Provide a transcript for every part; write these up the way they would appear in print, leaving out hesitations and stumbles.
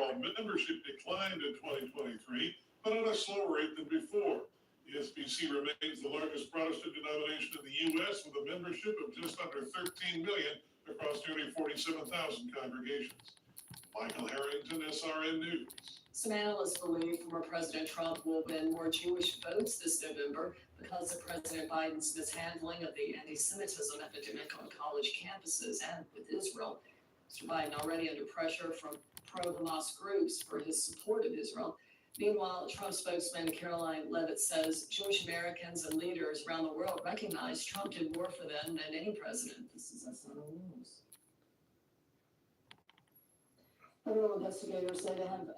overall membership declined in 2023, but at a slower rate than before. The SBC remains the largest Protestant denomination in the U.S. with a membership of just under 13 million across nearly 47,000 congregations. Michael Harrington, SRN News. Some analysts believe former President Trump will win more Jewish votes this November because of President Biden's mishandling of the anti-Semitism epidemic on college campuses and with Israel. Mr. Biden already under pressure from pro-Hamas groups for his support of Israel. Meanwhile, Trump spokesman Caroline Leavitt says Jewish Americans and leaders around the world recognize Trump did more for them than any president. This is SRN News. Federal investigators say they have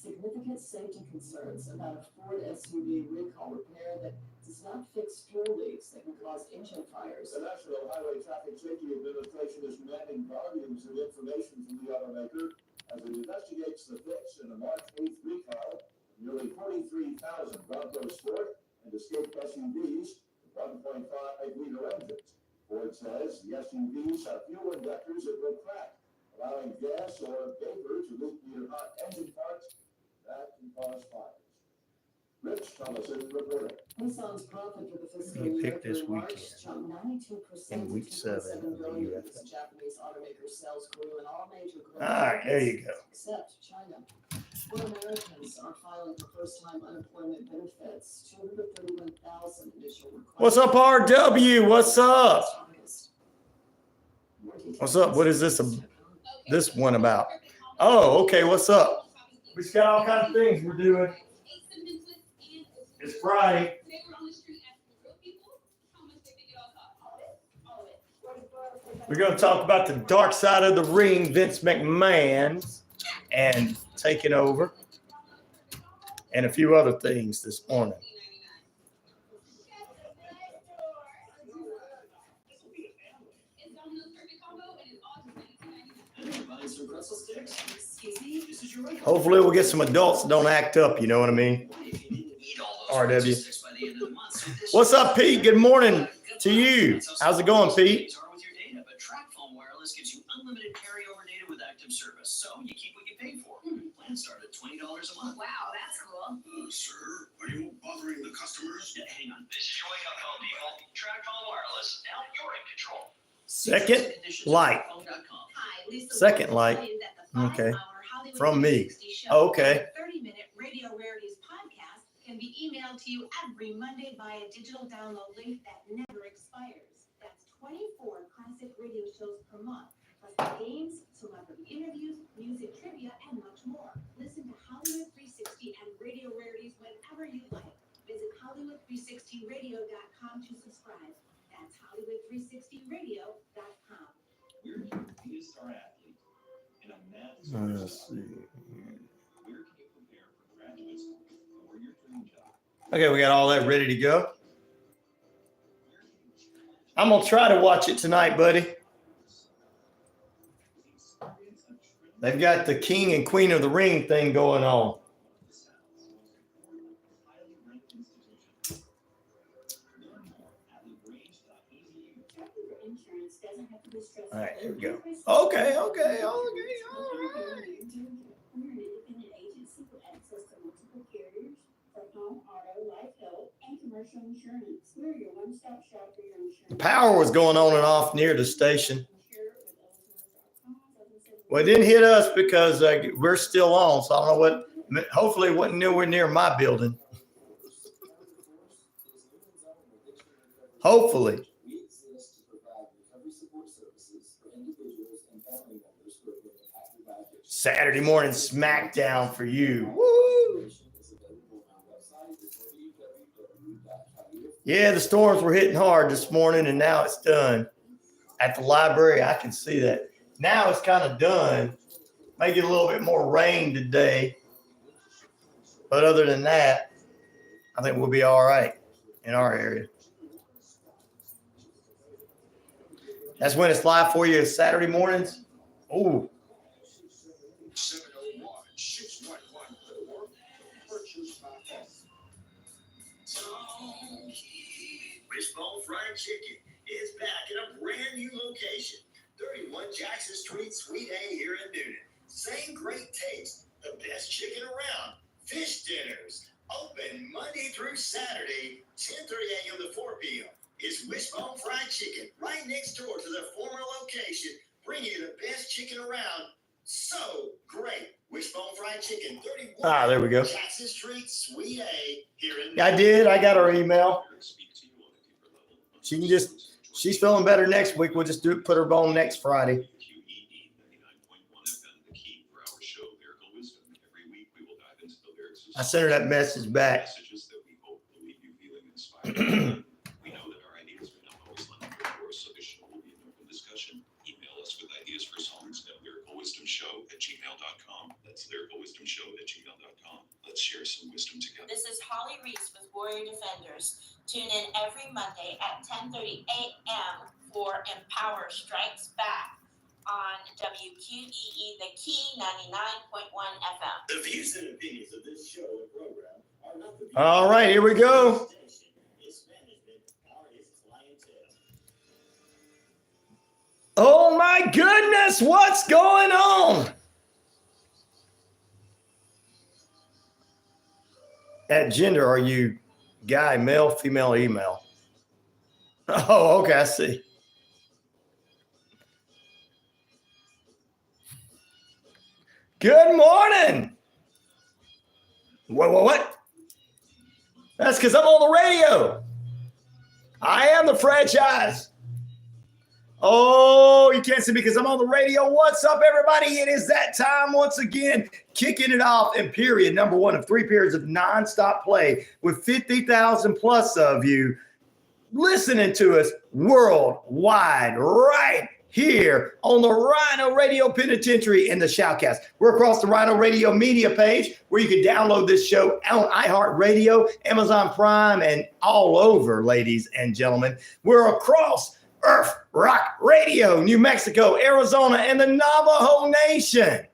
significant safety concerns about a Ford SUV recall repair that does not fix fuel leaks that can cause engine fires. The National Highway Traffic Safety Administration is demanding volumes of information from the automaker as it investigates the fix in a March 8th recall of nearly 43,000 Bronco Sport and Escape SUVs with 1.5-liter engines. Ford says the SUVs have fuel injectors that will crack, allowing gas or vapor to leak near hot engine parts that can cause fires. Rich Thomason reporting. Nissan's profit for the fiscal year through March jumped 92% in week to 7 $2.7 of the billion. UFO. The Japanese automaker sales grew in all major global All right, there you go. except China. More Americans are filing for first-time unemployment benefits. 231,000 initial requests. What's up, RW? What's up? What's up? What is this one about? Oh, okay. What's up? We just got all kinds of things we're doing. It's Friday. We're going to talk about the dark side of the ring, Vince McMahon, and taking over, and a few other things this morning. Hopefully we'll get some adults that don't act up, you know what I mean? RW. What's up, Pete? Good morning to you. How's it going, Pete? Wireless gives you unlimited carryover data with active service, so you keep what you pay for. Plans start at $20 a month. Wow, that's cool. Sir, are you bothering the customers? Yeah, hang on. This is your wake-up call, people. TracFone Wireless. Now you're in control. Second light. Hi, Lisa. Second light. Okay. From me. Okay. 30-minute Radio Rarities podcast can be emailed to you every Monday via digital download link that never expires. That's 24 classic radio shows per month, plus the games, celebrity interviews, music trivia, and much more. Listen to Hollywood 360 and Radio Rarities whenever you like. Visit Hollywood360radio.com to subscribe. That's Hollywood360radio.com. We're here to be a star athlete in a math Let's see. Where can you prepare for graduate school or your dream job? Okay, we got all that ready to go. I'm going to try to watch it tonight, buddy. They've got the King and Queen of the Ring thing going on. All right, here we go. Okay. All right. The power was going on and off near the station. Well, it didn't hit us because we're still on, so I don't know what. Hopefully, it wasn't nowhere near my building. Hopefully. Saturday morning Smackdown for you. Woo! Yeah, the storms were hitting hard this morning, and now it's done. At the library, I can see that. Now it's kind of done. May get a little bit more rain today. But other than that, I think we'll be all right in our area. That's when it's live for you Saturday mornings. Ooh. 701-611-4. Purchase my phone. Wishbone Fried Chicken is back at a brand new location, 31 Jackson Street, Suite A here in Newton. Same great taste. The So great. Wishbone fried chicken, 31. Ah, there we go. Jackson Street, Suite A, here in. I did. I got her email. Speak to you on a deeper level. She can just, she's feeling better next week. We'll just put her bone next Friday. WQEE 99.1 FM, the key for our show, Lyrical Wisdom. Every week we will dive into the lyrics of I sent her that message back. messages that we hope will leave you feeling inspired. We know that our ideas may not always line up with yours, so this show will be an open discussion. Email us with ideas for songs at lyricalwisdomshow@gmail.com. That's lyricalwisdomshow@gmail.com. Let's share some wisdom together. This is Holly Reese with Warrior Defenders. Tune in every Monday at 10:30 a.m. for Empower Strikes Back on WQEE, the key 99.1 FM. The views and opinions of this show and program are not the views. All right, here we go. Its management or its clientele. Oh my goodness, what's going on? At gender, are you guy, male, female, email? Oh, okay, I see. Good morning. What? That's because I'm on the radio. I am the franchise. Oh, you can't see me because I'm on the radio. What's up, everybody? It is that time once again, kicking it off in period number 1 of 3 periods of nonstop play with 50,000 plus of you listening to us worldwide right here on the RyanORadio Penitentiary in the Shoutcast. We're across the RyanORadio media page where you can download this show on iHeartRadio, Amazon Prime, and all over, ladies and gentlemen. We're across Earth Rock Radio, New Mexico, Arizona, and the Navajo Nation.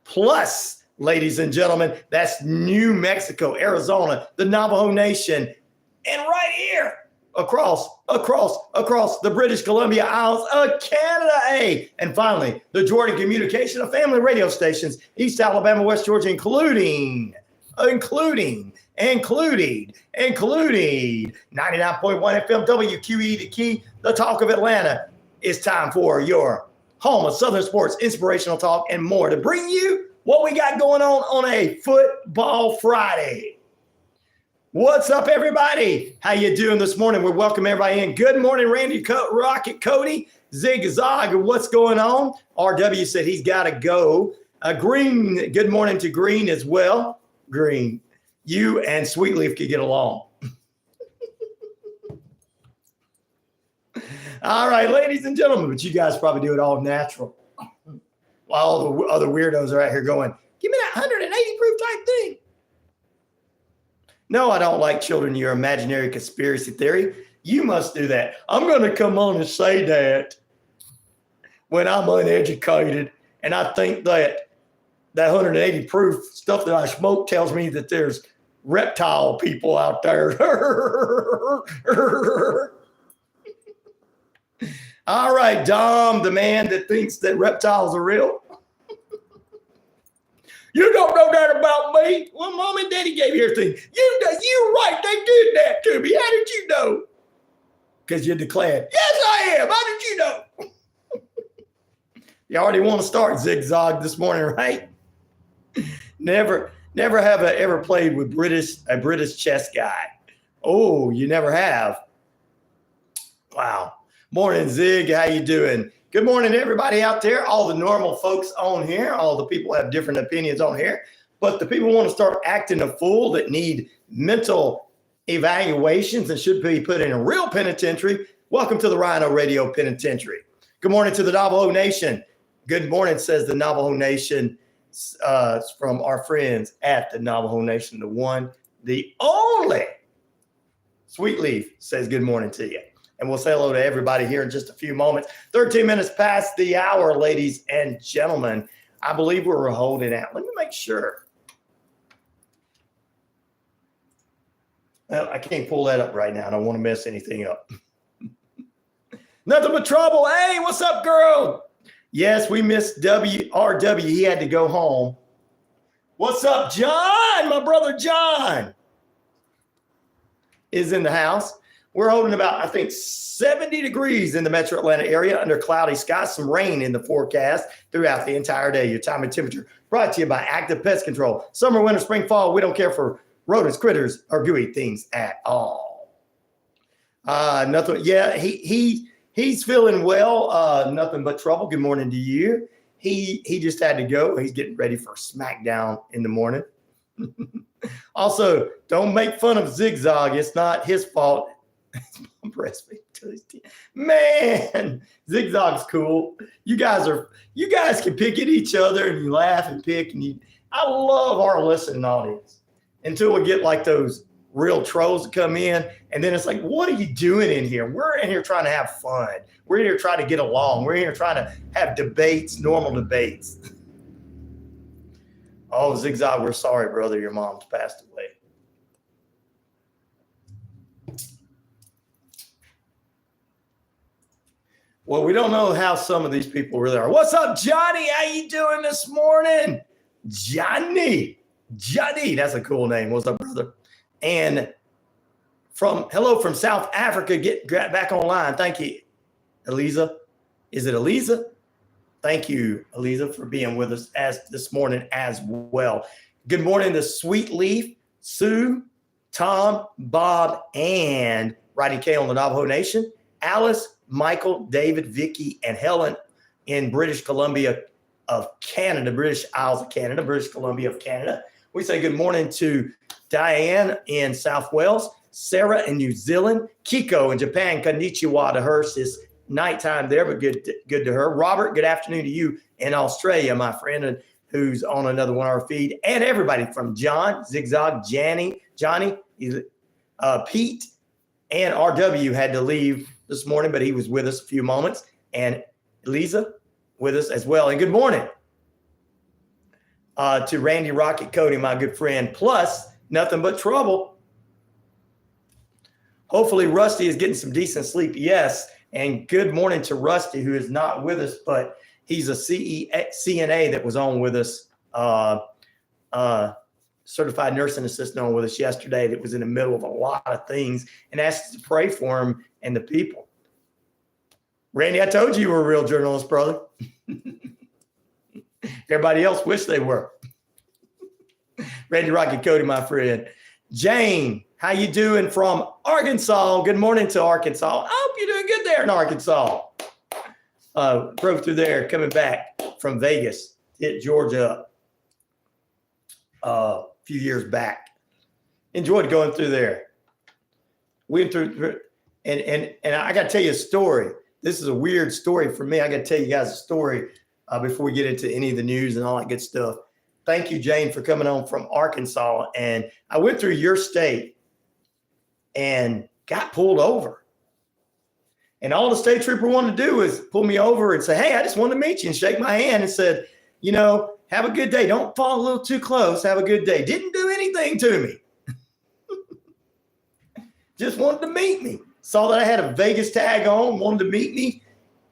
Plus, ladies and gentlemen, that's New Mexico, Arizona, the Navajo Nation, and right here across the British Columbia Isles of Canada. And finally, the Jordan Communication of family radio stations, East Alabama, West Georgia, including 99.1 FM WQEE, the key, the talk of Atlanta. It's time for your home of Southern sports, inspirational talk, and more to bring you what we got going on a Football Friday. What's up, everybody? How you doing this morning? We welcome everybody in. Good morning, Randy Rocket Cody, Zigzag. What's going on? RW said he's got to go. Green, good morning to Green as well. Green, you and Sweetleaf could get along. All right, ladies and gentlemen, but you guys probably do it all natural. While all the other weirdos are out here going, give me that 180 proof type thing. No, I don't like children, your imaginary conspiracy theory. You must do that. I'm going to come on and say that when I'm uneducated and I think that 180 proof stuff that I smoke tells me that there's reptile people out there. All right, Dom, the man that thinks that reptiles are real. You don't know that about me. Well, Mom and Daddy gave you everything. You're right. They did that to me. How did you know? Because you declared, yes, I am. How did you know? You already want to start zigzag this morning, right? Never have I ever played with a British chess guy. Oh, you never have. Wow. Morning, Zig. How you doing? Good morning, everybody out there. All the normal folks on here. All the people have different opinions on here. But the people want to start acting a fool that need mental evaluations and should be put in a real penitentiary. Welcome to the RyanORadio Penitentiary. Good morning to the Navajo Nation. Good morning, says the Navajo Nation from our friends at the Navajo Nation. The one, the only. Sweet Leaf says good morning to you. And we'll say hello to everybody here in just a few moments. 13 minutes past the hour, ladies and gentlemen. I believe we're holding out. Let me make sure. Well, I can't pull that up right now. I don't want to mess anything up. Nothing but trouble. Hey, what's up, girl? Yes, we missed WRW. He had to go home. What's up, John? My brother John is in the house. We're holding about, I think, 70 degrees in the metro Atlanta area under cloudy skies, some rain in the forecast throughout the entire day. Your time and temperature brought to you by Active Pest Control. Summer, winter, spring, fall, we don't care for rodents, critters, or gooey things at all. Nothing. Yeah, he's feeling well. Nothing but trouble. Good morning to you. He just had to go. He's getting ready for Smackdown in the morning. Also, don't make fun of Zigzag. It's not his fault. Man, Zigzag's cool. You guys can pick at each other and you laugh and pick I love our listening audience until we get like those real trolls that come in, and then it's like, what are you doing in here? We're in here trying to have fun. We're in here trying to get along. We're in here trying to have debates, normal debates. Oh, Zigzag, we're sorry, brother. Your mom's passed away. Well, we don't know how some of these people really are. What's up, Johnny? How you doing this morning? Johnny, that's a cool name. What's up, brother? And hello from South Africa. Get back online. Thank you, Eliza. Is it Eliza? Thank you, Eliza, for being with us this morning as well. Good morning to Sweet Leaf, Sue, Tom, Bob, and Roddy K on the Navajo Nation, Alice, Michael, David, Vicky, and Helen in British Columbia of Canada, British Isles of Canada, British Columbia of Canada. We say good morning to Diane in South Wales, Sarah in New Zealand, Kiko in Japan, konnichiwa to her. It's nighttime there, but good to her. Robert, good afternoon to you in Australia, my friend, and who's on another 1 hour feed. And everybody from John, Zigzag, Johnny, Pete, and RW had to leave this morning, but he was with us a few moments. And Eliza with us as well. And good morning to Randy Rocket Cody, my good friend. Plus, nothing but trouble. Hopefully, Rusty is getting some decent sleep. Yes. And good morning to Rusty, who is not with us, but he's a CNA that was on with us, certified nursing assistant on with us yesterday that was in the middle of a lot of things and asked us to pray for him and the people. Randy, I told you were a real journalist, brother. Everybody else wished they were. Randy Rocket Cody, my friend. Jane, how you doing from Arkansas? Good morning to Arkansas. I hope you're doing good there in Arkansas. Drove through there coming back from Vegas, hit Georgia a few years back. Enjoyed going through there. Went through, and I got to tell you a story. This is a weird story for me. I got to tell you guys a story before we get into any of the news and all that good stuff. Thank you, Jane, for coming on from Arkansas. And I went through your state and got pulled over. And all the state trooper wanted to do was pull me over and say, hey, I just wanted to meet you, and shake my hand and said, have a good day. Don't fall a little too close. Have a good day. Didn't do anything to me. Just wanted to meet me. Saw that I had a Vegas tag on, wanted to meet me,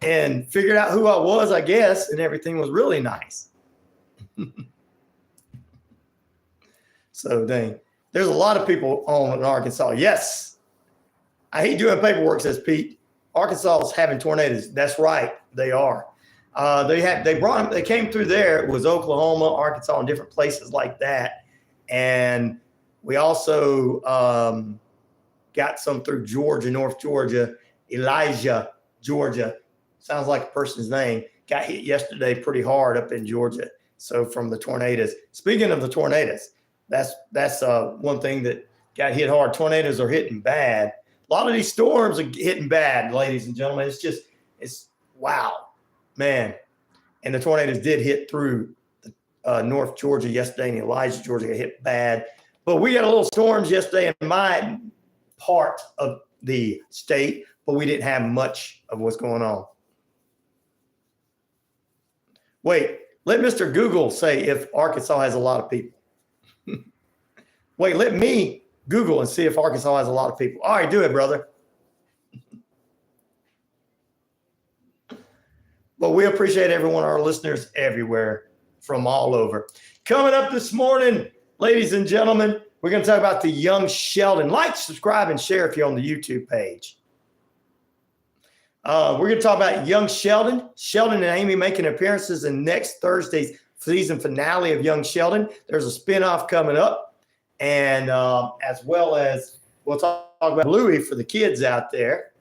and figured out who I was, I guess, and everything was really nice. So, dang. There's a lot of people on in Arkansas. Yes. I hate doing paperwork, says Pete. Arkansas is having tornadoes. That's right. They are. They came through there. It was Oklahoma, Arkansas, and different places like that. And we also got some through Georgia, North Georgia, Elijah, Georgia. Sounds like a person's name. Got hit yesterday pretty hard up in Georgia. So from the tornadoes. Speaking of the tornadoes, that's one thing that got hit hard. Tornadoes are hitting bad. A lot of these storms are hitting bad, ladies and gentlemen. It's wow, man. And the tornadoes did hit through North Georgia yesterday, and Elijah, Georgia got hit bad. But we got a little storms yesterday in my part of the state, but we didn't have much of what's going on. Wait, let Mr. Google say if Arkansas has a lot of people. Wait, let me Google and see if Arkansas has a lot of people. All right, do it, brother. But we appreciate everyone, our listeners everywhere from all over. Coming up this morning, ladies and gentlemen, We're going to talk about the young Sheldon. Like, subscribe, and share if you're on the YouTube page. We're going to talk about young Sheldon. Sheldon and Amy making appearances in next Thursday's season finale of Young Sheldon. There's a spinoff coming up. And as well as we'll talk about Bluey for the kids out there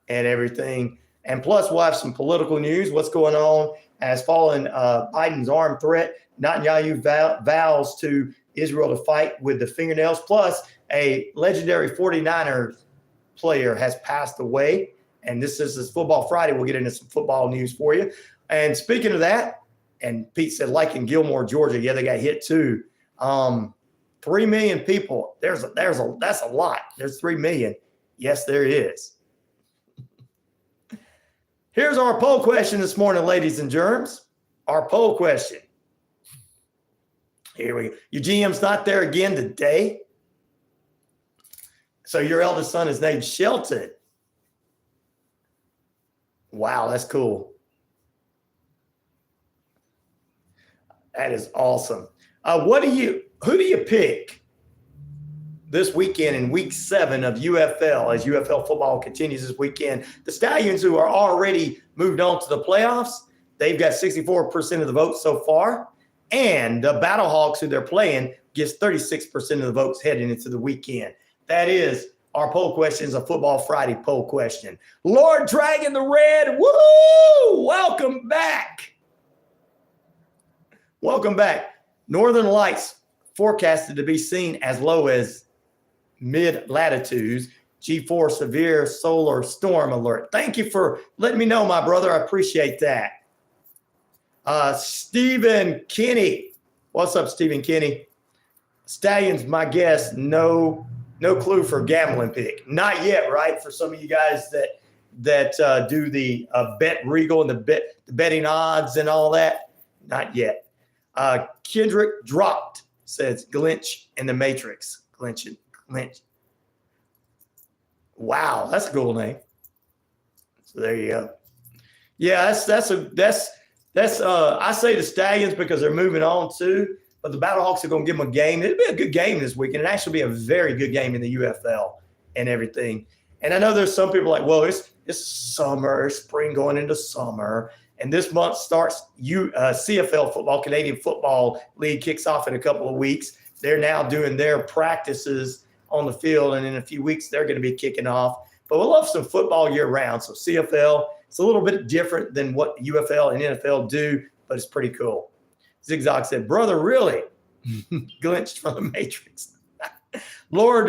and everything. And plus, we'll have some political news. What's going on as following Biden's armed threat. Netanyahu vows to Israel to fight with the fingernails. Plus, a legendary 49ers player has passed away. And this is Football Friday. We'll get into some football news for you. And speaking of that, and Pete said, like in Gilmore, Georgia, yeah, they got hit too. 3 million people. That's a lot. There's 3 million. Yes, there is. Here's our poll question this morning, ladies and germs. Our poll question. Here we go. Your GM's not there again today. So your eldest son is named Shelton. Wow, that's cool. That is awesome. Who do you pick this weekend in week 7 of UFL as UFL football continues this weekend? The Stallions, who are already moved on to the playoffs, they've got 64% of the votes so far. And the Battlehawks, who they're playing, gets 36% of the votes heading into the weekend. That is our poll question, is a Football Friday poll question. Lord Dragon the Red, woo! Welcome back. Welcome back. Northern Lights forecasted to be seen as low as mid-latitudes. G4 severe solar storm alert. Thank you for letting me know, my brother. I appreciate that. Stephen Kinney. What's up, Stephen Kinney? Stallions, my guess, no clue for gambling pick. Not yet, right? For some of you guys that do the bet regal and the betting odds and all that. Not yet. Kendrick dropped, says Glinch in the Matrix. Glinch. Wow, that's a cool name. So there you go. Yeah, that's I say the Stallions because they're moving on too, but the Battlehawks are going to give them a game. It'll be a good game this weekend. It'll actually be a very good game in the UFL and everything. And I know there's some people like, well, it's summer, spring going into summer. And this month starts CFL football, Canadian Football League kicks off in a couple of weeks. They're now doing their practices on the field, and in a few weeks they're going to be kicking off. But we'll have some football year round. So CFL, it's a little bit different than what UFL and NFL do, but it's pretty cool. Zigzag said, brother, really? Glinched from the Matrix. Lord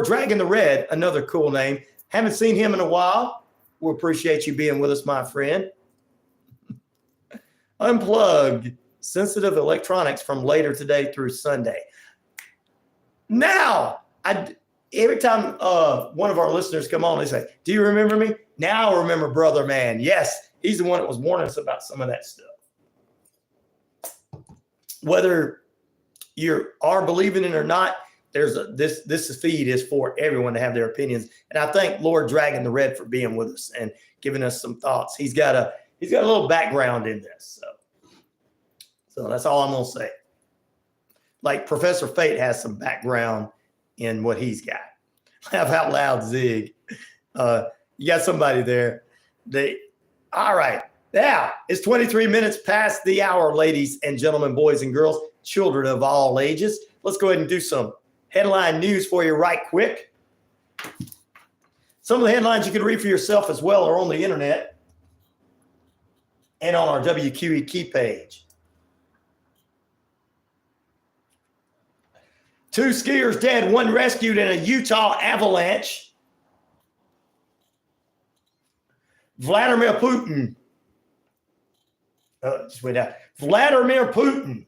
Dragon the Red, another cool name. Haven't seen him in a while. We appreciate you being with us, my friend. Unplugged sensitive electronics from later today through Sunday. Now, every time one of our listeners come on, they say, do you remember me? Now I remember Brother Man. Yes, he's the one that was warning us about some of that stuff. Whether you are believing it or not, this feed is for everyone to have their opinions. And I thank Lord Dragon the Red for being with us and giving us some thoughts. He's got a little background in this. So that's all I'm going to say. Like Professor Fate has some background in what he's got. Laugh out loud, Zig. You got somebody there. All right. Now, it's 23 minutes past the hour, ladies and gentlemen, boys and girls, children of all ages. Let's go ahead and do some headline news for you right quick. Some of the headlines you can read for yourself as well are on the internet and on our WQEE key page. 2 skiers dead, 1 rescued in a Utah avalanche. Vladimir Putin. Just went out. Vladimir Putin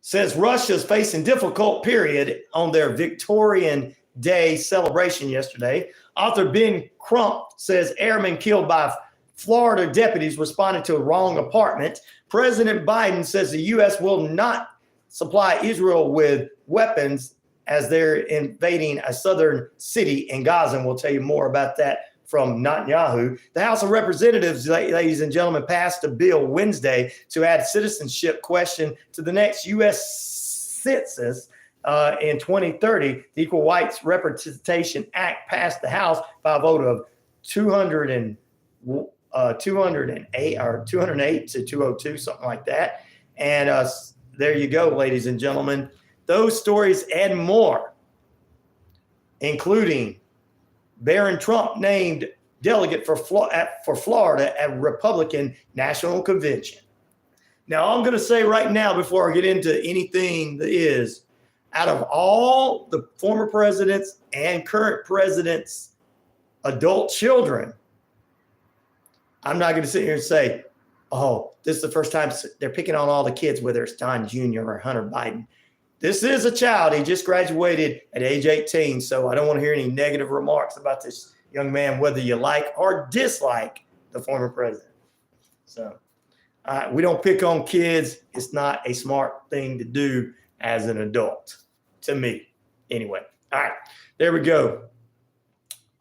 says Russia's facing difficult period on their Victorian Day celebration yesterday. Author Ben Crump says airmen killed by Florida deputies responded to a wrong apartment. President Biden says the U.S. will not supply Israel with weapons as they're invading a southern city in Gaza. And we'll tell you more about that from Netanyahu. The House of Representatives, ladies and gentlemen, passed a bill Wednesday to add citizenship question to the next U.S. census in 2030. The Equal Rights Representation Act passed the House by a vote of 208 to 202, something like that. And there you go, ladies and gentlemen. Those stories and more, including Barron Trump named delegate for Florida at Republican National Convention. Now, I'm going to say right now, before I get into anything that is, out of all the former presidents and current presidents' adult children, I'm not going to sit here and say, oh, this is the first time they're picking on all the kids, whether it's Don Jr. or Hunter Biden. This is a child. He just graduated at age 18, so I don't want to hear any negative remarks about this young man, whether you like or dislike the former president. So we don't pick on kids. It's not a smart thing to do as an adult, to me. Anyway, all right, there we go.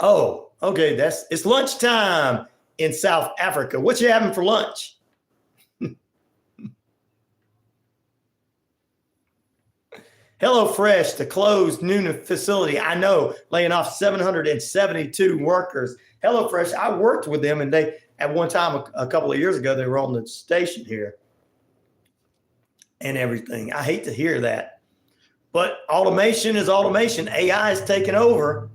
Oh, okay, it's lunchtime in South Africa. What you having for lunch? HelloFresh, the closed Noonan facility, I know, laying off 772 workers. HelloFresh, I worked with them, and they, at one time, a couple of years ago, they were on the station here and everything. I hate to hear that. But automation is automation. AI is taking over.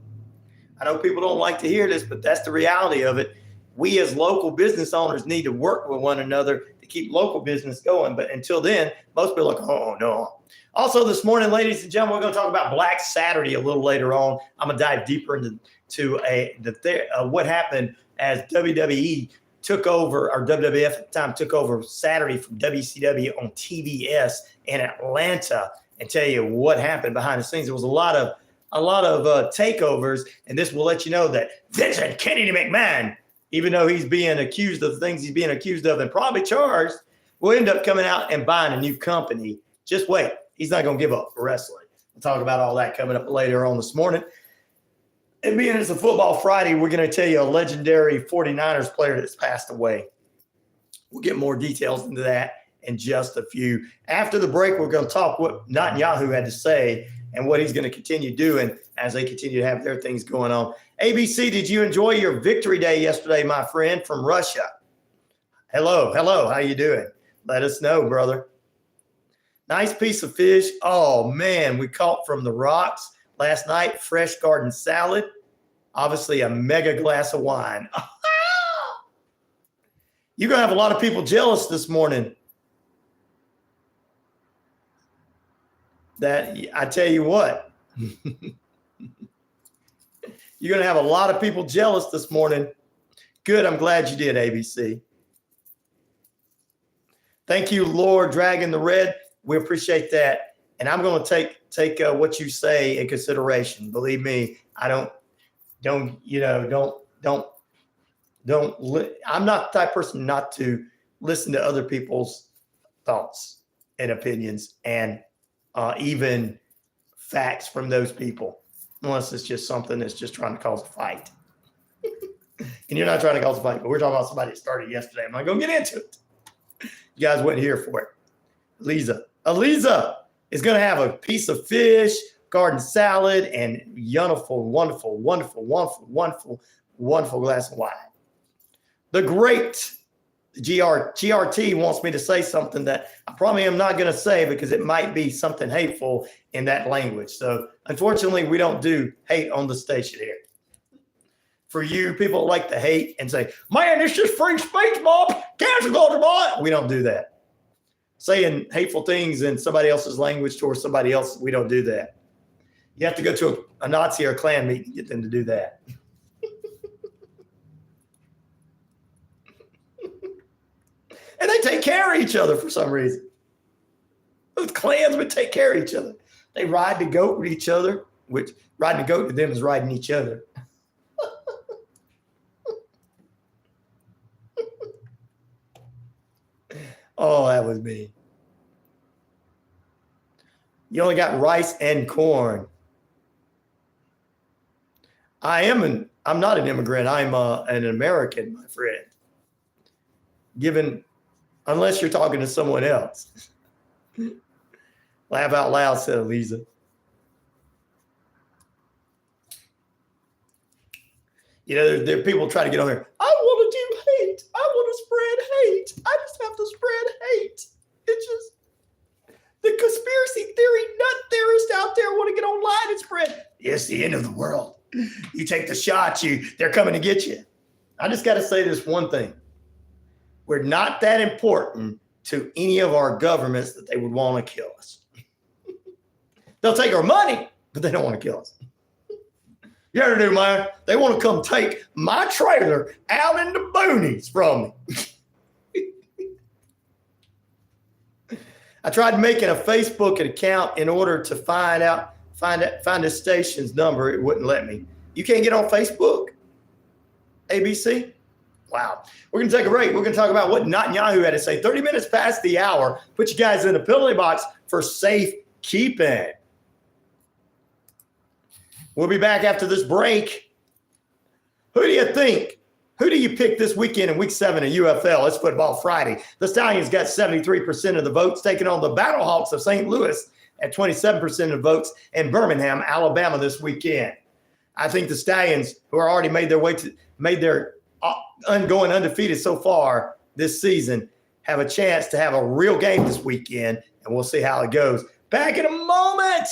I know people don't like to hear this, but that's the reality of it. We as local business owners need to work with one another to keep local business going. But until then, most people are like, oh, no. Also this morning, ladies and gentlemen, we're going to talk about Black Saturday a little later on. I'm going to dive deeper into what happened as WWE took over, or WWF at the time took over Saturday from WCW on TBS in Atlanta, and tell you what happened behind the scenes. There was a lot of takeovers, and this will let you know that Vincent Kennedy McMahon, even though he's being accused of things he's being accused of and probably charged, will end up coming out and buying a new company. Just wait. He's not going to give up for wrestling. We'll talk about all that coming up later on this morning. And being it's a Football Friday, we're going to tell you a legendary 49ers player that's passed away. We'll get more details into that in just a few. After the break, we're going to talk what Netanyahu had to say and what he's going to continue doing as they continue to have their things going on. ABC, did you enjoy your victory day yesterday, my friend, from Russia? Hello. How you doing? Let us know, brother. Nice piece of fish. Oh, man, we caught from the rocks last night. Fresh garden salad. Obviously, a mega glass of wine. You're going to have a lot of people jealous this morning. That I tell you what. You're going to have a lot of people jealous this morning. Good. I'm glad you did, ABC. Thank you, Lord Dragon the Red. We appreciate that. And I'm going to take what you say in consideration. Believe me, I don't, I'm not the type of person not to listen to other people's thoughts and opinions and even facts from those people, unless it's just something that's just trying to cause a fight. And you're not trying to cause a fight, but we're talking about somebody that started yesterday. I'm not going to get into it. You guys went here for it. Eliza is going to have a piece of fish, garden salad, and wonderful glass of wine. The great GRT wants me to say something that I probably am not going to say because it might be something hateful in that language. So unfortunately, we don't do hate on the station here. For you people like to hate and say, man, it's just free speech, Bob. Cancel culture, boy. We don't do that. Saying hateful things in somebody else's language towards somebody else, we don't do that. You have to go to a Nazi or Klan meeting to get them to do that. And they take care of each other for some reason. Those clans would take care of each other. They ride the goat with each other, which riding the goat to them is riding each other. Oh, that was me. You only got rice and corn. I am I'm not an immigrant. I'm an American, my friend. Unless you're talking to someone else. Laugh out loud, said Eliza. You know, there are people trying to get on there. I want to do hate. I want to spread hate. I just have to spread hate. It's just the conspiracy theory nut theorists out there want to get online and spread. It's the end of the world. You take the shot, they're coming to get you. I just got to say this one thing. We're not that important to any of our governments that they would want to kill us. They'll take our money, but they don't want to kill us. You ever do, man? They want to come take my trailer out in the boonies from me. I tried making a Facebook account in order to find the station's number. It wouldn't let me. You can't get on Facebook? ABC? Wow. We're going to take a break. We're going to talk about what Netanyahu had to say. 30 minutes past the hour. Put you guys in the penalty box for safekeeping. We'll be back after this break. Who do you think? Who do you pick this weekend in week 7 of UFL? It's Football Friday. The Stallions got 73% of the votes, taking on the Battlehawks of St. Louis at 27% of the votes in Birmingham, Alabama this weekend. I think the Stallions, who are already made their going undefeated so far this season, have a chance to have a real game this weekend, and we'll see how it goes. Back in a moment.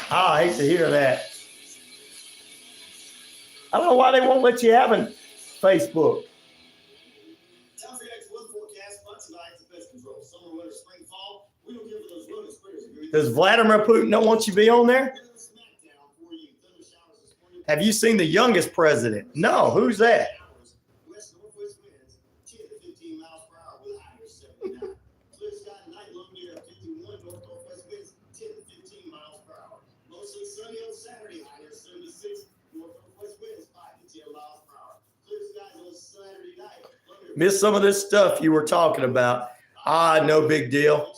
I hate to hear that. I don't know why they won't let you have a Facebook. Time for your next weather forecast brought to you by Pest Control. Summer, winter, spring, fall. We don't give for those rodent spreaders. Does Vladimir Putin not want you to be on there? Smackdown for you. Thunder showers this morning. Have you seen the youngest president? No. Who's that? West northwest winds 10 to 15 miles per hour with a high near 79. Clear sky tonight, low near 51. North northwest winds 10 to 15 miles per hour. Mostly sunny on Saturday, high near 76. North northwest winds 5 to 10 miles per hour. Clear skies on Saturday night. Missed some of this stuff you were talking about. No big deal.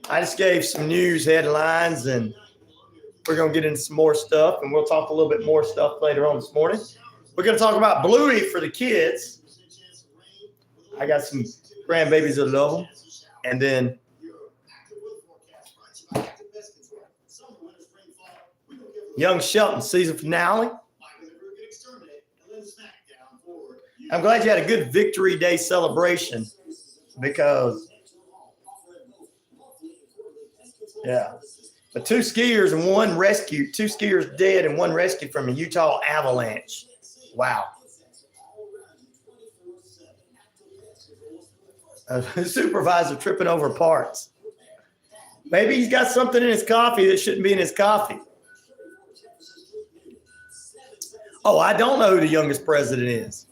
I just gave some news headlines, and we're going to get into some more stuff, and we'll talk a little bit more stuff later on this morning. We're going to talk about Bluey for the kids. I got some grandbabies that love them. And then young Shelton season finale. I'm glad you had a good Victory Day celebration because, yeah. But 2 skiers and 1 rescue, 2 skiers dead and 1 rescued from a Utah avalanche. Wow. A supervisor tripping over parts. Maybe he's got something in his coffee that shouldn't be in his coffee. Oh, I don't know who the youngest president is.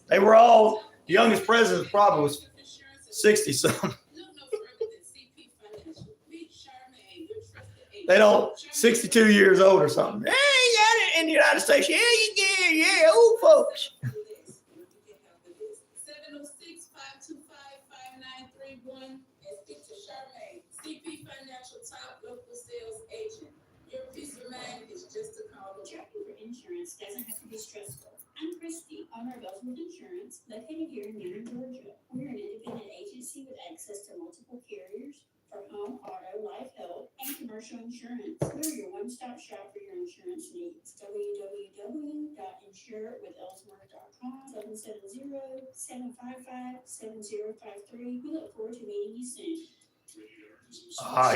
They were all, the youngest president probably was 60-something. They don't, 62 years old or something. Hey, yeah, in the United States. Yeah, yeah, old folks. 706-525-5931 and speak to Charmaine, CP Financial Top Local Sales Agent. Your peace of mind is just a call away. Shopping for insurance doesn't have to be stressful. I'm Christy, owner of Ellsworth Insurance, located here in Newnan, Georgia. We're an independent agency with access to multiple carriers for home, auto, life, health, and commercial insurance. We're your one-stop shop for your insurance needs. www.insurewithellsworth.com 770-755-7053. We look forward to meeting you soon.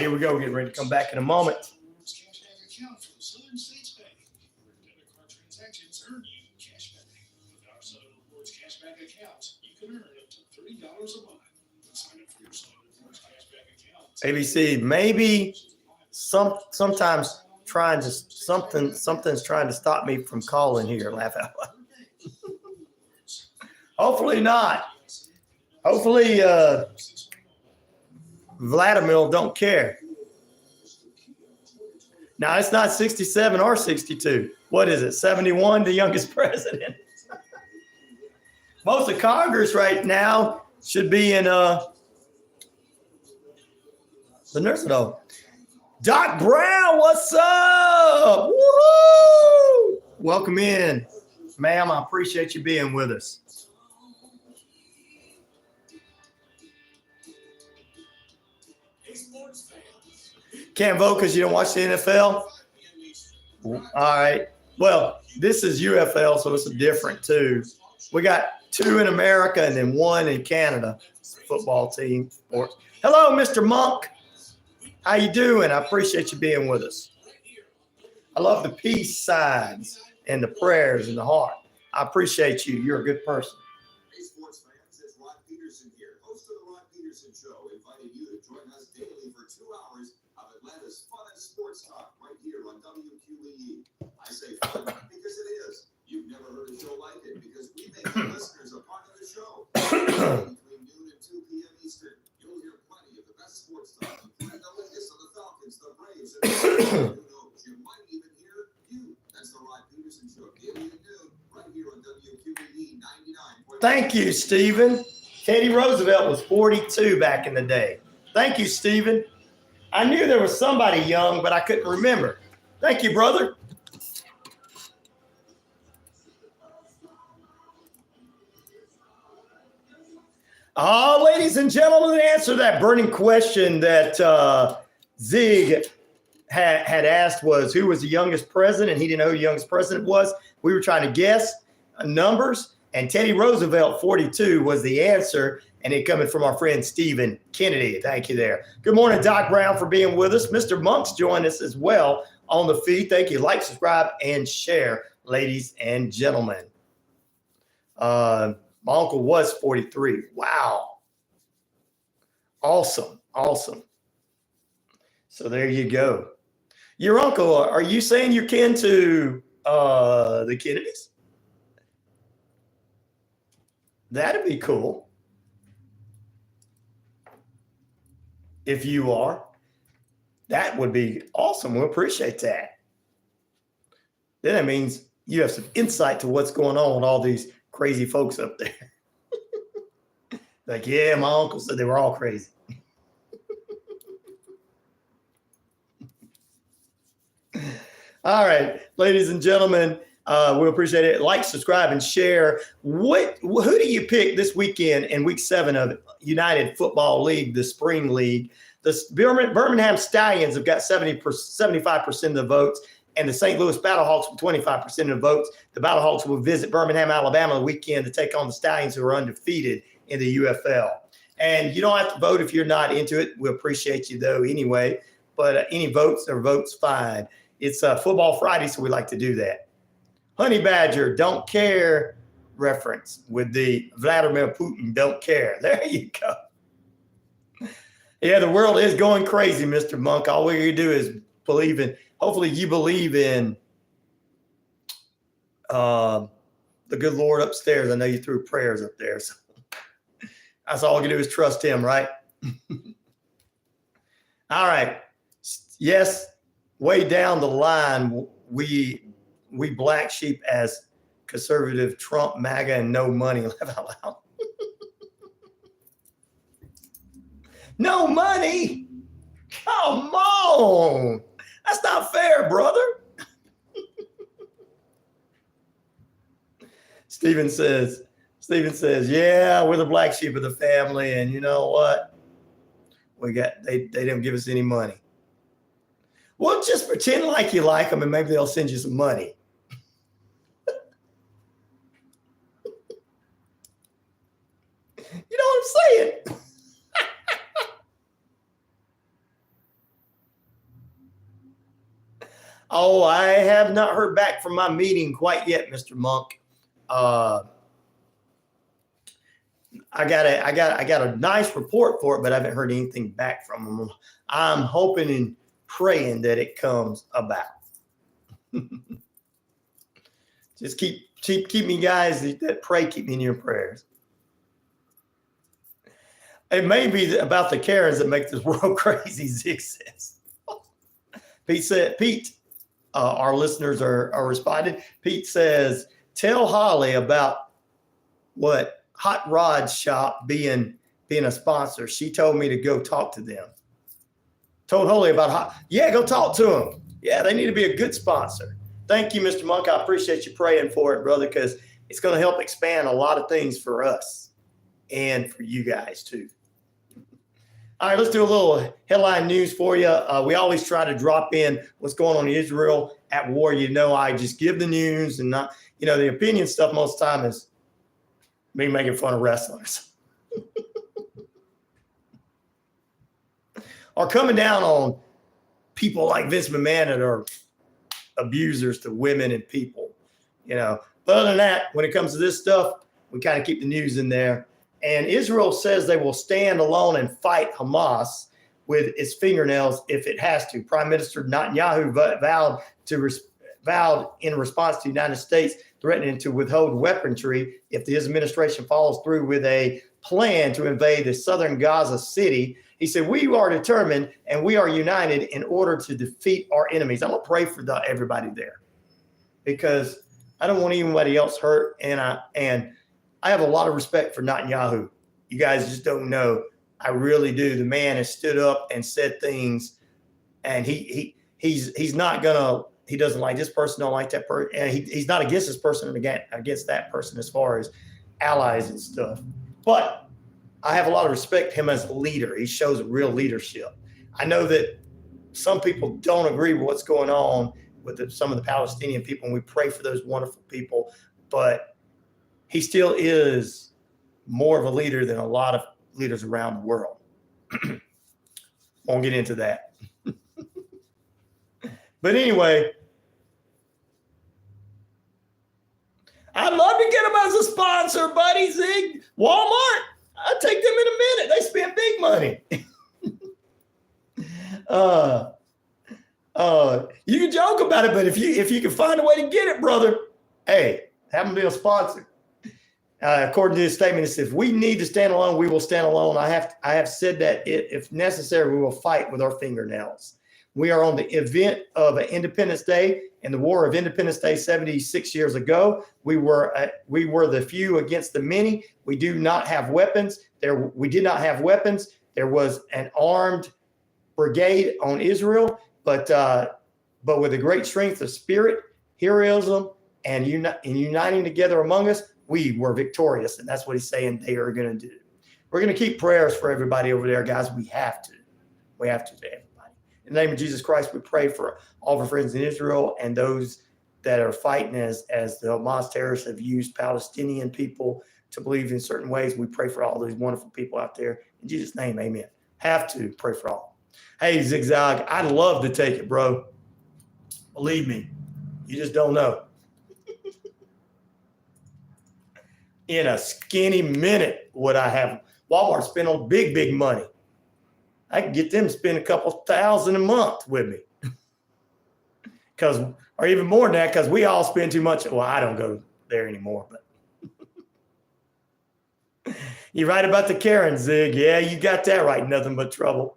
Here we go. Getting ready to come back in a moment. Account from Southern States Bank, where debit card transactions earn you cashback. With our Southern Rewards cashback account, you can earn up to $30 a month. Sign up for your Southern Rewards cashback account. ABC, maybe sometimes something's trying to stop me from calling here. Laugh out loud. Hopefully not. Hopefully Vladimir don't care. Now, it's not 67 or 62. What is it, 71, the youngest president? Most of Congress right now should be in the nursing home. Doc Brown, what's up? Woohoo! Welcome in, ma'am. I appreciate you being with us. Can't vote because you don't watch the NFL? All right. Well, this is UFL, so it's different too. We got 2 in America and then 1 in Canada. Football team. Sports. Hello, Mr. Monk. How you doing? I appreciate you being with us. I love the peace signs and the prayers and the heart. I appreciate you. You're a good person. Hey, sports fans, it's Ron Peterson here, host of the Ron Peterson Show, inviting you to join us daily for 2 hours of Atlanta's funnest sports talk right here on WQEE. I say fun because it is. You've never heard a show like it because we make the listeners a part of the show. Between noon and 2 p.m. Eastern, you'll hear plenty of the best sports talk, including the latest of the Falcons, the Braves, and who knows, you might even hear you. That's the Ron Peterson Show, daily at noon, right here on WQEE 99. Thank you, Stephen. Teddy Roosevelt was 42 back in the day. Thank you, Stephen. I knew there was somebody young, but I couldn't remember. Thank you, brother. Ladies and gentlemen, to answer that burning question that Zig had asked was, who was the youngest president? He didn't know who the youngest president was. We were trying to guess numbers, and Teddy Roosevelt, 42, was the answer, and it coming from our friend Stephen Kennedy. Thank you there. Good morning, Doc Brown, for being with us. Mr. Monk's joined us as well on the feed. Thank you. Like, subscribe, and share, ladies and gentlemen. My uncle was 43. Wow. Awesome. Awesome. So there you go. Your uncle, are you saying you're kin to the Kennedys? That'd be cool. If you are, that would be awesome. We appreciate that. Then that means you have some insight to what's going on with all these crazy folks up there. Like, yeah, my uncle said they were all crazy. All right, ladies and gentlemen, we appreciate it. Like, subscribe, and share. Who do you pick this weekend in week 7 of United Football League, the spring league? The Birmingham Stallions have got 75% of the votes, and the St. Louis Battlehawks with 25% of the votes. The Battlehawks will visit Birmingham, Alabama the weekend to take on the Stallions, who are undefeated in the UFL. And you don't have to vote if you're not into it. We appreciate you, though, anyway. But any votes are votes fine. It's Football Friday, so we like to do that. Honey Badger, don't care reference with the Vladimir Putin, don't care. There you go. Yeah, the world is going crazy, Mr. Monk. All we do is believe in, hopefully you believe in the good Lord upstairs. I know you threw prayers up there. So that's all we can do is trust him, right? All right. Yes, way down the line, we black sheep as conservative Trump, MAGA, and no money. Laugh out loud. No money? Come on. That's not fair, brother. Stephen says, yeah, we're the black sheep of the family, and you know what? They didn't give us any money. Well, just pretend like you like them, and maybe they'll send you some money. You know what I'm saying? Oh, I have not heard back from my meeting quite yet, Mr. Monk. I got a nice report for it, but I haven't heard anything back from them. I'm hoping and praying that it comes about. Just keep me, guys, that pray, keep me in your prayers. It may be about the Karens that make this world crazy, Zig says. Pete, our listeners are responding. Pete says, tell Holly about what Hot Rod Shop being a sponsor. She told me to go talk to them. Told Holy about how, yeah, go talk to them. Yeah, they need to be a good sponsor. Thank you, Mr. Monk. I appreciate you praying for it, brother, because it's going to help expand a lot of things for us and for you guys too. All right, let's do a little headline news for you. We always try to drop in what's going on in Israel at war. You know, I just give the news and not, you know, the opinion stuff most of the time is me making fun of wrestlers. Or coming down on people like Vince McMahon that are abusers to women and people, you know. But other than that, when it comes to this stuff, we kind of keep the news in there. And Israel says they will stand alone and fight Hamas with its fingernails if it has to. Prime Minister Netanyahu vowed in response to the United States threatening to withhold weaponry if his administration follows through with a plan to invade the southern Gaza city. He said, we are determined and we are united in order to defeat our enemies. I'm going to pray for everybody there because I don't want anybody else hurt. And I have a lot of respect for Netanyahu. You guys just don't know. I really do. The man has stood up and said things, and he's not gonna. He doesn't like this person, don't like that person, and he's not against this person and against that person as far as allies and stuff. But I have a lot of respect for him as a leader. He shows real leadership. I know that some people don't agree with what's going on with some of the Palestinian people, and we pray for those wonderful people, but he still is more of a leader than a lot of leaders around the world. Won't get into that. But anyway, I'd love to get them as a sponsor, buddy. Zig, Walmart, I'll take them in a minute. They spend big money. You can joke about it, but if you can find a way to get it, brother, hey, have them be a sponsor. According to his statement, it says, if we need to stand alone, we will stand alone. I have said that if necessary, we will fight with our fingernails. We are on the event of Independence Day and the War of Independence Day 76 years ago. We were the few against the many. We do not have weapons. We did not have weapons. There was an armed brigade on Israel, but with a great strength of spirit, heroism, and uniting together among us, we were victorious. And that's what he's saying they are going to do. We're going to keep prayers for everybody over there, guys. We have to. We have to for everybody. In the name of Jesus Christ, we pray for all of our friends in Israel and those that are fighting as the Hamas terrorists have used Palestinian people to believe in certain ways. We pray for all those wonderful people out there. In Jesus' name, amen. Have to pray for all. Hey, Zigzag, I'd love to take it, bro. Believe me, you just don't know. In a skinny minute, would I have Walmart spend on big money? I can get them to spend a couple $1,000 a month with me. Or even more than that, because we all spend too much. Well, I don't go there anymore, but you're right about the Karen, Zig. Yeah, you got that right. Nothing but trouble.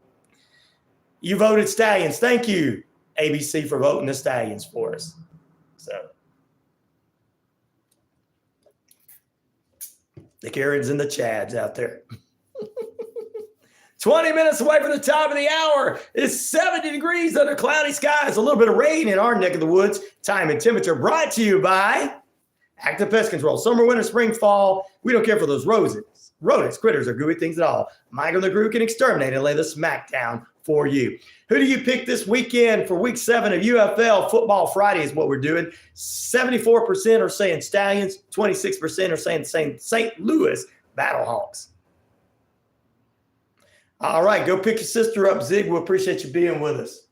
You voted Stallions. Thank you, ABC, for voting the Stallions for us. So the Karens and the Chads out there. 20 minutes away from the top of the hour. It's 70 degrees under cloudy skies. A little bit of rain in our neck of the woods. Time and temperature brought to you by Active Pest Control. Summer, winter, spring, fall. We don't care for those rodents, critters, or gooey things at all. Michael the Gru can exterminate and lay the smackdown for you. Who do you pick this weekend for week 7 of UFL Football Friday is what we're doing. 74% are saying Stallions. 26% are saying St. Louis Battlehawks. All right, go pick your sister up, Zig. We appreciate you being with us.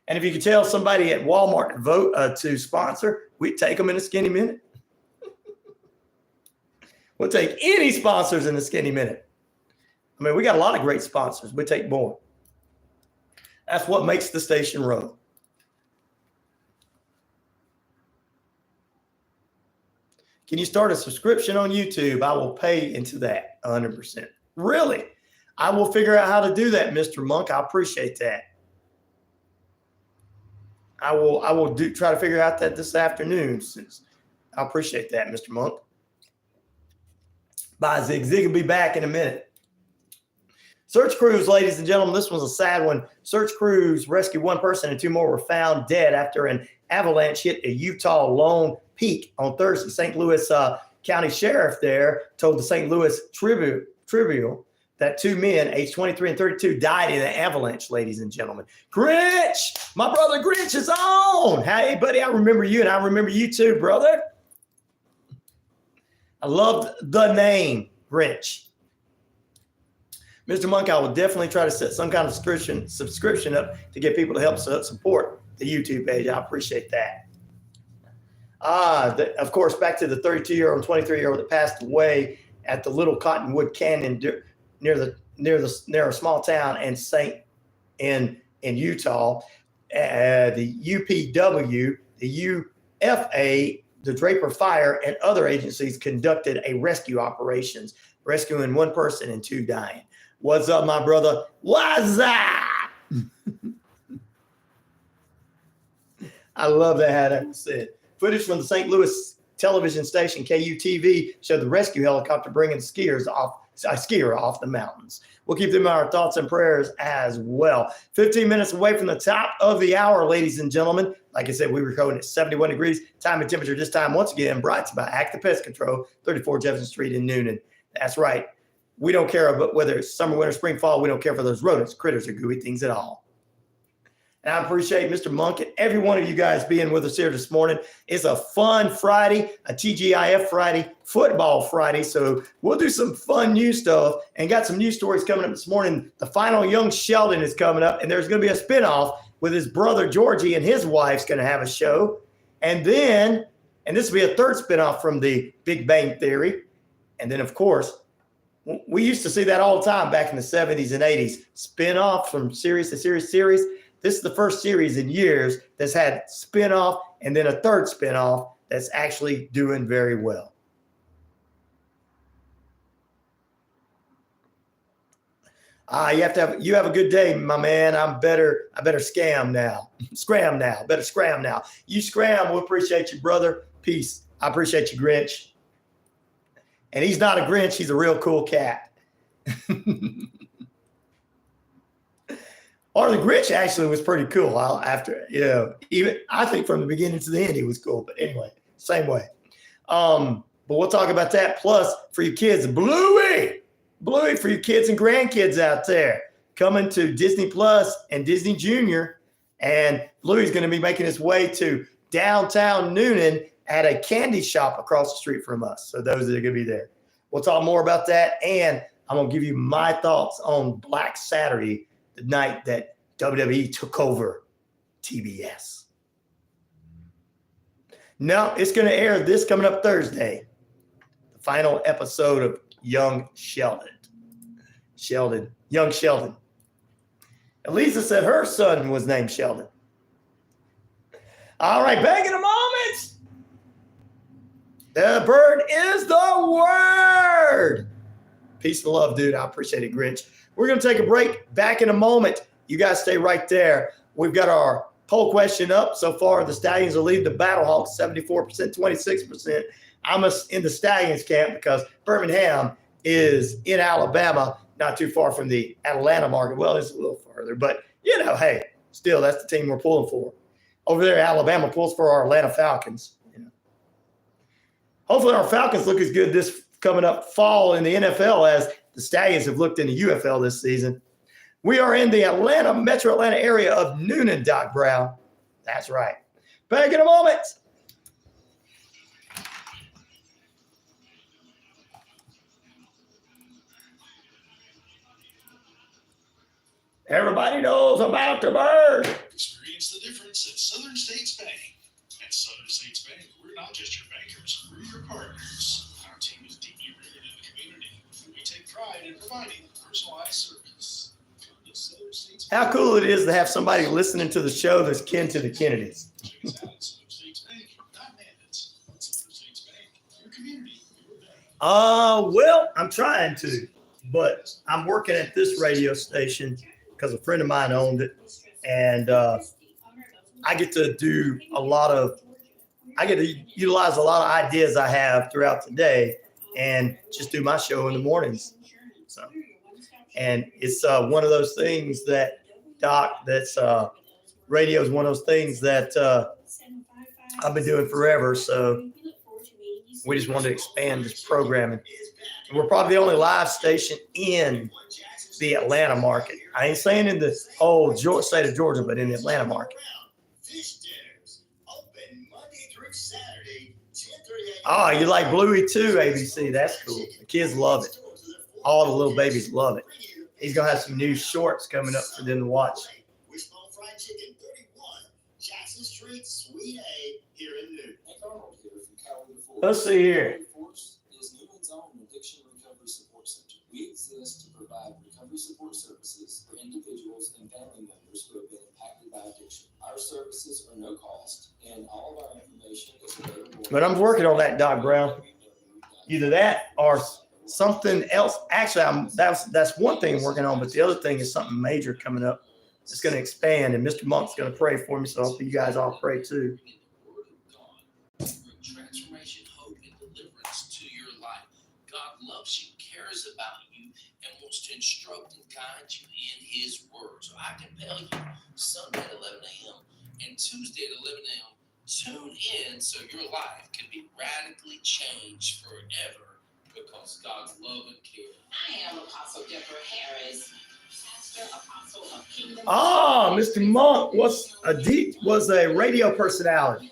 And if you could tell somebody at Walmart to vote to sponsor, we'd take them in a skinny minute. We'll take any sponsors in a skinny minute. I mean, we got a lot of great sponsors. We take more. That's what makes the station run. Can you start a subscription on YouTube? I will pay into that 100%. Really? I will figure out how to do that, Mr. Monk. I appreciate that. I will try to figure out that this afternoon. I appreciate that, Mr. Monk. Bye, Zig. Zig will be back in a minute. Search crews, ladies and gentlemen, this was a sad one. Search crews rescued one person and 2 more were found dead after an avalanche hit a Utah Lone Peak on Thursday. St. Louis County Sheriff there told the St. Louis Tribune that 2 men, aged 23 and 32, died in an avalanche, ladies and gentlemen. Grinch, my brother Grinch is on. Hey, buddy, I remember you, and I remember you too, brother. I loved the name Grinch. Mr. Monk, I will definitely try to set some kind of subscription up to get people to help support the YouTube page. I appreciate that. Of course, back to the 32-year-old and 23-year-old that passed away at the Little Cottonwood Canyon near a small town in Utah. The UPW, the UFA, the Draper Fire, and other agencies conducted a rescue operations, rescuing 1 person and 2 dying. What's up, my brother? What's up? I love that how that was said. Footage from the St. Louis television station KUTV showed the rescue helicopter bringing a skier off the mountains. We'll keep them in our thoughts and prayers as well. 15 minutes away from the top of the hour, ladies and gentlemen. Like I said, we were recording at 71 degrees. Time and temperature this time, once again, brought to you by Active Pest Control, 34 Jefferson Street in Noonan. That's right. We don't care about whether it's summer, winter, spring, fall. We don't care for those rodents, critters, or gooey things at all. And I appreciate Mr. Monk and every one of you guys being with us here this morning. It's a fun Friday, a TGIF Friday, football Friday. So we'll do some fun news stuff and got some news stories coming up this morning. The final young Sheldon is coming up, and there's going to be a spinoff with his brother Georgie, and his wife's going to have a show. And then, and this will be a 3rd spinoff from the Big Bang Theory. And then, of course, we used to see that all the time back in the 70s and 80s. Spin-off from series to series. This is the first series in years that's had spin-off and then a 3rd spin-off that's actually doing very well. You have a good day, my man. I better scram now. Better scram now. You scram, we'll appreciate you, brother. Peace. I appreciate you, Grinch. And he's not a Grinch, he's a real cool cat. Or the Grinch actually was pretty cool after, even I think from the beginning to the end he was cool. But anyway, same way. But we'll talk about that. Plus, for you kids, Bluey for your kids and grandkids out there, coming to Disney Plus and Disney Junior. And Bluey's going to be making his way to downtown Noonan at a candy shop across the street from us. So those that are going to be there. We'll talk more about that. And I'm going to give you my thoughts on Black Saturday, the night that WWE took over TBS. No, it's going to air this coming up Thursday. The final episode of Young Sheldon. Young Sheldon. Elisa said her son was named Sheldon. All right, back in a moment. The bird is the word. Peace and love, dude. I appreciate it, Grinch. We're going to take a break. Back in a moment. You guys stay right there. We've got our poll question up. So far, the Stallions will lead the Battlehawks 74%, 26%. I'm in the Stallions camp because Birmingham is in Alabama, not too far from the Atlanta market. Well, it's a little further, but, hey, still, that's the team we're pulling for. Over there, Alabama pulls for our Atlanta Falcons. Hopefully our Falcons look as good this coming up fall in the NFL as the Stallions have looked in the UFL this season. We are in the Metro Atlanta area of Noonan, Doc Brown. That's right. Back in a moment. Everybody knows about the bird. Experience the difference at Southern States Bank. At Southern States Bank, we're not just your bankers, we're your partners. Our team is deeply rooted in the community. We take pride in providing personalized service. Come to Southern States Bank. How cool it is to have somebody listening to the show that's kin to the Kennedys. Check us out at Southern States Bank, not bandits. Southern States Bank, your community, your bank. Well, I'm trying to, but I'm working at this radio station because a friend of mine owned it, and I get to utilize a lot of ideas I have throughout the day and just do my show in the mornings. So, And it's one of those things that, Doc, that's radio is one of those things that I've been doing forever. So we just wanted to expand this programming. We're probably the only live station in the Atlanta market. I ain't saying in the whole state of Georgia, but in the Atlanta market. Oh, you like Bluey too, ABC. That's cool. The kids love it. All the little babies love it. He's going to have some new shorts coming up for them to watch. Let's see here. We exist to provide recovery support services for individuals and family members who have been impacted by addiction. Our services are no cost, and all of our information is available. But I'm working on that, Doc Brown. Either that or something else. Actually, that's one thing I'm working on, but the other thing is something major coming up. It's going to expand, and Mr. Monk's going to pray for me, so hopefully you guys all pray too. Transformation, hope, and deliverance to your life. God loves you, cares about you, and wants to instruct and guide you in His Word. So I compel you, Sunday at 11 a.m. and Tuesday at 11 a.m. Tune in so your life can be radically changed forever because God's love and care. I am Apostle Deborah Harris, pastor, apostle of Kingdom. Ah, Mr. Monk was a radio personality.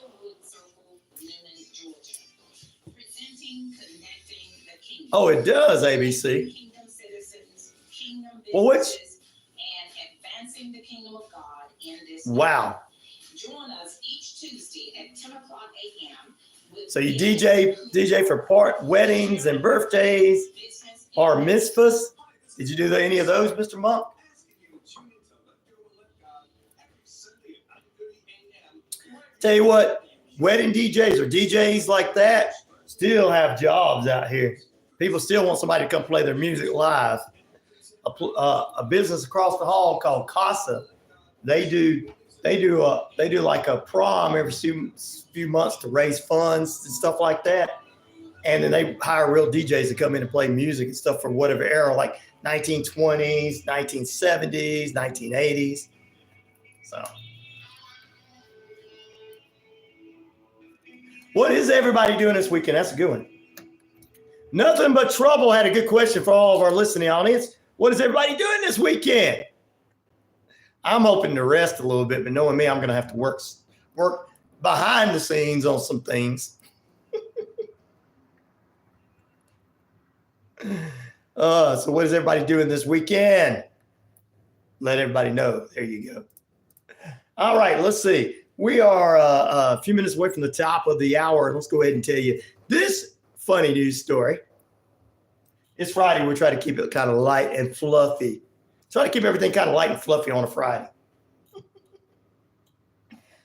Oh, it does, ABC. Kingdom citizens, kingdom Well, businesses, and advancing the kingdom of God in this. Wow. Join us each Tuesday at 10 o'clock a.m. So you DJ for weddings and birthdays or mitzvahs? Did you do any of those, Mr. Monk? Tell you what, wedding DJs or DJs like that still have jobs out here. People still want somebody to come play their music live. A business across the hall called Casa, they do like a prom every few months to raise funds and stuff like that. And then they hire real DJs to come in and play music and stuff from whatever era, like 1920s, 1970s, 1980s. So, what is everybody doing this weekend? That's a good one. Nothing But Trouble had a good question for all of our listening audience. What is everybody doing this weekend? I'm hoping to rest a little bit, but knowing me, I'm going to have to work behind the scenes on some things. So what is everybody doing this weekend? Let everybody know. There you go. All right, let's see. We are a few minutes away from the top of the hour. Let's go ahead and tell you this funny news story. It's Friday. We try to keep it kind of light and fluffy. Try to keep everything kind of light and fluffy on a Friday.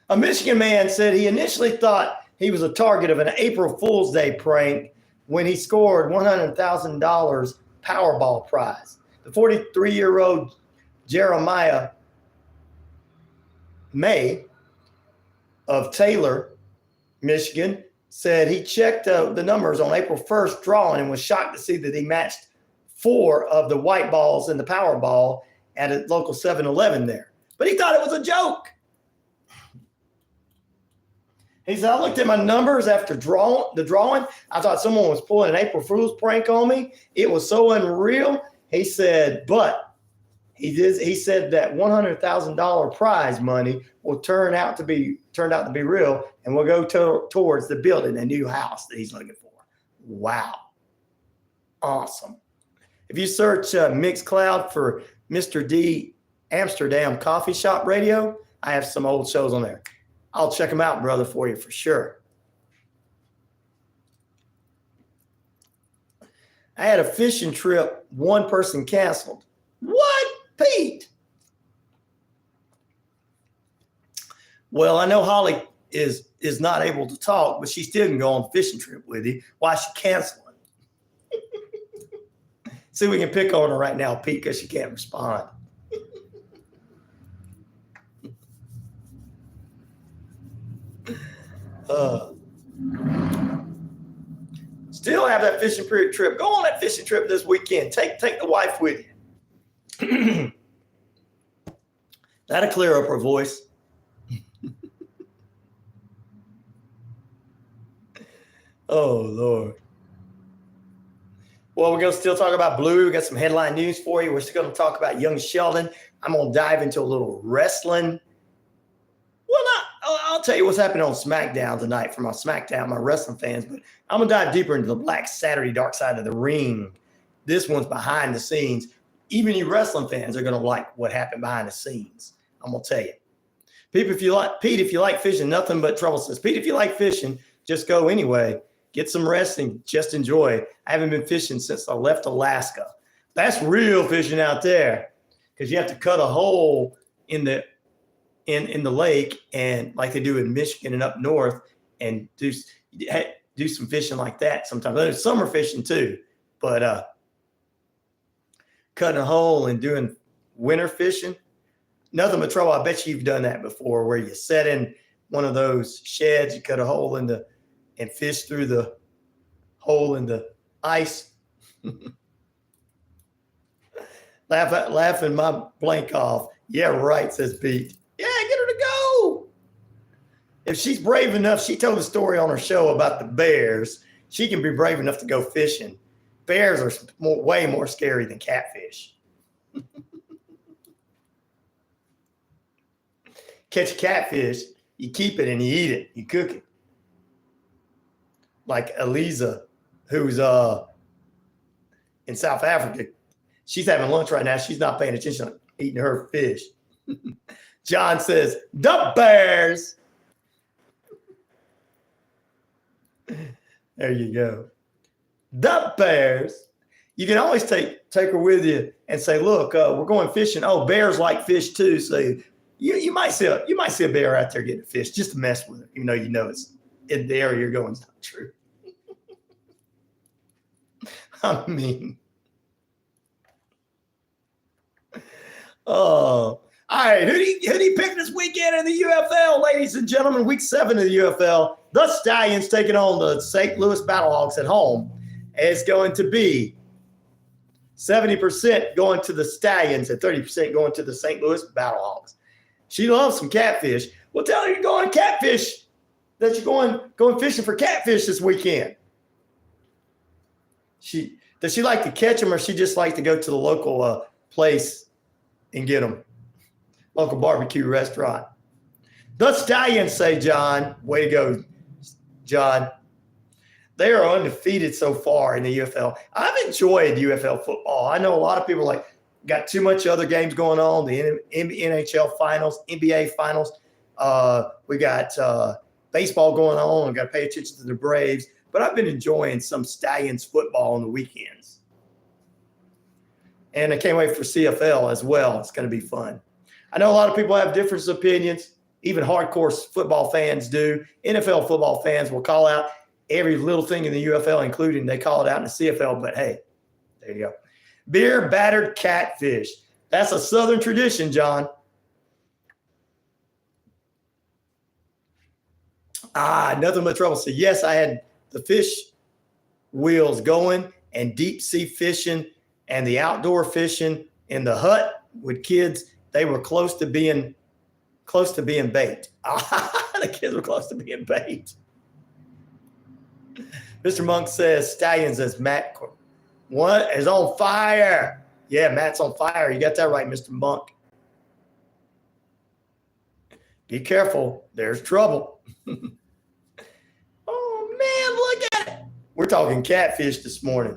A Michigan man said he initially thought he was a target of an April Fool's Day prank when he scored $100,000 Powerball prize. The 43-year-old Jeremiah May of Taylor, Michigan, said he checked the numbers on April 1st drawing and was shocked to see that he matched 4 of the white balls in the Powerball at a local 7-Eleven there. But he thought it was a joke. He said, I looked at my numbers after the drawing. I thought someone was pulling an April Fool's prank on me. It was so unreal. He said, but he said that $100,000 prize money will turn out to be real, and will go towards the building a new house that he's looking for. Wow. Awesome. If you search Mixcloud for Mr. D Amsterdam Coffee Shop Radio, I have some old shows on there. I'll check them out, brother, for you for sure. I had a fishing trip, one person canceled. What, Pete? Well, I know Holly is not able to talk, but she still can go on a fishing trip with you. Why she canceling? See, we can pick on her right now, Pete, because she can't respond. Still have that fishing trip. Go on that fishing trip this weekend. Take the wife with you. That'll clear up her voice. Oh, Lord. Well, we're going to still talk about Bluey. We got some headline news for you. We're still going to talk about young Sheldon. I'm going to dive into a little wrestling. Well, I'll tell you what's happening on Smackdown tonight for my Smackdown, my wrestling fans. But I'm going to dive deeper into the Black Saturday Dark Side of the Ring. This one's behind the scenes. Even you wrestling fans are going to like what happened behind the scenes. I'm going to tell you. Pete, if you like fishing, nothing but trouble says. Pete, if you like fishing, just go anyway. Get some rest and just enjoy. I haven't been fishing since I left Alaska. That's real fishing out there because you have to cut a hole in the lake, and like they do in Michigan and up north, and do some fishing like that sometimes. There's summer fishing too, but cutting a hole and doing winter fishing, nothing but trouble. I bet you've done that before, where you set in one of those sheds, you cut a hole in the and fish through the hole in the ice. Laughing my blank off. Yeah, right, says Pete. Yeah, get her to go. If she's brave enough, she told a story on her show about the bears. She can be brave enough to go fishing. Bears are way more scary than catfish. Catch a catfish, you keep it and you eat it. You cook it. Like Eliza, who's in South Africa. She's having lunch right now. She's not paying attention to eating her fish. John says, the bears. There you go. The bears. You can always take her with you and say, look, we're going fishing. Oh, bears like fish too. So you might see a bear out there getting a fish just to mess with it, even though you know it's in the area you're going is not true. I mean, oh, all right. Who do you pick this weekend in the UFL, ladies and gentlemen? Week 7 of the UFL. The Stallions taking on the St. Louis Battlehawks at home. It's going to be 70% going to the Stallions and 30% going to the St. Louis Battlehawks. She loves some catfish. Well, tell her you're going catfish, that you're going fishing for catfish this weekend. Does she like to catch them, or she just like to go to the local place and get them? Local barbecue restaurant. The Stallions, say John. Way to go, John. They are undefeated so far in the UFL. I've enjoyed UFL football. I know a lot of people got too much other games going on, the NHL finals, NBA finals. We got baseball going on. We've got to pay attention to the Braves. But I've been enjoying some Stallions football on the weekends. And I can't wait for CFL as well. It's going to be fun. I know a lot of people have different opinions. Even hardcore football fans do. NFL football fans will call out every little thing in the UFL, including they call it out in the CFL. But hey, there you go. Beer battered catfish. That's a Southern tradition, John. Nothing but trouble. So yes, I had the fish wheels going, and deep sea fishing and the outdoor fishing in the hut with kids. They were close to being bait. The kids were close to being bait. Mr. Monk says Stallions as Matt. What is on fire? Yeah, Matt's on fire. You got that right, Mr. Monk. Be careful. There's trouble. Oh, man, look at it. We're talking catfish this morning.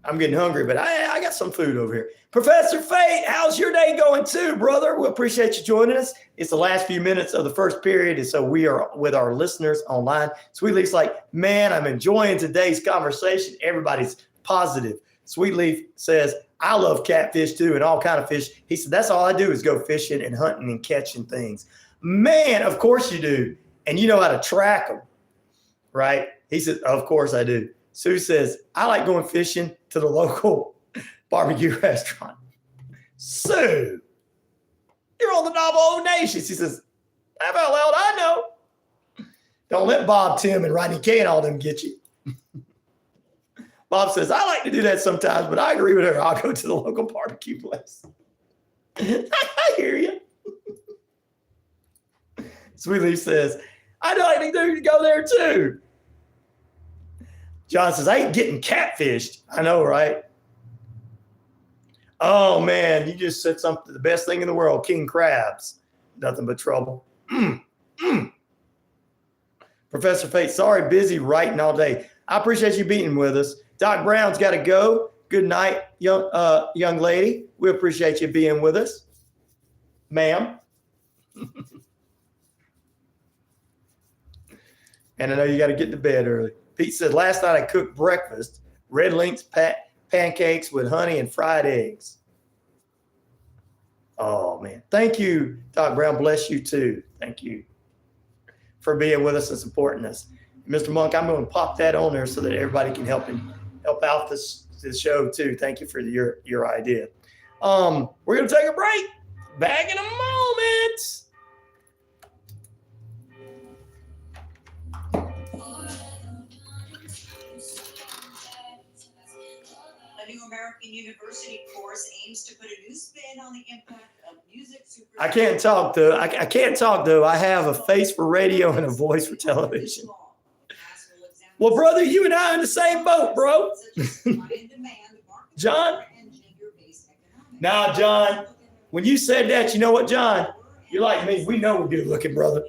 I'm getting hungry, but I got some food over here. Professor Fate, how's your day going too, brother? We appreciate you joining us. It's the last few minutes of the first period, and so we are with our listeners online. Sweet Leaf's like, man, I'm enjoying today's conversation. Everybody's positive. Sweet Leaf says, I love catfish too and all kind of fish. He said, that's all I do is go fishing and hunting and catching things. Man, of course you do. And you know how to track them, right? He says, of course I do. Sue says, I like going fishing to the local barbecue restaurant. Sue, you're on the Navajo Nation. She says, how about loud? I know. Don't let Bob, Tim, and Rodney K and all them get you. Bob says, I like to do that sometimes, but I agree with her. I'll go to the local barbecue place. I hear you. Sweet Leaf says, I'd like to go there too. John says, I ain't getting catfished. I know, right? Oh, man, you just said something, the best thing in the world, king crabs. Nothing but trouble. Professor Fate, sorry, busy writing all day. I appreciate you being with us. Doc Brown's got to go. Good night, young lady. We appreciate you being with us. Ma'am. And I know you got to get to bed early. Pete said, last night I cooked breakfast, red links pancakes with honey and fried eggs. Oh, man. Thank you, Doc Brown. Bless you, too. Thank you for being with us and supporting us. Mr. Monk, I'm going to pop that on there so that everybody can help out this show, too. Thank you for your idea. We're going to take a break. Back in a moment. A new American University course aims to put a new spin on the impact of music. I can't talk, though. I can't talk, though. I have a face for radio and a voice for television. Well, brother, you and I are in the same boat, bro. John? Nah, John. When you said that, you know what, John? You're like me. We know we're good looking, brother.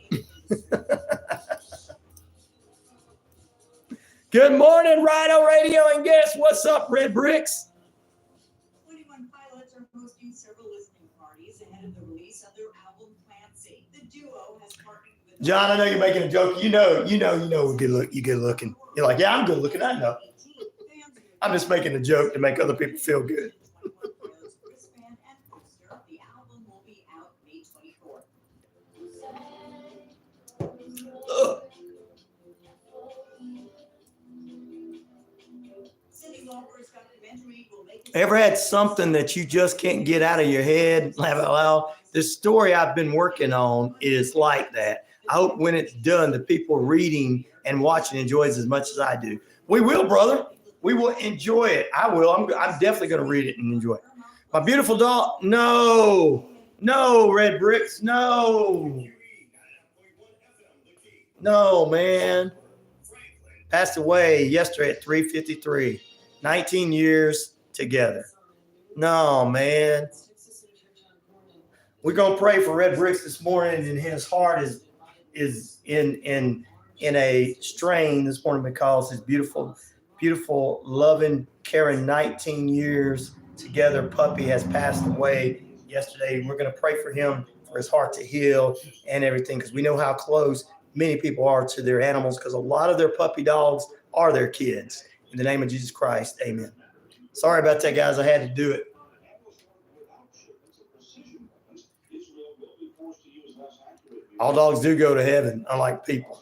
Good morning, RyanORadio, and guess what's up, Red Bricks? 21 Pilots are hosting several listening parties ahead of the release of their album Clancy. The duo has partnered with John, I know you're making a joke. You know, we're good you good looking. You're like, yeah, I'm good looking. I know. I'm just making a joke to make other people feel good. The album will be out May 24th. Ever had something that you just can't get out of your head? Laugh out loud. This story I've been working on is like that. I hope when it's done, the people reading and watching enjoys as much as I do. We will, brother. We will enjoy it. I will. I'm definitely going to read it and enjoy it. My beautiful dog. No, Red Bricks. No, man. Passed away yesterday at 3:53. 19 years together. No, man. We're going to pray for Red Bricks this morning, and his heart is in a strain this morning because his beautiful, loving, caring 19 years together puppy has passed away yesterday. We're going to pray for him, for his heart to heal and everything, because we know how close many people are to their animals, because a lot of their puppy dogs are their kids. In the name of Jesus Christ, amen. Sorry about that, guys. I had to do it. All dogs do go to heaven, unlike people.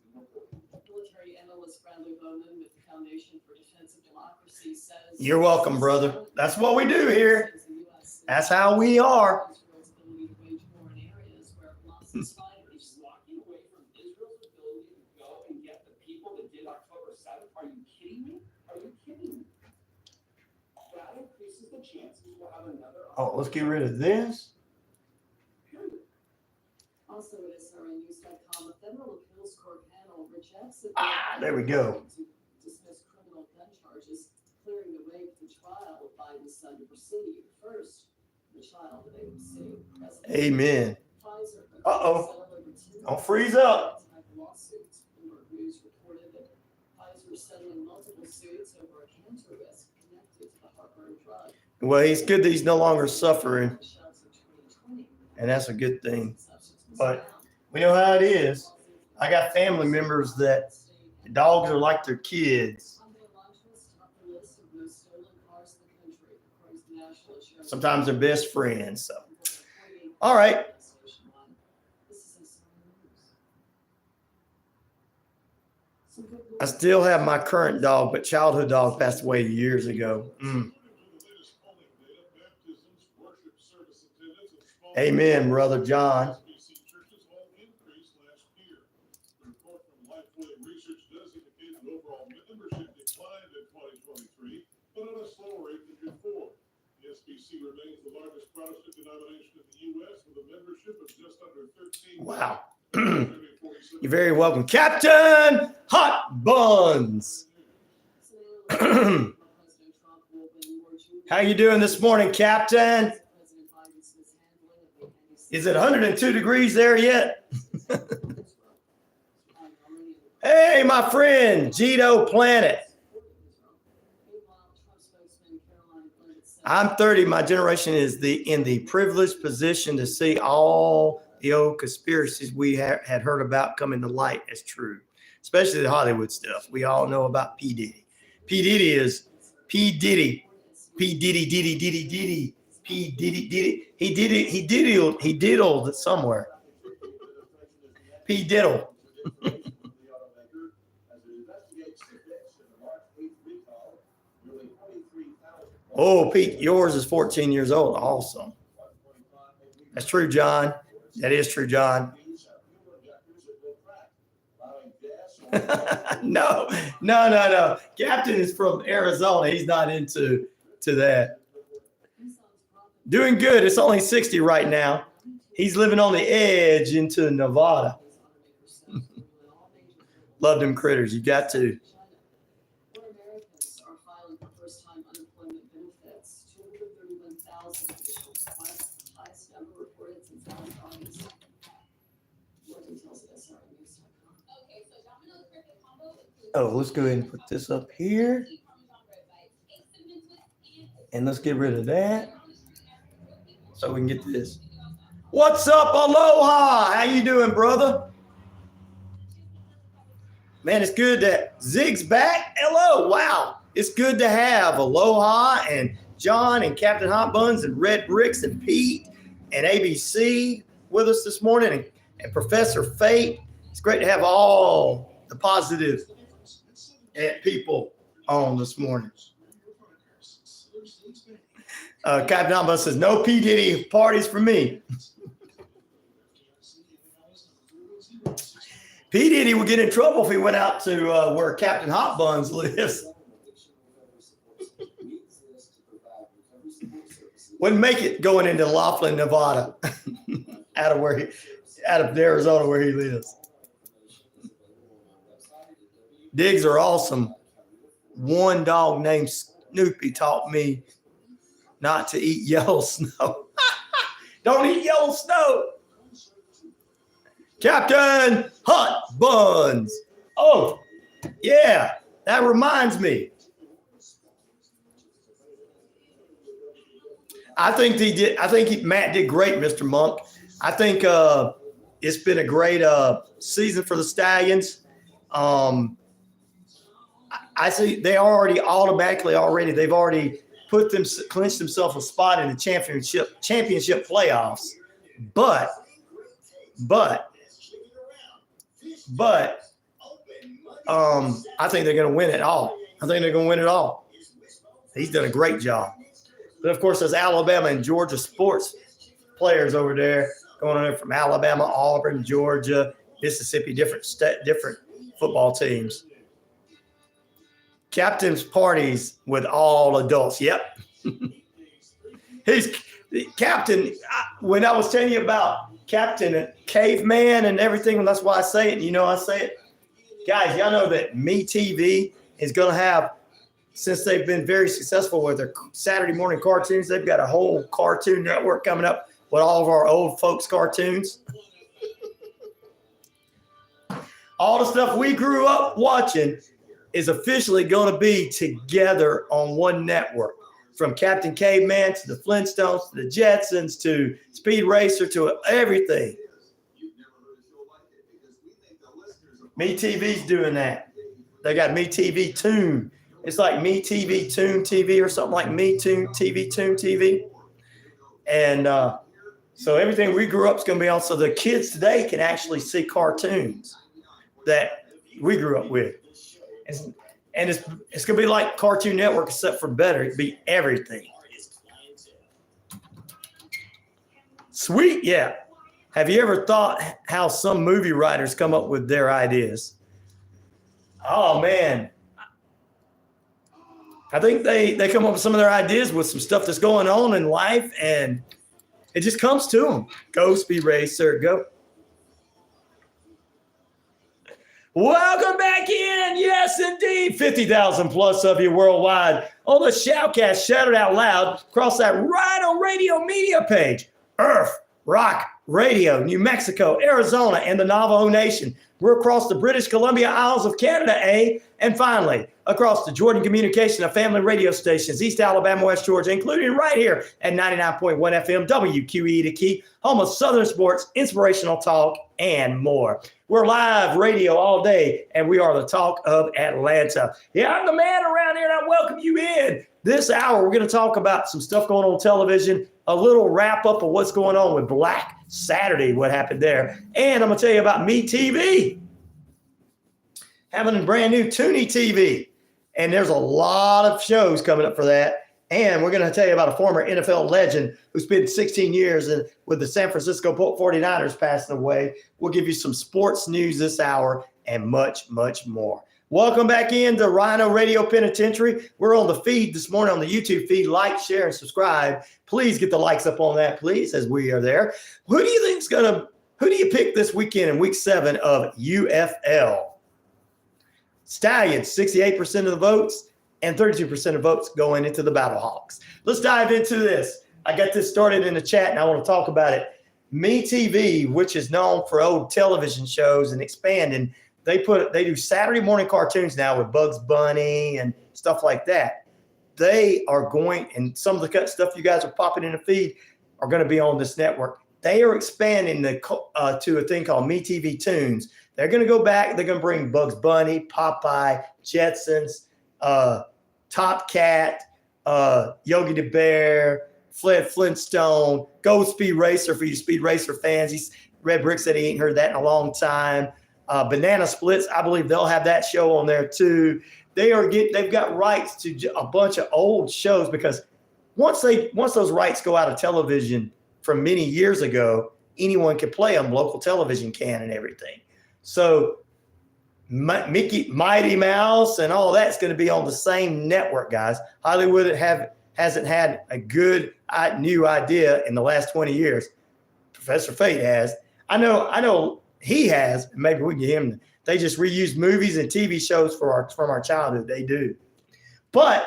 Military analyst Bradley Bowman with the Foundation for Defense of Democracy says, You're welcome, brother. That's what we do here. That's how we are. Are you kidding me? That increases the chances we'll have another. Oh, let's get rid of this. Also, at SRNnews.com, a federal appeals court panel rejects the There we go. to dismiss criminal gun charges, clearing the way for the trial of Biden's son to proceed. First, the trial that they would see. Amen. Pfizer. Uh-oh. Don't freeze up. Lawsuits. Bloomberg News reported that Pfizer is settling multiple suits over a cancer risk connected to the heartburn drug. Well, it's good that he's no longer suffering, and that's a good thing. But we know how it is. I got family members that the dogs are like their kids. Sometimes they're best friends. So, all right. I still have my current dog, but childhood dog passed away years ago. Amen, Brother John. Wow. You're very welcome. Captain Hot Buns. How you doing this morning, Captain? Is it 102 degrees there yet? Hey, my friend, Gito Planet. I'm 30. My generation is in the privileged position to see all the old conspiracies we had heard about coming to light as true, especially the Hollywood stuff. We all know about P. Diddy. P. Diddy is P. Diddy. P. Diddy, Diddy, Diddy, Diddy. P. Diddy, Diddy. He diddled somewhere. P. Diddle. Oh, Pete, yours is 14 years old. Awesome. That's true, John. That is true, John. No. Captain is from Arizona. He's not into that. Doing good. It's only 60 right now. He's living on the edge into Nevada. Love them critters. You got to. Oh, let's go ahead and put this up here. And let's get rid of that so we can get this. What's up, Aloha? How you doing, brother? Man, it's good that Zig's back. Hello. Wow. It's good to have Aloha and John and Captain Hot Buns and Red Bricks and Pete and ABC with us this morning and Professor Fate. It's great to have all the positive people on this morning. Captain Hot Buns says, no P. Diddy parties for me. P. Diddy would get in trouble if he went out to where Captain Hot Buns lives. Wouldn't make it going into Laughlin, Nevada, out of Arizona where he lives. Digs are awesome. One dog named Snoopy taught me not to eat yellow snow. Don't eat yellow snow. Captain Hot Buns. Oh, yeah. That reminds me. I think Matt did great, Mr. Monk. I think it's been a great season for the Stallions. I see they've already clinched themselves a spot in the championship playoffs. But I think they're going to win it all. He's done a great job. But of course, there's Alabama and Georgia sports players over there going on there from Alabama, Auburn, Georgia, Mississippi, different football teams. Captain's parties with all adults. Yep. He's Captain. When I was telling you about Captain Caveman and everything, that's why I say it. I say it. Guys, y'all know that MeTV is going to have, since they've been very successful with their Saturday morning cartoons, they've got a whole cartoon network coming up with all of our old folks cartoons. All the stuff we grew up watching is officially going to be together on one network. From Captain Caveman to the Flintstones to the Jetsons to Speed Racer to everything. MeTV's doing that. They got MeTV Toon. It's like MeTV Toon TV or something like Toon TV. And so everything we grew up is going to be on. So the kids today can actually see cartoons that we grew up with. And it's going to be like Cartoon Network, except for better. It'd be everything. Sweet, yeah. Have you ever thought how some movie writers come up with their ideas? Oh, man. I think they come up with some of their ideas with some stuff that's going on in life, and It just comes to them. Go, Speed Racer, go. Welcome back in. Yes, indeed. 50,000 plus of you worldwide on the Shoutcast. Shout it out loud across that RyanORadio media page. Earth, Rock, Radio, New Mexico, Arizona, and the Navajo Nation. We're across the British Columbia Isles of Canada, and finally, across the Jordan Communication of family radio stations, East Alabama, West Georgia, including right here at 99.1 FM, WQEE The Key, home of Southern sports, inspirational talk, and more. We're live radio all day, and we are the talk of Atlanta. Yeah, I'm the man around here, and I welcome you in. This hour, we're going to talk about some stuff going on television, a little wrap-up of what's going on with Black Saturday, what happened there. And I'm going to tell you about Me TV, having a brand new Toonie TV. And there's a lot of shows coming up for that. And we're going to tell you about a former NFL legend who spent 16 years with the San Francisco 49ers passing away. We'll give you some sports news this hour and much, much more. Welcome back into RyanORadio Penitentiary. We're on the feed this morning on the YouTube feed. Like, share, and subscribe. Please get the likes up on that, please, as we are there. Who do you pick this weekend in week 7 of UFL? Stallions, 68% of the votes, and 32% of votes going into the Battlehawks. Let's dive into this. I got this started in the chat, and I want to talk about it. Me TV, which is known for old television shows and expanding, they do Saturday morning cartoons now with Bugs Bunny and stuff like that. They are going, and some of the stuff you guys are popping in the feed are going to be on this network. They are expanding to a thing called Me TV Tunes. They're going to go back. They're going to bring Bugs Bunny, Popeye, Jetsons, Top Cat, Yogi the Bear, Flintstone, Go Speed Racer for you Speed Racer fans. Red Brick said he ain't heard that in a long time. Banana Splits, I believe they'll have that show on there too. They've got rights to a bunch of old shows because once those rights go out of television from many years ago, anyone can play them. Local television can and everything. So Mighty Mouse and all that's going to be on the same network, guys. Hollywood hasn't had a good new idea in the last 20 years. Professor Fate has. I know he has. Maybe we can get him. They just reuse movies and TV shows from our childhood. They do. But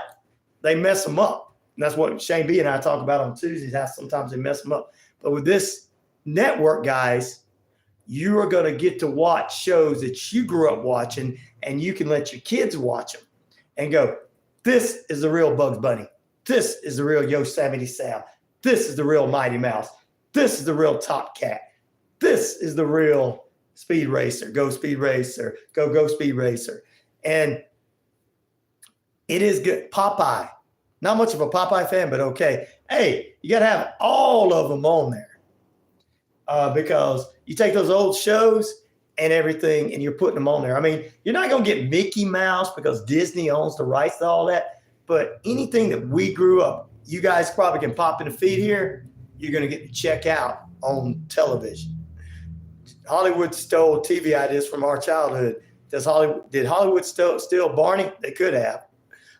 they mess them up. And that's what Shane B and I talk about on Tuesdays, how sometimes they mess them up. But with this network, guys, you are going to get to watch shows that you grew up watching, and you can let your kids watch them and go, this is the real Bugs Bunny. This is the real Yosemite Sam. This is the real Mighty Mouse. This is the real Top Cat. This is the real Speed Racer. Go Speed Racer. Go Speed Racer. And it is good. Popeye. Not much of a Popeye fan, but okay. Hey, you got to have all of them on there because you take those old shows and everything and you're putting them on there. I mean, you're not going to get Mickey Mouse because Disney owns the rights to all that, but anything that we grew up, you guys probably can pop in the feed here. You're going to get to check out on television. Hollywood stole TV ideas from our childhood. Did Hollywood steal Barney? They could have.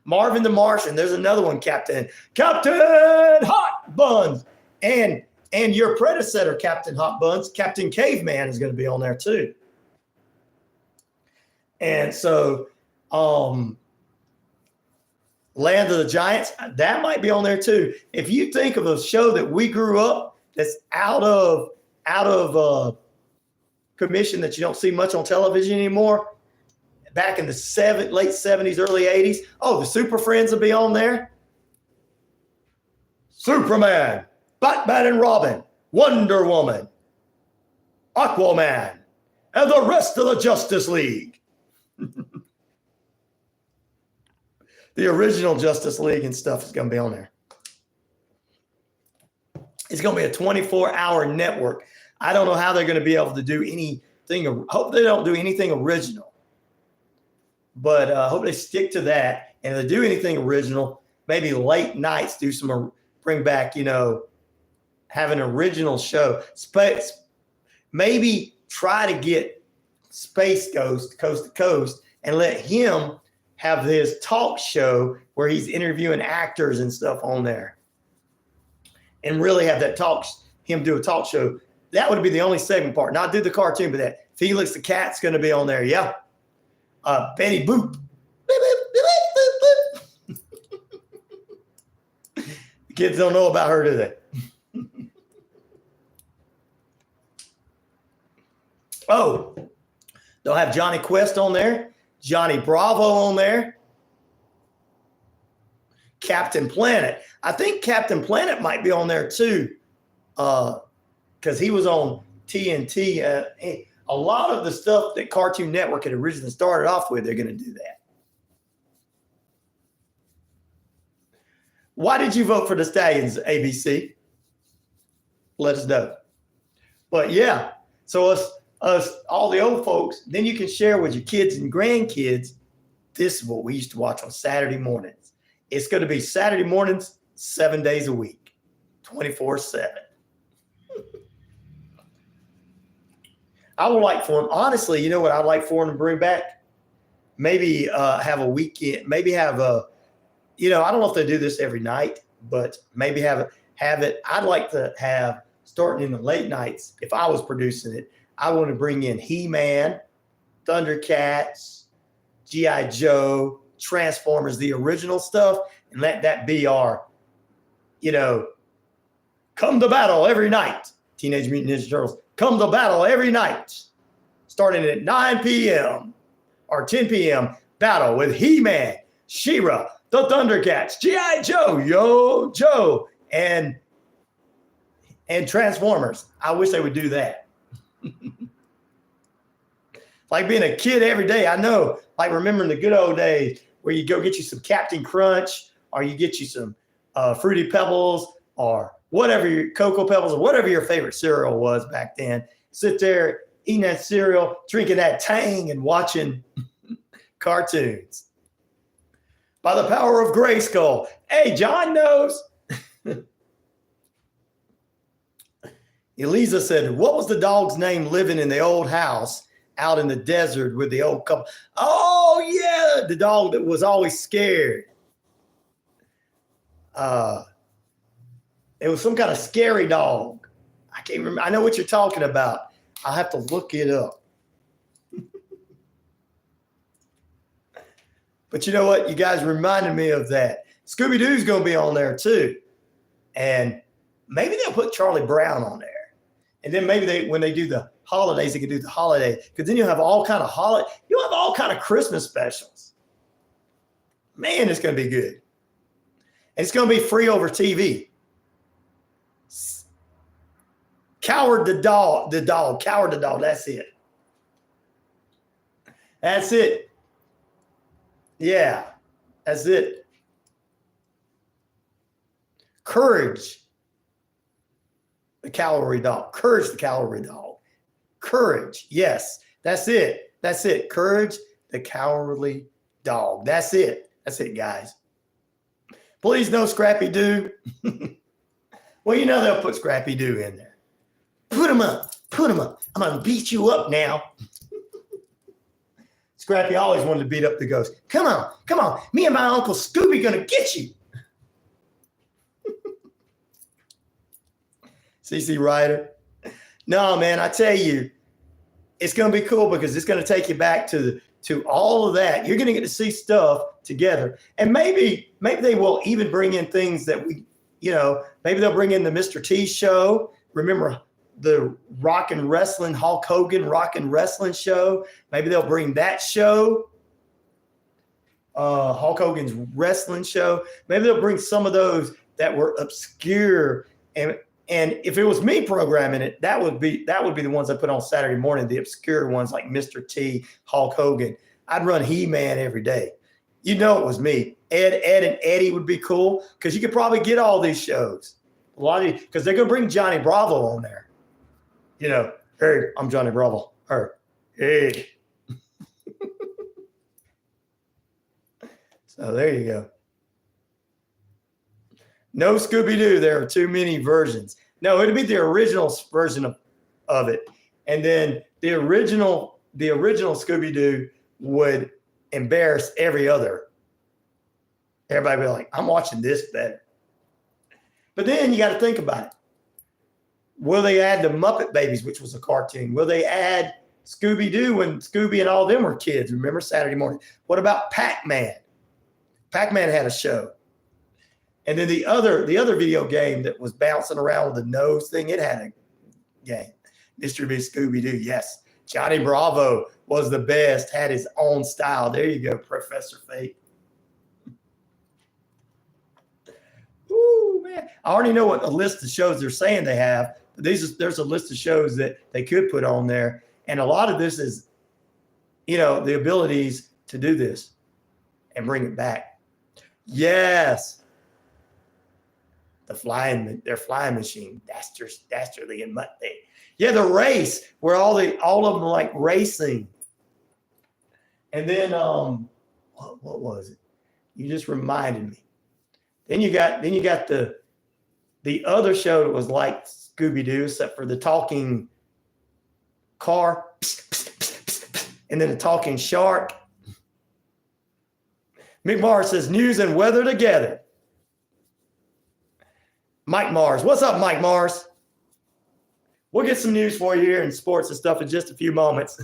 Marvin the Martian. There's another one, Captain Hot Buns. And your predecessor, Captain Hot Buns, Captain Caveman is going to be on there too. And so Land of the Giants, that might be on there too. If you think of a show that we grew up that's out of commission that you don't see much on television anymore, back in the late 70s, early 80s, the Super Friends will be on there. Superman, Batman and Robin, Wonder Woman, Aquaman, and the rest of the Justice League. The original Justice League and stuff is going to be on there. It's going to be a 24-hour network. I don't know how they're going to be able to do anything. Hope they don't do anything original. But I hope they stick to that. And if they do anything original, maybe late nights bring back, have an original show. Maybe try to get Space Ghost coast to coast and let him have his talk show where he's interviewing actors and stuff on there. And really have that talk, him do a talk show. That would be the only segment part. Not do the cartoon, but that Felix the Cat's going to be on there. Yeah. Betty Boop. The kids don't know about her, do they? Oh, they'll have Johnny Quest on there, Johnny Bravo on there, Captain Planet. I think Captain Planet might be on there too, because he was on TNT. A lot of the stuff that Cartoon Network had originally started off with, they're going to do that. Why did you vote for the Stallions, ABC? Let us know. But yeah, so us, all the old folks, then you can share with your kids and grandkids. This is what we used to watch on Saturday mornings. It's going to be Saturday mornings, 7 days a week, 24/7. I would like for them, honestly, you know what I'd like for them to bring back? Maybe have a weekend, maybe have a, I don't know if they do this every night, but maybe have it. I'd like to have, starting in the late nights, if I was producing it, I want to bring in He-Man, Thundercats, G.I. Joe, Transformers, the original stuff, and let that be our, come to battle every night. Teenage Mutant Ninja Turtles, come to battle every night. Starting at 9 p.m. or 10 p.m., battle with He-Man, She-Ra, the Thundercats, G.I. Joe, Joe, and Transformers. I wish they would do that. Like being a kid every day. I know, like remembering the good old days where you go get you some Captain Crunch, or you get you some Fruity Pebbles, or whatever your Cocoa Pebbles, or whatever your favorite cereal was back then. Sit there eating that cereal, drinking that Tang, and watching cartoons. By the power of Grayskull. Hey, John knows. Eliza said, what was the dog's name living in the old house out in the desert with the old couple? Oh, yeah, the dog that was always scared. It was some kind of scary dog. I can't remember. I know what you're talking about. I'll have to look it up. But you know what? You guys reminded me of that. Scooby-Doo's going to be on there too. And maybe they'll put Charlie Brown on there. And then maybe when they do the holidays, they can do the holiday. Because then you'll have all kind of Christmas specials. Man, it's going to be good. And it's going to be free over TV. Coward the dog, Coward the dog. That's it. That's it. Yeah, that's it. Courage, the cavalry dog. Courage, the cavalry dog. Courage, yes, that's it. That's it. Courage, the cowardly dog. That's it. That's it, guys. Please no Scrappy Doo. Well, they'll put Scrappy Doo in there. Put him up. Put him up. I'm going to beat you up now. Scrappy always wanted to beat up the ghost. Come on. Me and my Uncle Scooby going to get you. CC Ryder. No, man, I tell you, it's going to be cool because it's going to take you back to all of that. You're going to get to see stuff together. And maybe they will even bring in things that maybe they'll bring in the Mr. T show. Remember the Hulk Hogan Rock and Wrestling show. Maybe they'll bring that show. Hulk Hogan's wrestling show. Maybe they'll bring some of those that were obscure. And if it was me programming it, that would be the ones I put on Saturday morning, the obscure ones like Mr. T, Hulk Hogan. I'd run He-Man every day. It was me. Ed and Eddie would be cool because you could probably get all these shows. Because they're going to bring Johnny Bravo on there. Hey, I'm Johnny Bravo. Hey. So there you go. No Scooby-Doo. There are too many versions. No, it'd be the original version of it. And then the original Scooby-Doo would embarrass every other. Everybody would be like, I'm watching this better. But then you got to think about it. Will they add the Muppet Babies, which was a cartoon? Will they add Scooby-Doo when Scooby and all them were kids? Remember Saturday morning? What about Pac-Man? Pac-Man had a show. And then the other video game that was bouncing around with the nose thing, it had a game. Mr. B. Scooby-Doo, yes. Johnny Bravo was the best, had his own style. There you go, Professor Fate. Ooh, man. I already know what a list of shows they're saying they have. But there's a list of shows that they could put on there. And a lot of this is, the abilities to do this and bring it back. Yes. Their flying machine. Dastardly and Mutt. Yeah, the race where all of them are like racing. And then what was it? You just reminded me. Then you got the other show that was like Scooby-Doo, except for the talking car, and then the talking shark. Mick Mars says news and weather together. Mike Mars, what's up, Mike Mars? We'll get some news for you here in sports and stuff in just a few moments.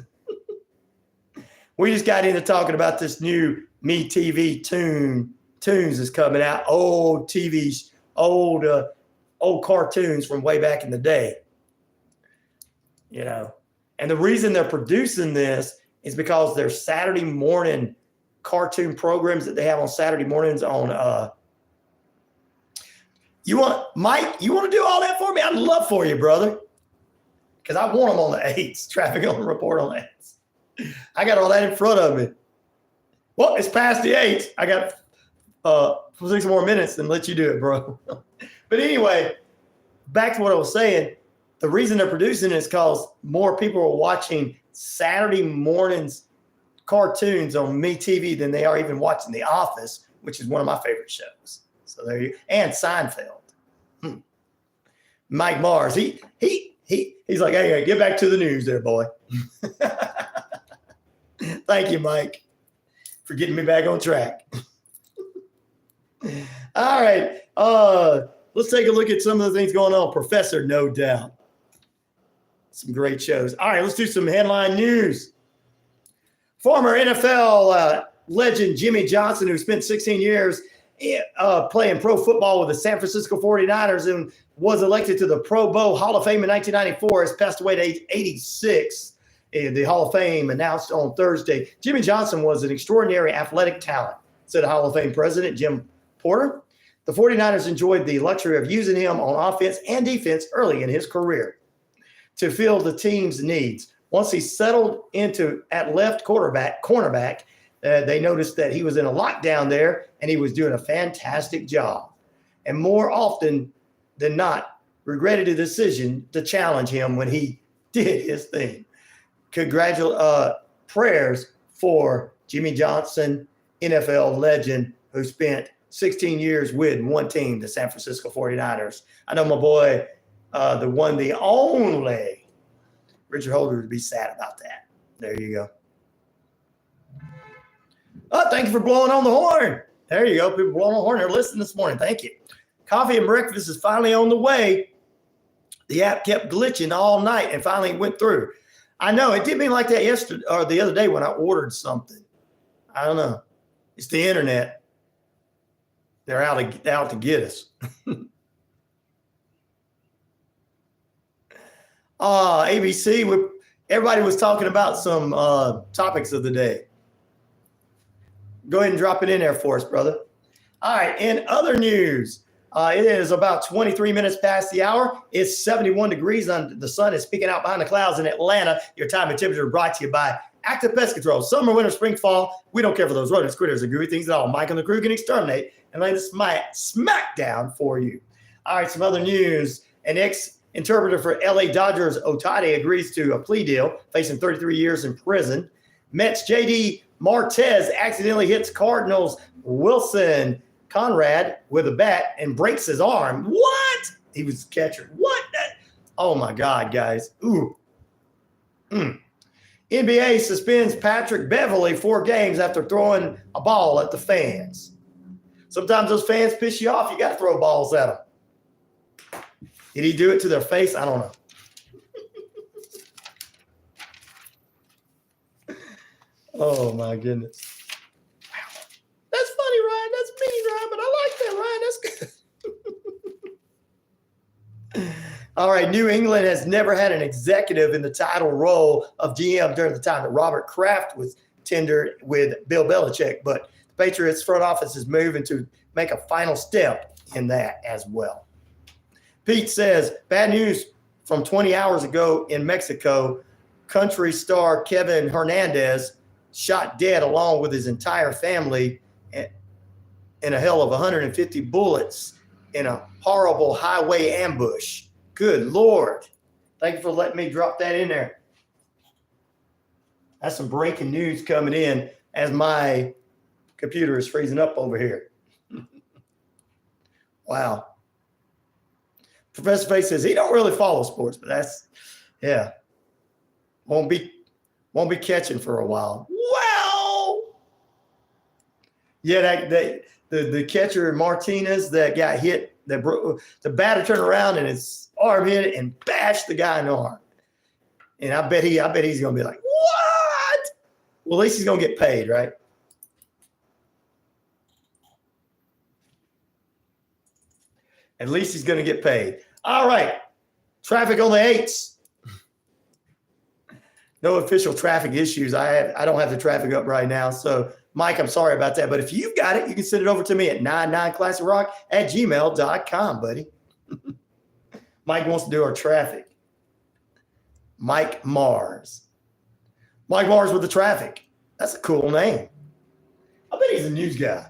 We just got into talking about this new Me TV tunes is coming out. Old TVs, old cartoons from way back in the day. And the reason they're producing this is because they're Saturday morning cartoon programs that they have on Saturday mornings on Mike, you want to do all that for me? I'd love for you, brother. Because I want them on the 8s, traffic on the report on the 8s. I got all that in front of me. Well, it's past the 8s. I got 6 more minutes and let you do it, bro. But anyway, back to what I was saying. The reason they're producing it is because more people are watching Saturday mornings cartoons on MeTV than they are even watching The Office, which is one of my favorite shows. So there you and Seinfeld. Mike Mars, he's like, hey, get back to the news there, boy. Thank you, Mike, for getting me back on track. All right. Let's take a look at some of the things going on. Professor, no doubt. Some great shows. All right, let's do some headline news. Former NFL legend Jimmy Johnson, who spent 16 years playing pro football with the San Francisco 49ers and was elected to the Pro Bowl Hall of Fame in 1994, has passed away at age 86. The Hall of Fame announced on Thursday. Jimmy Johnson was an extraordinary athletic talent, said Hall of Fame President Jim Porter. The 49ers enjoyed the luxury of using him on offense and defense early in his career to fill the team's needs. Once he settled into at left cornerback, they noticed that he was in a lockdown there, and he was doing a fantastic job. And more often than not, regretted the decision to challenge him when he did his thing. Prayers for Jimmy Johnson, NFL legend, who spent 16 years with one team, the San Francisco 49ers. I know my boy, the one, the only, Richard Holder, would be sad about that. There you go. Oh, thank you for blowing on the horn. There you go. People blowing on the horn. They're listening this morning. Thank you. Coffee and breakfast is finally on the way. The app kept glitching all night and finally went through. I know it did me like that yesterday or the other day when I ordered something. I don't know. It's the internet. They're out to get us. ABC, everybody was talking about some topics of the day. Go ahead and drop it in there for us, brother. All right. In other news, it is about 23 minutes past the hour. It's 71 degrees. The sun is peeking out behind the clouds in Atlanta. Your time and temperature brought to you by Active Pest Control. Summer, winter, spring, fall. We don't care for those rodents, critters, or gooey things at all. Mike and the crew can exterminate and lay the smackdown for you. All right. Some other news. An ex-interpreter for LA Dodgers, Otani, agrees to a plea deal, facing 33 years in prison. Mets J.D. Martez accidentally hits Cardinals Wilson Conrad with a bat and breaks his arm. What? He was the catcher. What? Oh, my God, guys. Ooh. NBA suspends Patrick Beverley 4 games after throwing a ball at the fans. Sometimes those fans piss you off. You got to throw balls at them. Did he do it to their face? I don't know. Oh my goodness. Wow. That's funny, Ryan. That's mean, Ryan, but I like that, Ryan. That's good. All right. New England has never had an executive in the title role of GM during the time that Robert Kraft was tendered with Bill Belichick, but the Patriots front office is moving to make a final step in that as well. Pete says, bad news from 20 hours ago in Mexico. Country star Kevin Hernandez shot dead along with his entire family in a hell of 150 bullets in a horrible highway ambush. Good Lord. Thank you for letting me drop that in there. That's some breaking news coming in as my computer is freezing up over here. Wow. Professor Faye says he don't really follow sports, but that's, yeah. Won't be catching for a while. Well, yeah, the catcher Martinez that got hit, the batter turned around and his arm hit it and bashed the guy in the arm. And I bet he's gonna be like, what? Well, at least he's gonna get paid, right? At least he's gonna get paid. All right, traffic on the 8s. No official traffic issues. I don't have the traffic up right now. So, Mike, I'm sorry about that. But if you've got it, you can send it over to me at 99classicrock@gmail.com, buddy. Mike wants to do our traffic. Mike Mars. Mike Mars with the traffic. That's a cool name. I bet he's a news guy.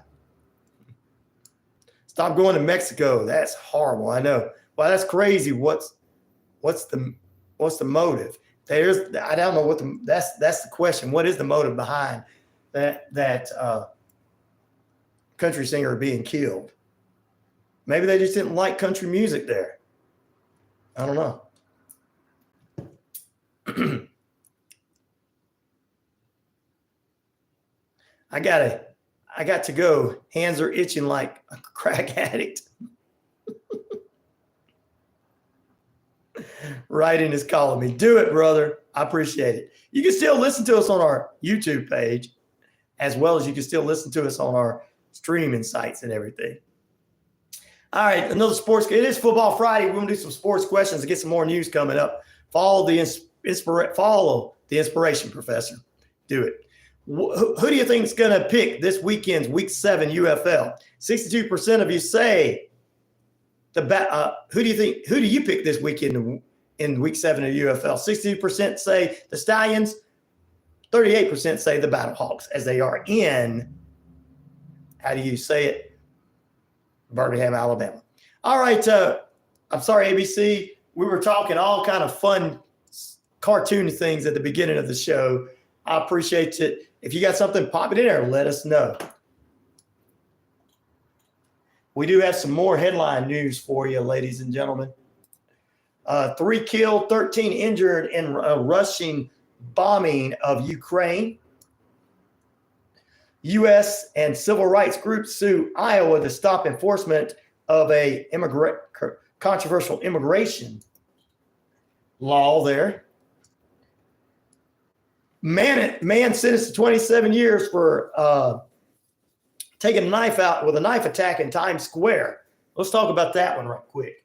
Stop going to Mexico. That's horrible. I know. Well, that's crazy. What's the motive? I don't know what that's the question. What is the motive behind that country singer being killed? Maybe they just didn't like country music there. I don't know. I got to go. Hands are itching like a crack addict. Writing is calling me. Do it, brother. I appreciate it. You can still listen to us on our YouTube page, as well as you can still listen to us on our streaming sites and everything. All right, another sports. It is Football Friday. We're going to do some sports questions and get some more news coming up. Follow the inspiration, Professor. Do it. Who do you think is going to pick this weekend's Week 7 UFL? 62% of you say who do you pick this weekend in Week 7 of UFL? 62% say the Stallions. 38% say the Battlehawks, as they are in, how do you say it? Birmingham, Alabama. All right. I'm sorry, ABC. We were talking all kind of fun cartoon things at the beginning of the show. I appreciate it. If you got something popping in there, let us know. We do have some more headline news for you, ladies and gentlemen. 3 killed, 13 injured in a Russian bombing of Ukraine. U.S. and civil rights groups sue Iowa to stop enforcement of a controversial immigration law there. Man sentenced to 27 years for taking a knife out with a knife attack in Times Square. Let's talk about that one right quick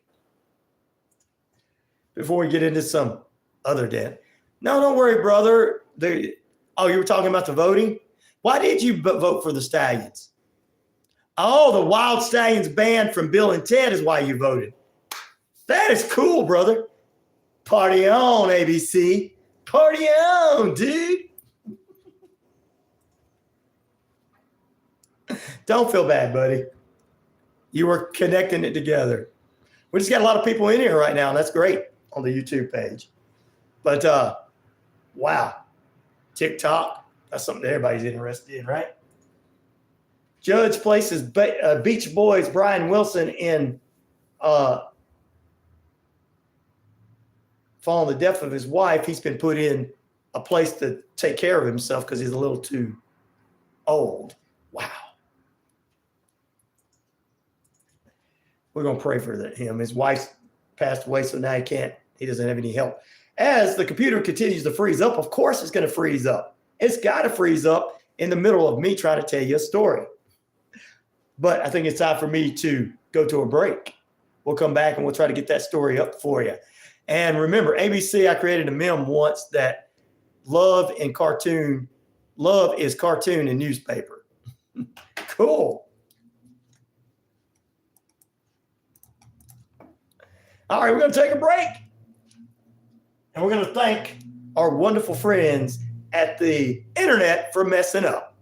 before we get into some other debt. No, don't worry, brother. You were talking about the voting? Why did you vote for the Stallions? Oh, the Wild Stallions band from Bill and Ted is why you voted. That is cool, brother. Party on, ABC. Party on, dude. Don't feel bad, buddy. You were connecting it together. We just got a lot of people in here right now, and that's great on the YouTube page. But, wow. TikTok. That's something that everybody's interested in, right? Judge places Beach Boys Brian Wilson in following the death of his wife. He's been put in a place to take care of himself because he's a little too old. Wow. We're going to pray for him. His wife's passed away, so now he doesn't have any help. As the computer continues to freeze up, of course it's going to freeze up. It's got to freeze up in the middle of me trying to tell you a story. But I think it's time for me to go to a break. We'll come back and we'll try to get that story up for you. And remember, ABC, I created a meme once that love is cartoon and newspaper. Cool. All right, we're going to take a break. And we're going to thank our wonderful friends at the internet for messing up.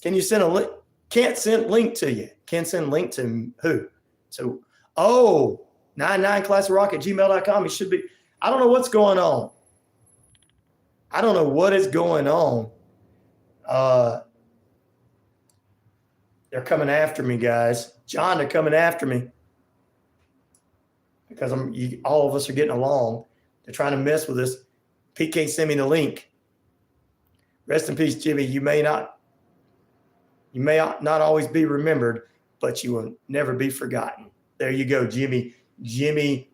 Can you send a link? Can't send link to you. Can't send link to who? So, 99classrock@gmail.com. It should be. I don't know what's going on. I don't know what is going on. They're coming after me, guys. John, they're coming after me. Because all of us are getting along. They're trying to mess with us. Pete can't send me the link. Rest in peace, Jimmy. You may not always be remembered, but you will never be forgotten. There you go, Jimmy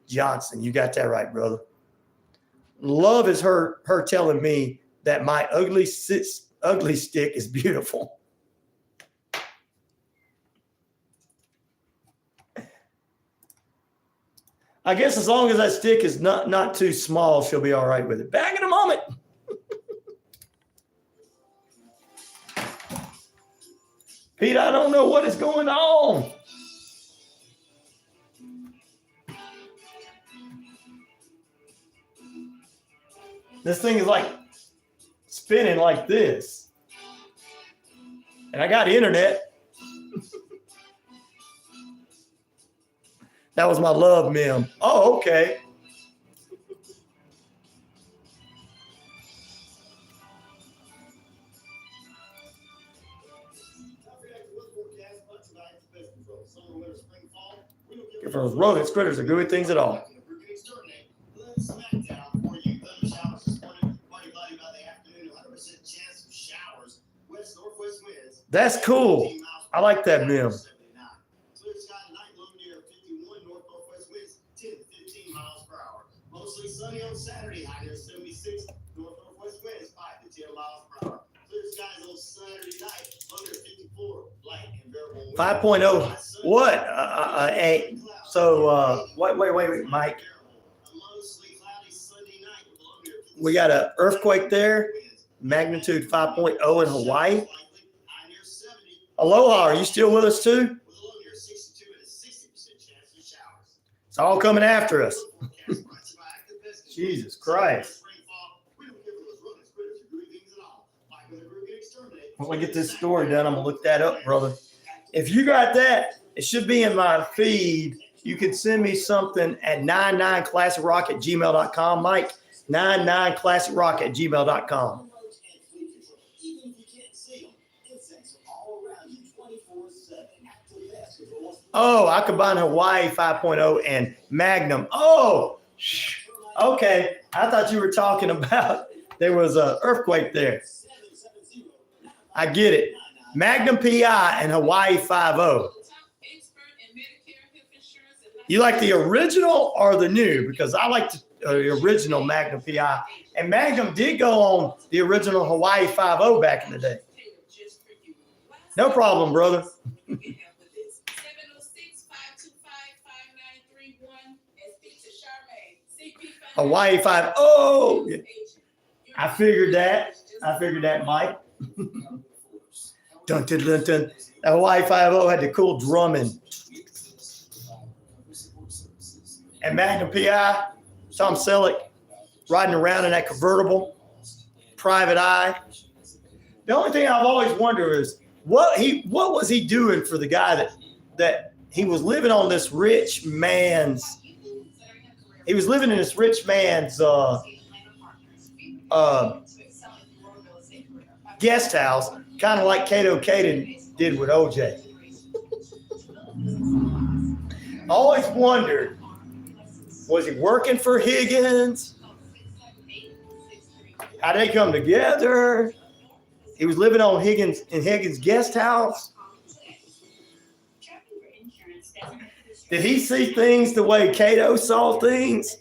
Johnson. You got that right, brother. Love is her telling me that my ugly stick is beautiful. I guess as long as that stick is not too small, she'll be all right with it. Back in a moment. Pete, I don't know what is going on. This thing is like spinning like this. And I got internet. That was my love meme. Oh, okay. If those rodents, critters are good things at all. Smackdown for you. Thunder showers this morning. Partly cloudy by the afternoon. 100% chance of showers. West northwest winds. That's cool. I like that meme. Clear sky tonight. Low near 51. North northwest winds 10 to 15 miles per hour. Mostly sunny on Saturday. High near 76. North northwest winds 5 to 10 miles per hour. Clear skies on Saturday night. Low near 54. Light and variable winds. 5.0. What? Wait, Mike. We got an earthquake there, magnitude 5.0 in Hawaii. Aloha, are you still with us too? It's all coming after us. Jesus Christ. When we get this story done, I'm going to look that up, brother. If you got that, it should be in my feed. You can send me something at 99classrock@gmail.com, Mike. 99classrock@gmail.com. Oh, I combined Hawaii 5.0 and Magnum. Oh, okay. I thought you were talking about there was an earthquake there. I get it. Magnum PI and Hawaii 5.0. You like the original or the new? Because I like the original Magnum PI. And Magnum did go on the original Hawaii 5.0 back in the day. No problem, brother. Hawaii 5.0. I figured that, Mike. Dun, dun, dun, dun. That Hawaii 5.0 had the cool drumming. And Magnum PI, Tom Selleck, riding around in that convertible, private eye. The only thing I've always wondered is what was he doing for the guy that he was living on this rich man's. He was living in this rich man's guest house, kind of like Kato Kaden did with OJ. I always wondered, was he working for Higgins? How did they come together? He was living on Higgins guest house. Did he see things the way Cato saw things?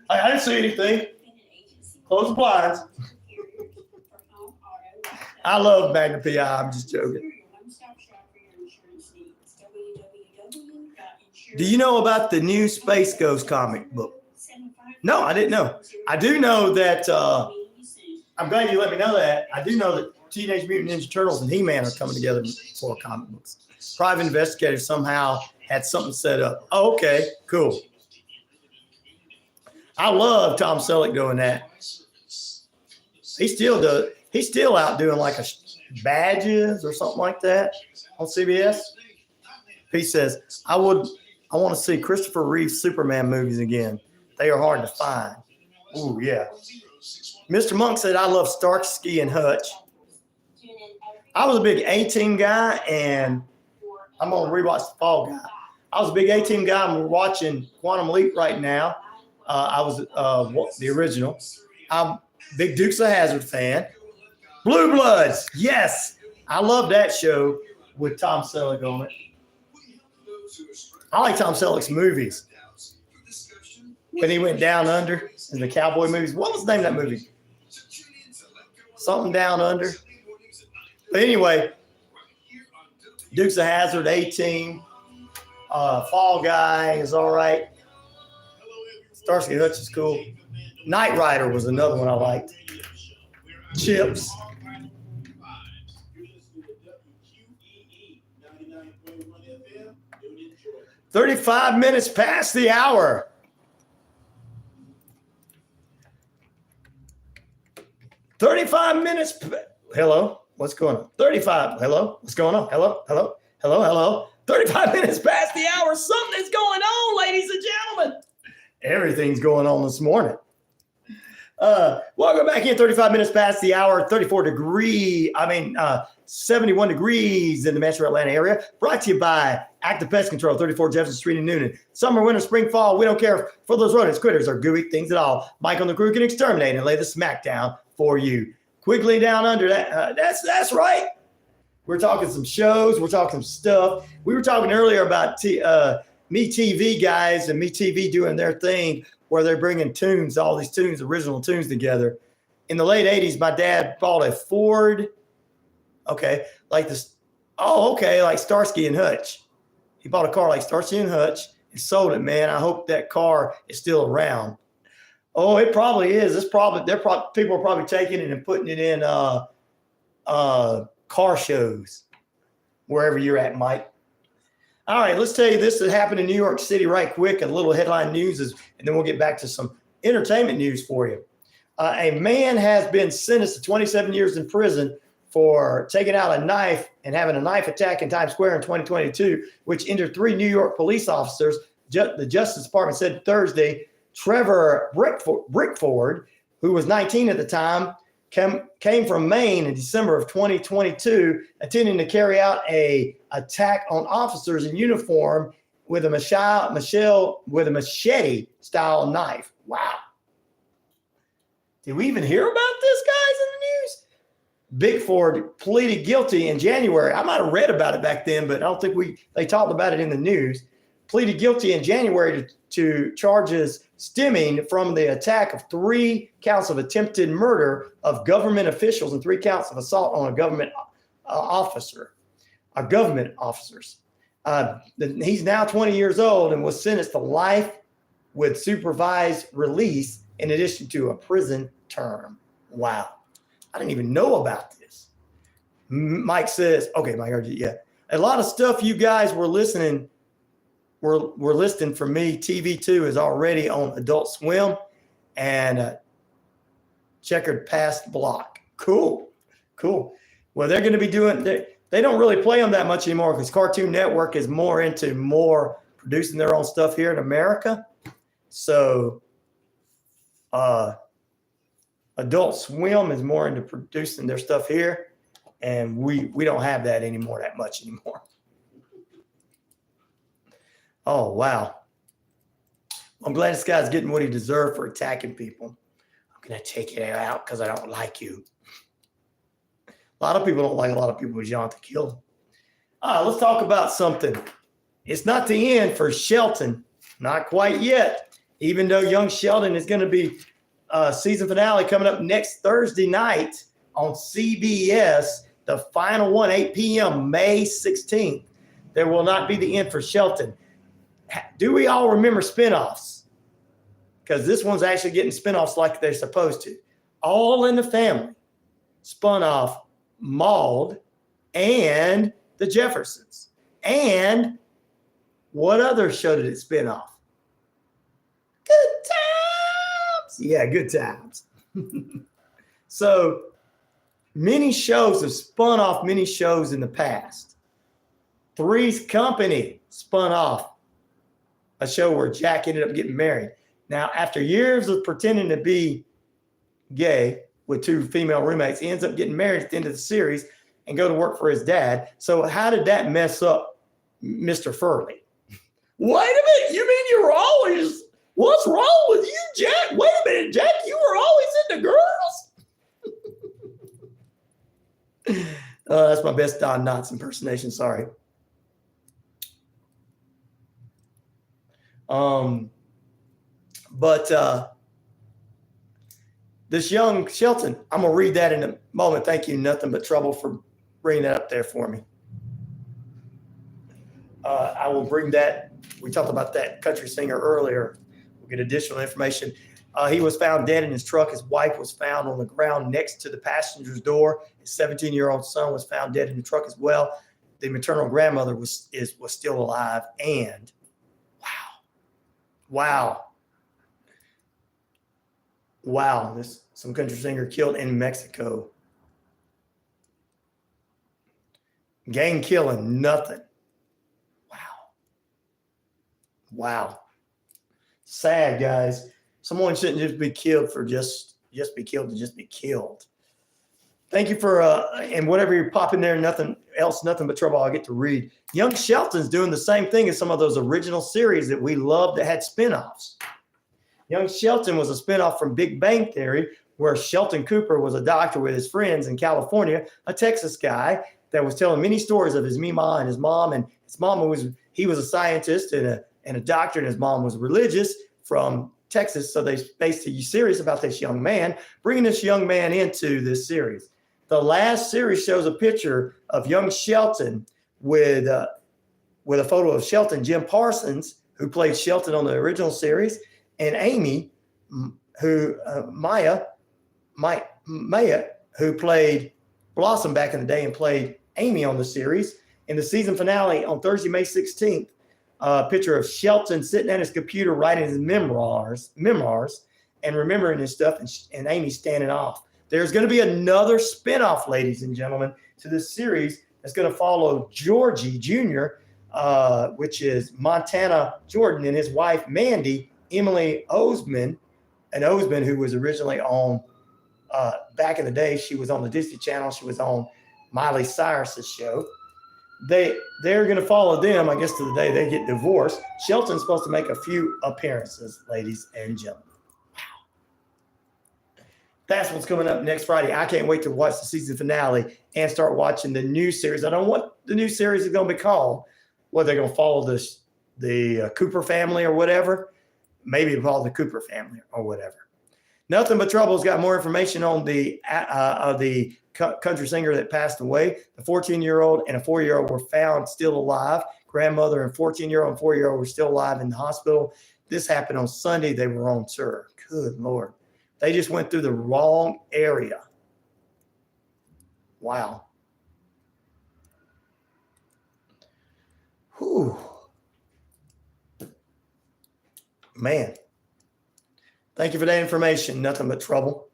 I didn't see anything. Close the blinds. I love Magna PI. I'm just joking. Do you know about the new Space Ghost comic book? No, I didn't know. I do know that, I'm glad you let me know that. I do know that Teenage Mutant Ninja Turtles and He-Man are coming together for comic books. Private investigators somehow had something set up. Oh, okay, cool. I love Tom Selleck doing that. He still does. He's still out doing like a badges or something like that on CBS. He says, I want to see Christopher Reeve's Superman movies again. They are hard to find. Ooh, yeah. Mr. Monk said, I love Starsky and Hutch. I was a big A-Team guy, and I'm going to rewatch The Fall Guy. I was a big A-Team guy, and we're watching Quantum Leap right now. I was the original. I'm a big Dukes of Hazzard fan. Blue Bloods, yes. I love that show with Tom Selleck on it. I like Tom Selleck's movies. When he went down under in the cowboy movies. What was the name of that movie? Something Down Under. But anyway, Dukes of Hazzard, A-Team, Fall Guy is all right. Starsky Hutch is cool. Knight Rider was another one I liked. Chips. 35 minutes past the hour. Hello, what's going on? 35. Hello, what's going on? Hello. 35 minutes past the hour. Something's going on, ladies and gentlemen. Everything's going on this morning. Welcome back in. 35 minutes past the hour. 71 degrees in the metro Atlanta area. Brought to you by Active Pest Control, 34 Jefferson Street in Noonan. Summer, winter, spring, fall, we don't care for those rodents, critters, or gooey things at all. Mike on the crew can exterminate and lay the smackdown for you. Quickly down under that. That's right. We're talking some shows. We're talking some stuff. We were talking earlier about Me TV guys and Me TV doing their thing where they're bringing tunes, all these tunes, original tunes together. In the late 80s, my dad bought a Ford. Okay. Like Starsky and Hutch. He bought a car like Starsky and Hutch and sold it, man. I hope that car is still around. Oh, it probably is. People are probably taking it and putting it in car shows wherever you're at, Mike. All right, let's tell you this that happened in New York City right quick. A little headline news and then we'll get back to some entertainment news for you. A man has been sentenced to 27 years in prison for taking out a knife and having a knife attack in Times Square in 2022, which injured 3 New York police officers. The Justice Department said Thursday. Trevor Brickford, who was 19 at the time, came from Maine in December of 2022, intending to carry out a attack on officers in uniform with a machete-style knife. Wow. Did we even hear about this, guys, in the news? Bickford pleaded guilty in January. I might have read about it back then, but I don't think they talked about it in the news. Pleaded guilty in January to charges stemming from the attack of 3 counts of attempted murder of government officials and 3 counts of assault on a government officers. He's now 20 years old and was sentenced to life with supervised release in addition to a prison term. Wow. I didn't even know about this. Mike says, okay, Mike, yeah. A lot of stuff you guys were listening We're listing for me. TV2 is already on Adult Swim and Checkered Past Block. Cool. Well, they're going to be doing, they don't really play them that much anymore because Cartoon Network is more into producing their own stuff here in America. So Adult Swim is more into producing their stuff here. And we don't have that anymore that much anymore. Oh, wow. I'm glad this guy's getting what he deserved for attacking people. I'm going to take it out because I don't like you. A lot of people don't like a lot of people, but you don't have to kill them. Let's talk about something. it's not the end for Shelton. Not quite yet. Even though young Sheldon is going to be season finale coming up next Thursday night on CBS, the final one, 8 p.m., May 16th. There will not be the end for Shelton. Do we all remember spinoffs? Because this one's actually getting spinoffs like they're supposed to. All in the Family spun off Maud and the Jeffersons. And what other show did it spin off? Good Times. Yeah, Good Times. So many shows have spun off many shows in the past. Three's Company spun off a show where Jack ended up getting married. Now, after years of pretending to be gay with two female roommates, he ends up getting married at the end of the series and go to work for his dad. So how did that mess up Mr. Furley? Wait a minute. You mean you were always, what's wrong with you, Jack? Wait a minute, Jack, you were always into girls? That's my best Don Knotts impersonation. Sorry. But this young Shelton, I'm going to read that in a moment. Thank you, Nothing But Trouble, for bringing that up there for me. I will bring that. We talked about that country singer earlier. We'll get additional information. He was found dead in his truck. His wife was found on the ground next to the passenger's door. His 17-year-old son was found dead in the truck as well. The maternal grandmother was still alive. And wow. There's some country singer killed in Mexico. Gang killing, nothing. Wow. Sad, guys. Someone shouldn't just be killed for just be killed to just be killed. Thank you for, and whatever you're popping there, nothing but trouble I'll get to read. Young Shelton's doing the same thing as some of those original series that we loved that had spinoffs. Young Shelton was a spinoff from Big Bang Theory, where Shelton Cooper was a doctor with his friends in California, a Texas guy that was telling many stories of his Mima and his mom. And his mom he was a scientist and a doctor, and his mom was religious from Texas. So they based a series about this young man, bringing this young man into this series. The last series shows a picture of young Shelton with a photo of Shelton, Jim Parsons, who played Shelton on the original series, and Amy, Maya, who played Blossom back in the day and played Amy on the series. In the season finale on Thursday, May 16th, a picture of Shelton sitting at his computer writing his memoirs and remembering his stuff, and Amy standing off. There's going to be another spinoff, ladies and gentlemen, to this series that's going to follow Georgie Jr., which is Montana Jordan, and his wife, Mandy, Emily Osmond, who was originally on, back in the day, she was on the Disney Channel. She was on Miley Cyrus's show. They're going to follow them, I guess, to the day they get divorced. Shelton's supposed to make a few appearances, ladies and gentlemen. Wow. That's what's coming up next Friday. I can't wait to watch the season finale and start watching the new series. I don't know what the new series is going to be called. Whether they're going to follow the Cooper family or whatever. Maybe called the Cooper family or whatever. Nothing But Trouble's got more information on the country singer that passed away. The 14-year-old and a 4-year-old were found still alive. Grandmother and 14-year-old and 4-year-old were still alive in the hospital. This happened on Sunday. They were on tour. Good Lord. They just went through the wrong area. Wow. Whew. Man. Thank you for that information. Nothing but trouble.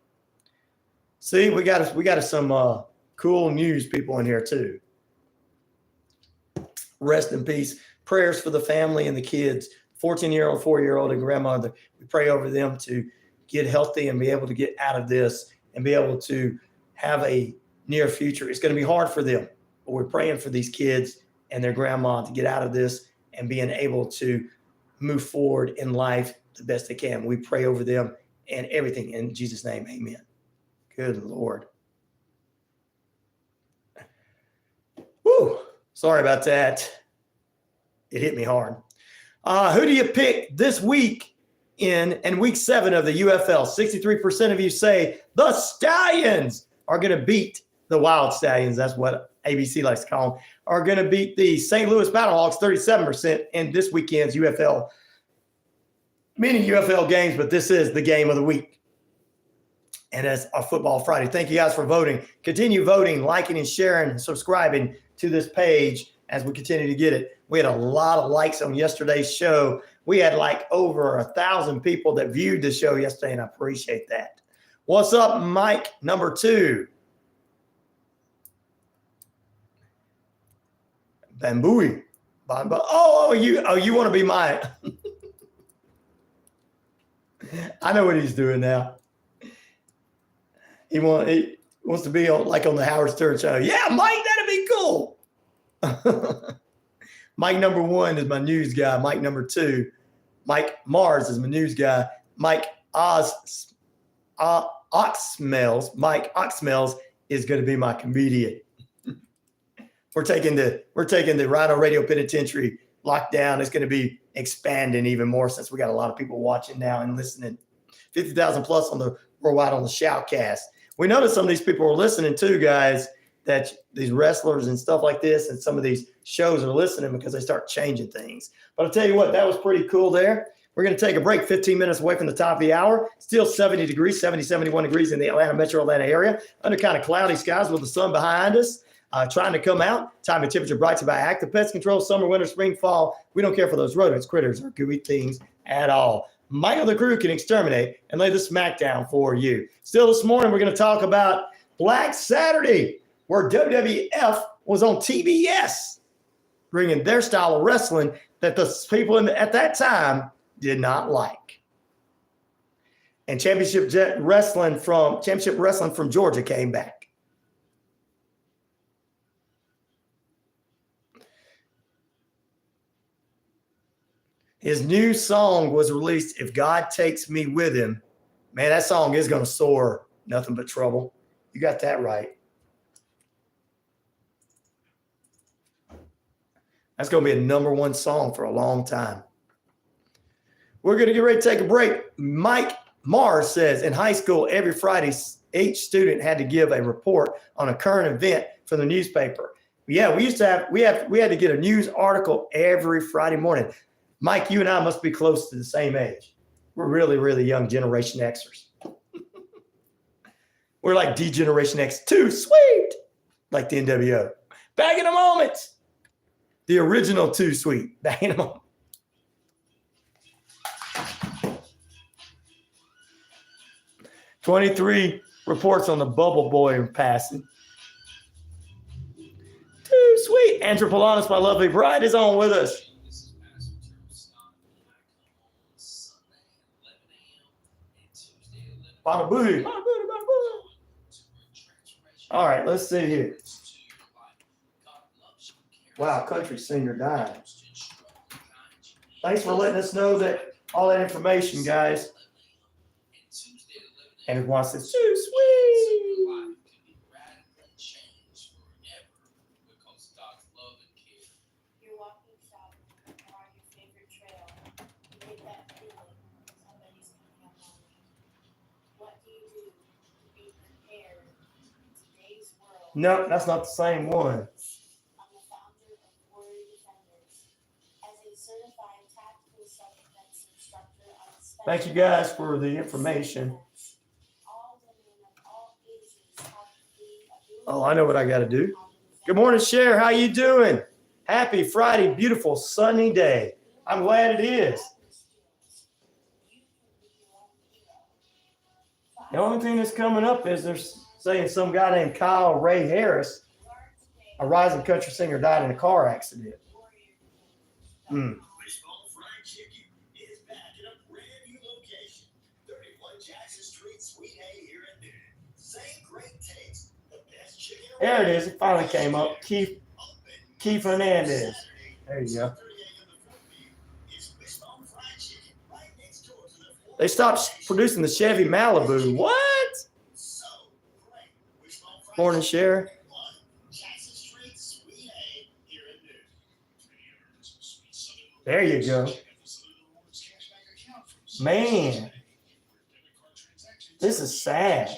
See, we got some cool news people in here too. Rest in peace. Prayers for the family and the kids. 14-year-old, 4-year-old, and grandmother. We pray over them to get healthy and be able to get out of this and be able to have a near future. It's going to be hard for them, but we're praying for these kids and their grandma to get out of this and being able to move forward in life the best they can. We pray over them and everything in Jesus' name. Amen. Good Lord. Woo. Sorry about that. It hit me hard. Who do you pick this week in week 7 of the UFL? 63% of you say the Stallions are going to beat the Wild Stallions. That's what ABC likes to call them. Are going to beat the St. Louis Battlehawks, 37% in this weekend's UFL. Many UFL games, but this is the game of the week. And that's our Football Friday. Thank you guys for voting. Continue voting, liking, and sharing, and subscribing to this page as we continue to get it. We had a lot of likes on yesterday's show. We had like over 1,000 people that viewed the show yesterday, and I appreciate that. What's up, Mike number 2? Bambooey. Oh, you want to be mine. I know what he's doing now. He wants to be on the Howard Stern show. Yeah, Mike, that'd be cool. Mike number 1 is my news guy. Mike number 2, Mike Mars is my news guy. Mike Oxsmells is going to be my comedian. We're taking the RyanORadio Penitentiary lockdown. It's going to be expanding even more since we got a lot of people watching now and listening. 50,000 plus worldwide on the Shoutcast. We noticed some of these people are listening too, guys, that these wrestlers and stuff like this and some of these shows are listening because they start changing things. But I'll tell you what, that was pretty cool there. We're going to take a break 15 minutes away from the top of the hour. Still 70 degrees, 71 degrees in the metro Atlanta area. Under kind of cloudy skies with the sun behind us. Trying to come out. Time and temperature brought to you by Active Pest Control. Summer, winter, spring, fall. We don't care for those rodents, critters, or gooey things at all. Mike and the crew can exterminate and lay the smackdown for you. Still this morning, we're going to talk about Black Saturday, where WWF was on TBS, bringing their style of wrestling that the people at that time did not like. And Championship Wrestling from Georgia came back. His new song was released, If God Takes Me With Him. Man, that song is going to soar. Nothing but trouble. You got that right. That's going to be a number 1 song for a long time. We're going to get ready to take a break. Mike Mars says, in high school, every Friday, each student had to give a report on a current event for the newspaper. Yeah, we had to get a news article every Friday morning. Mike, you and I must be close to the same age. We're really, really young Generation Xers. We're like D-Generation X, too sweet, like the NWO. Back in a moment. The original Too Sweet. Back in a moment. "23 reports on the Bubble Boy passing. Too sweet. Andrew Polanis, my lovely bride, is on with us. Bada booty. All right, let's see here. Wow, country singer died. Thanks for letting us know that all that information, guys. And everyone says, too sweet. You're walking south or on your favorite trail. You get that feeling somebody's coming up on you. What do you do to be prepared in today's world? No, that's not the same one. I'm the founder of Warrior Defenders. As a certified tactical self-defense instructor, Thank you guys for the information. Oh, I know what I got to do. Good morning, Cher. How you doing? Happy Friday, beautiful sunny day. I'm glad it is. The only thing that's coming up is they're saying some guy named Kyle Ray Harris, a rising country singer, died in a car accident. Wishbone Fried Chicken is back in a brand new location, 31 Jackson Street, Suite A here in Newton. Same great taste, the best chicken. There it is. It finally came up. Keith Hernandez. There you go. They stopped producing the Chevy Malibu. What? Morning, Cher. There you go. Man, this is sad.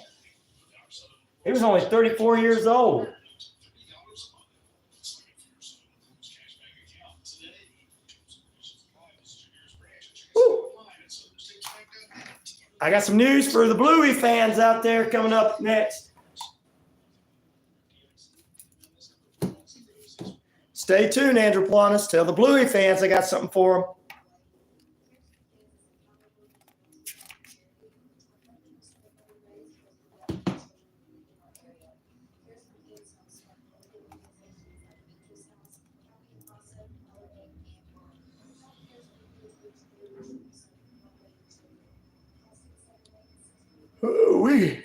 He was only 34 years old. Woo. I got some news for the Bluey fans out there coming up next. Stay tuned, Andrew Planas. Tell the Bluey fans I got something for them. Ooh-wee.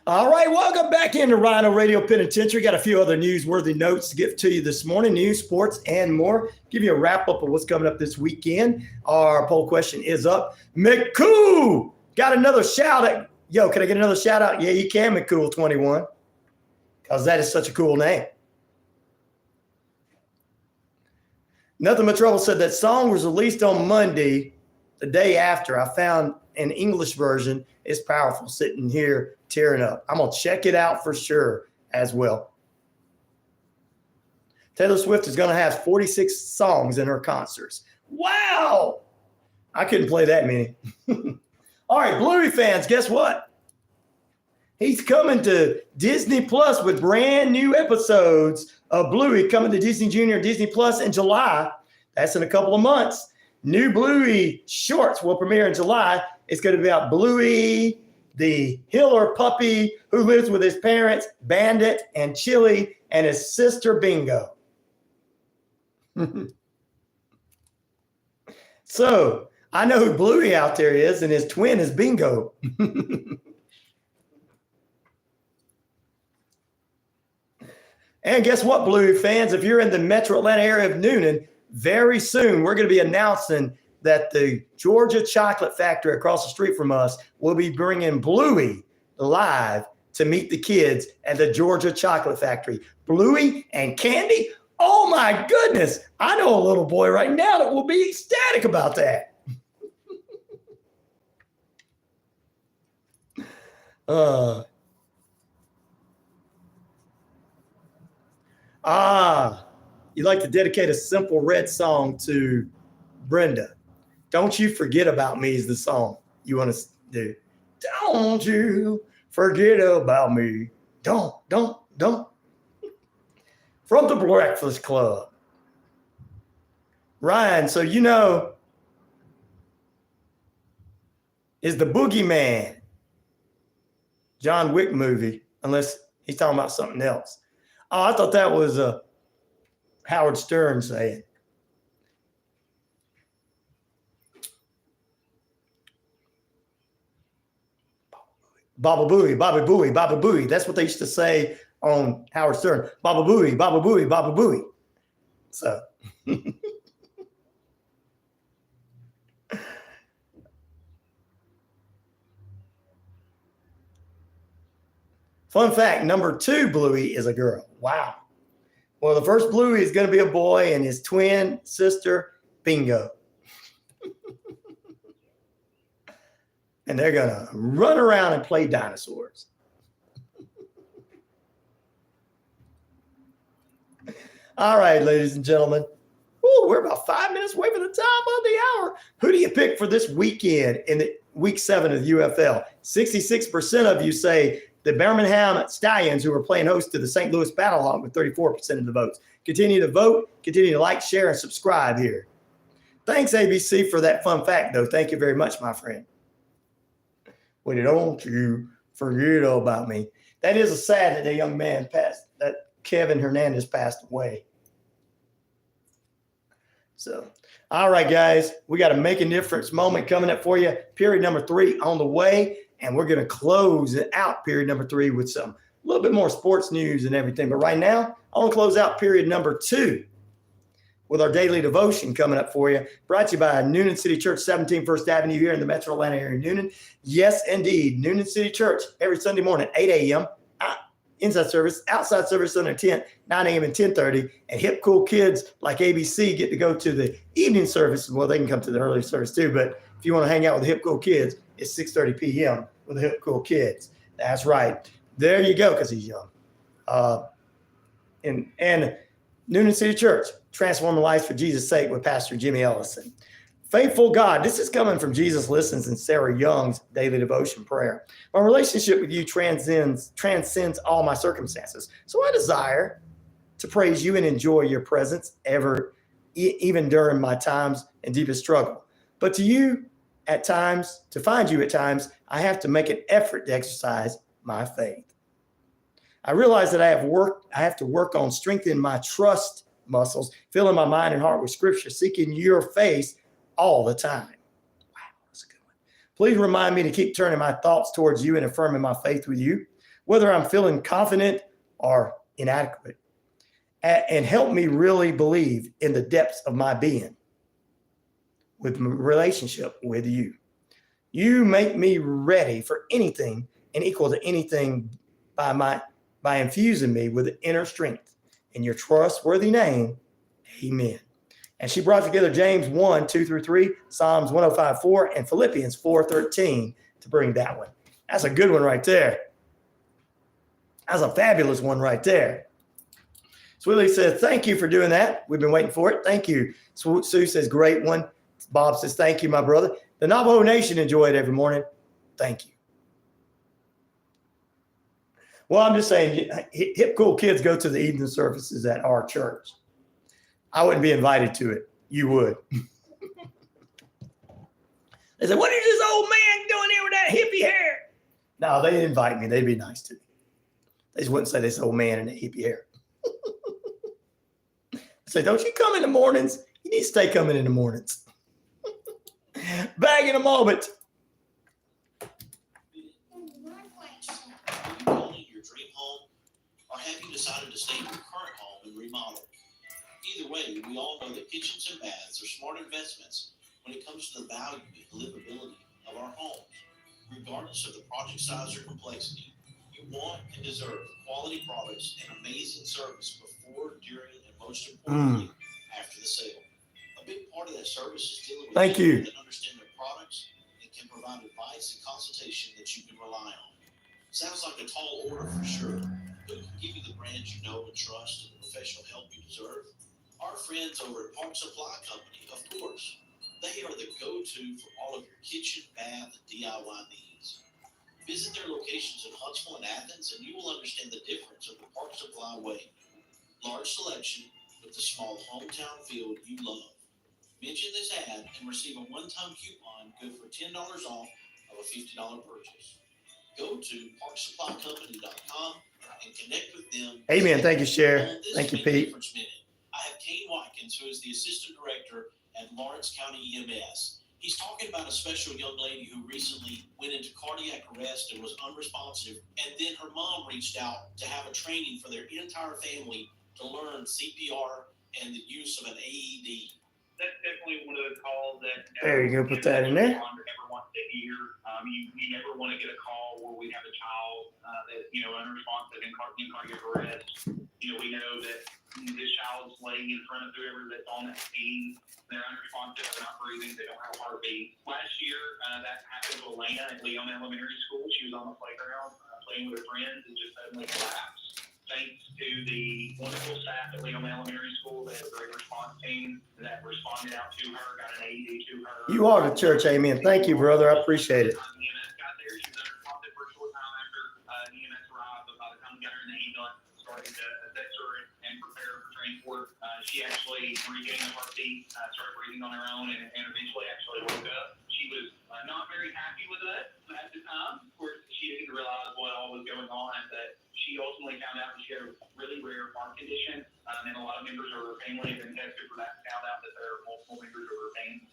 All right, welcome back into RyanORadio Penitentiary. Got a few other newsworthy notes to get to you this morning, news, sports, and more. Give you a wrap up of what's coming up this weekend. Our poll question is up. McCool got another shout out. Yo, can I get another shout out? Yeah, you can, McCool21, because that is such a cool name. Nothing But Trouble said that song was released on Monday, the day after. I found an English version. It's powerful, sitting here tearing up. I'm going to check it out for sure as well. Taylor Swift is going to have 46 songs in her concerts. Wow. I couldn't play that many. All right, Bluey fans, guess what? He's coming to Disney Plus with brand new episodes of Bluey coming to Disney Junior, Disney Plus in July. That's in a couple of months. New Bluey shorts will premiere in July. It's going to be about Bluey, the Hiller puppy who lives with his parents, Bandit and Chili, and his sister, Bingo. So I know who Bluey out there is, and his twin is Bingo. And guess what, Bluey fans? If you're in the metro Atlanta area of Noonan, very soon we're going to be announcing that the Georgia Chocolate Factory across the street from us will be bringing Bluey live to meet the kids at the Georgia Chocolate Factory. Bluey and Candy? Oh my goodness. I know a little boy right now that will be ecstatic about that. You'd like to dedicate a Simple Red song to Brenda. Don't You Forget About Me is the song you want to do. Don't you forget about me. Don't. From the Breakfast Club. Ryan, so you know, is the Boogeyman John Wick movie, unless he's talking about something else. Oh, I thought that was Howard Stern saying. Baba Booey, Baba Booey, Baba Booey. That's what they used to say on Howard Stern. Baba Booey, Baba Booey, Baba Booey. So. Fun fact, number 2 Bluey is a girl. Wow. Well, the first Bluey is going to be a boy and his twin sister, Bingo. and they're going to run around and play dinosaurs. All right, ladies and gentlemen. Ooh, we're about 5 minutes away from the top of the hour. Who do you pick for this weekend in the week 7 of the UFL? 66% of you say the Birmingham Stallions, who are playing host to the St. Louis Battlehawk with 34% of the votes. Continue to vote, continue to like, share, and subscribe here. Thanks, ABC, for that fun fact, though. Thank you very much, my friend. Well, don't you forget about me. That is a sad that a young man passed, that Kevin Hernandez passed away. So, all right, guys, we got a make a difference moment coming up for you. Period number 3 on the way, and we're going to close it out period number 3 with some a little bit more sports news and everything. But right now, I want to close out period number 2 with our daily devotion coming up for you, brought to you by Noonan City Church, 17 First Avenue here in the Metro Atlanta area, Noonan. Yes, indeed, Noonan City Church every Sunday morning, 8 a.m. Inside service, outside service on their tent, 9 a.m. and 10:30. And hip, cool kids like ABC get to go to the evening service. Well, they can come to the early service too, but if you want to hang out with the hip, cool kids, it's 6:30 p.m. with the hip, cool kids. That's right. There you go, because he's young. And Noonan City Church, transforming lives for Jesus' sake with Pastor Jimmy Ellison. Faithful God, this is coming from Jesus Listens and Sarah Young's daily devotion prayer. My relationship with you transcends all my circumstances. So I desire to praise you and enjoy your presence even during my times and deepest struggle. But to find you at times, I have to make an effort to exercise my faith. I realize that I have to work on strengthening my trust muscles, filling my mind and heart with scripture, seeking your face all the time. Wow, that's a good one. Please remind me to keep turning my thoughts towards you and affirming my faith with you, whether I'm feeling confident or inadequate. And help me really believe in the depths of my being with my relationship with you. You make me ready for anything and equal to anything by infusing me with the inner strength. In your trustworthy name, amen. And she brought together James 1:2-3, Psalms 105:4, and Philippians 4:13 to bring that one. That's a good one right there. That's a fabulous one right there. Sweetie says, thank you for doing that. We've been waiting for it. Thank you. Sue says, great one. Bob says, thank you, my brother. The Navajo Nation enjoy it every morning. Thank you. Well, I'm just saying, hip, cool kids go to the evening services at our church. I wouldn't be invited to it. You would. They said, what is this old man doing here with that hippie hair? No, they'd invite me. They'd be nice to me. They just wouldn't say this old man in the hippie hair. I say, don't you come in the mornings? You need to stay coming in the mornings. Back in a moment. Your dream home, or have you decided to stay in your current home and remodel? Either way, we all know that kitchens and baths are smart investments when it comes to the value and livability of our homes. Regardless of the project size or complexity, you want and deserve quality products and amazing service before, during, and most importantly, after the sale. A big part of that service is dealing with people that understand their products and can provide advice and consultation that you can rely on. Sounds like a tall order for sure, but can give you the brands you know and trust and the professional help you deserve. Our friends over at Park Supply Company, of course, they are the go-to for all of your kitchen, bath, and DIY needs. Visit their locations in Huntsville and Athens, and you will understand the difference of the Park Supply way. Large selection with the small hometown feel you love. Mention this ad and receive a one-time coupon good for $10 off of a $50 purchase. Go to parksupplycompany.com and connect with them. Amen. Thank you, Cher. Thank you, Pete. I have Kane Watkins, who is the assistant director at Lawrence County EMS. He's talking about a special young lady who recently went into cardiac arrest and was unresponsive, and then her mom reached out to have a training for their entire family to learn CPR and the use of an AED. That's definitely one of the calls that there you go. Put that in there. Ever wants to hear. You never want to get a call where we have a child that's unresponsive in cardiac arrest. We know that this child's laying in front of whoever that's on that scene. They're unresponsive, they're not breathing, they don't have a heartbeat. Last year, that happened to Elena at Leon Elementary School. She was on the playground playing with her friends and just suddenly collapsed. Thanks to the wonderful staff at Leon Elementary School, they had a great response team that responded out to her, got an AED to her. You are the church, amen. Thank you, brother. I appreciate it. EMS got there. She was unresponsive for a short time after EMS arrived, but by the time we got her in the ambulance, started to assess her and prepare her for transport, she actually regained a heartbeat, started breathing on her own, and eventually actually woke up. She was not very happy with us at the time. Of course, she didn't realize what all was going on, but she ultimately found out that she had a really rare heart condition, and a lot of members of her family have been tested for that and found out that there are multiple members of her family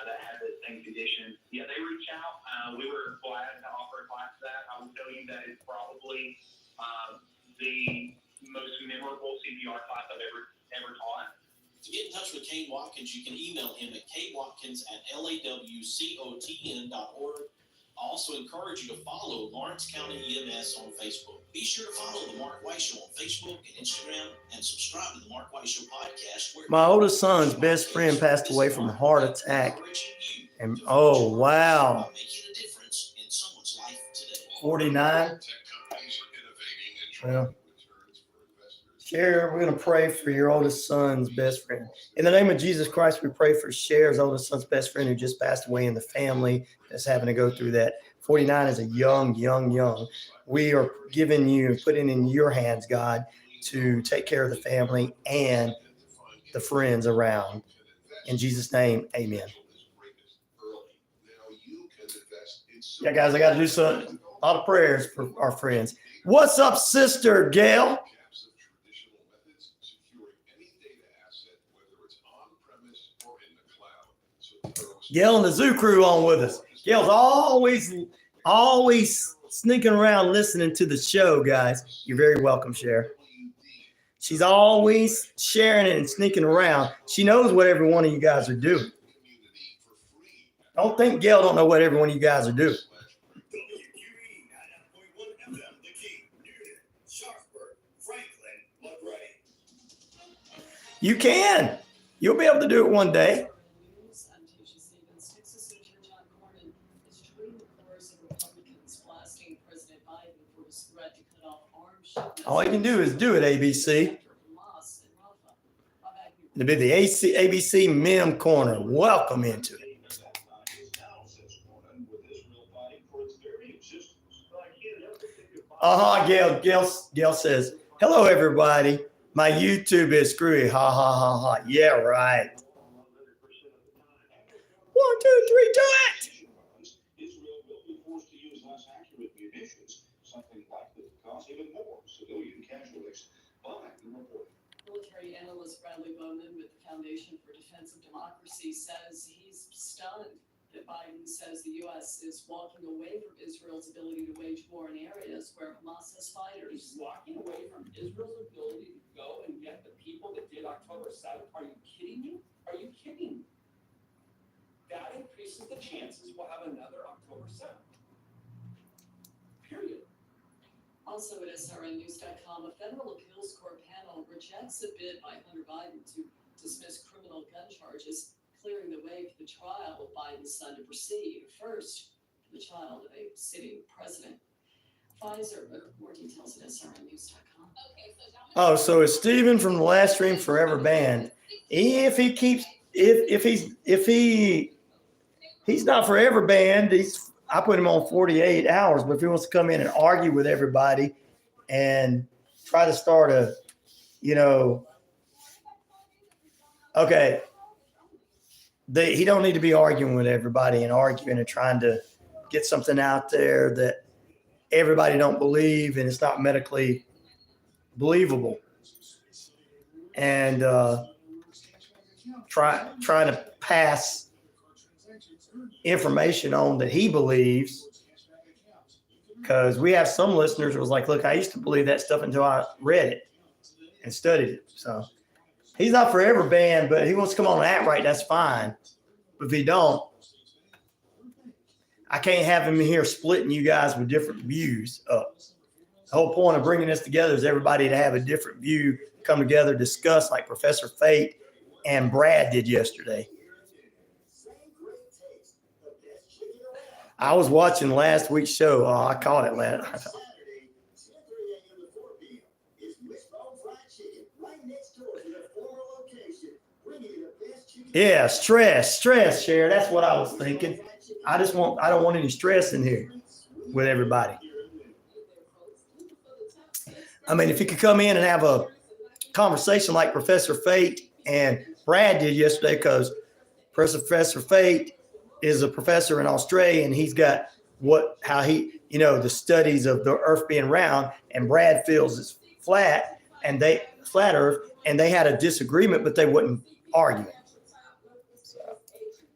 that have the same condition. Yeah, they reached out. We were glad to offer a class to that. I will tell you that it's probably the most memorable CPR class I've ever taught. To get in touch with Kane Watkins, you can email him at kwwatkins@lawcotn.org. I also encourage you to follow Lawrence County EMS on Facebook. Be sure to follow The Mark White Show on Facebook and Instagram, and subscribe to The Mark White Show podcast. My oldest son's best friend passed away from a heart attack. And oh, wow. 49. Well, Cher, we're going to pray for your oldest son's best friend. In the name of Jesus Christ, we pray for Cher's oldest son's best friend who just passed away in the family that's having to go through that. 49 is a young. We are giving you and putting in your hands, God, to take care of the family and the friends around. In Jesus' name, amen. Yeah, guys, I got to do a lot of prayers for our friends. What's up, Sister Gail? Gail and the Zoo Crew on with us. Gail's always sneaking around listening to the show, guys. You're very welcome, Cher. She's always sharing it and sneaking around. She knows what every one of you guys are doing. Don't think Gail don't know what every one of you guys are doing. WQEE 99.1 FM, The Key, Newton, Sharpsburg, Franklin, McRae. You can. You'll be able to do it one day. All you can do is do it, ABC. It'll be the ABC Mem Corner. Welcome into it. Gail says, hello, everybody. My YouTube is screwy. Ha, ha, ha, ha. Yeah, right. 1, 2, 3, do it. Israel will be forced to use less accurate munitions, something likely to cause even more civilian casualties. But the report. Military analyst Bradley Bowman with the Foundation for Defense of Democracy says he's stunned that Biden says the U.S. is walking away from Israel's ability to wage war in areas where Hamas has fighters. He's walking away from Israel's ability to go and get the people that did October 7th. Are you kidding me? Are you kidding me? That increases the chances we'll have another October 7th. Period. Also at SRNnews.com, a federal appeals court panel rejects a bid by Hunter Biden to dismiss criminal gun charges, clearing the way for the trial of Biden's son to proceed. First, the child of a sitting president. Pfizer, more details at SRNnews.com. Oh, so is Steven from the last stream forever banned? If he's not forever banned, I put him on 48 hours, but if he wants to come in and argue with everybody and try to start okay. He don't need to be arguing with everybody and arguing and trying to get something out there that everybody don't believe and it's not medically believable. And trying to pass information on that he believes, because we have some listeners who was like, look, I used to believe that stuff until I read it and studied it. So he's not forever banned, but he wants to come on and act right. That's fine. But if he don't, I can't have him here splitting you guys with different views up. The whole point of bringing this together is everybody to have a different view come together, discuss like Professor Fate and Brad did yesterday. I was watching last week's show. Oh, I caught it last. Yeah, stress, Cher. That's what I was thinking. I don't want any stress in here with everybody. I mean, if you could come in and have a conversation like Professor Fate and Brad did yesterday, because Professor Fate is a professor in Australia, and he's got how he, the studies of the earth being round, and Brad feels it's flat earth, and they had a disagreement, but they wouldn't argue. So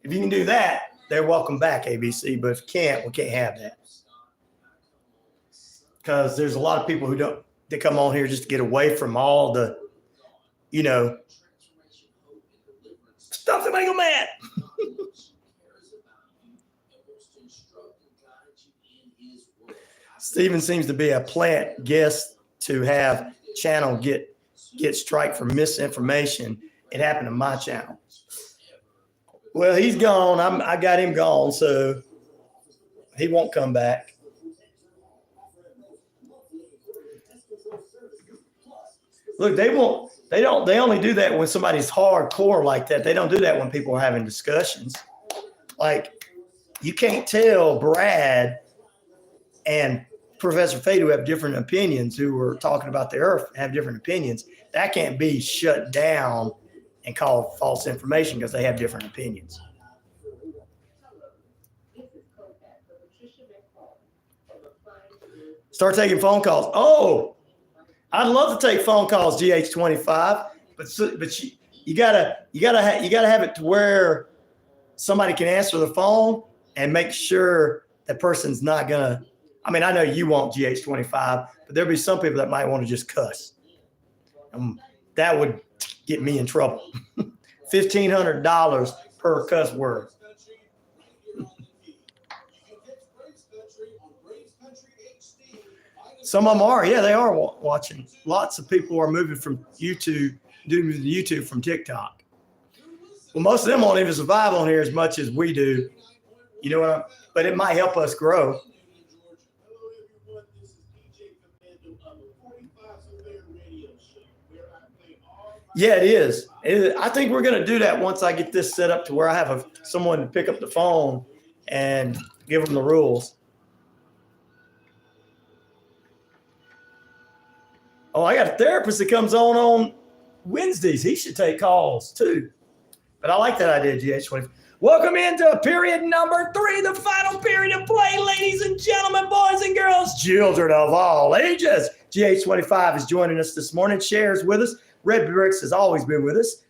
if you can do that, they're welcome back, ABC, but if you can't, we can't have that. Because there's a lot of people they come on here just to get away from all the, stuff that make them mad. Steven seems to be a plant guest to have channel get strike for misinformation. It happened to my channel. Well, he's gone. I got him gone, so he won't come back. Look, they only do that when somebody's hardcore like that. They don't do that when people are having discussions. Like, you can't tell Brad and Professor Fate, who have different opinions, who were talking about the earth, have different opinions. That can't be shut down and called false information because they have different opinions. Start taking phone calls. Oh, I'd love to take phone calls, GH25, but you gotta have it to where somebody can answer the phone and make sure that person's not gonna. I mean, I know you won't, GH25, but there'll be some people that might want to just cuss. That would get me in trouble. $1,500 per cuss word. Some of them are. Yeah, they are watching. Lots of people are moving from YouTube from TikTok. Well, most of them won't even survive on here as much as we do. You know what? But it might help us grow. Yeah, it is. I think we're going to do that once I get this set up to where I have someone to pick up the phone and give them the rules. Oh, I got a therapist that comes on Wednesdays. He should take calls too. But I like that idea, GH20. Welcome into period number 3, the final period of play, ladies and gentlemen, boys and girls, children of all ages. GH25 is joining us this morning. Cher's with us. Red Bricks has always been with us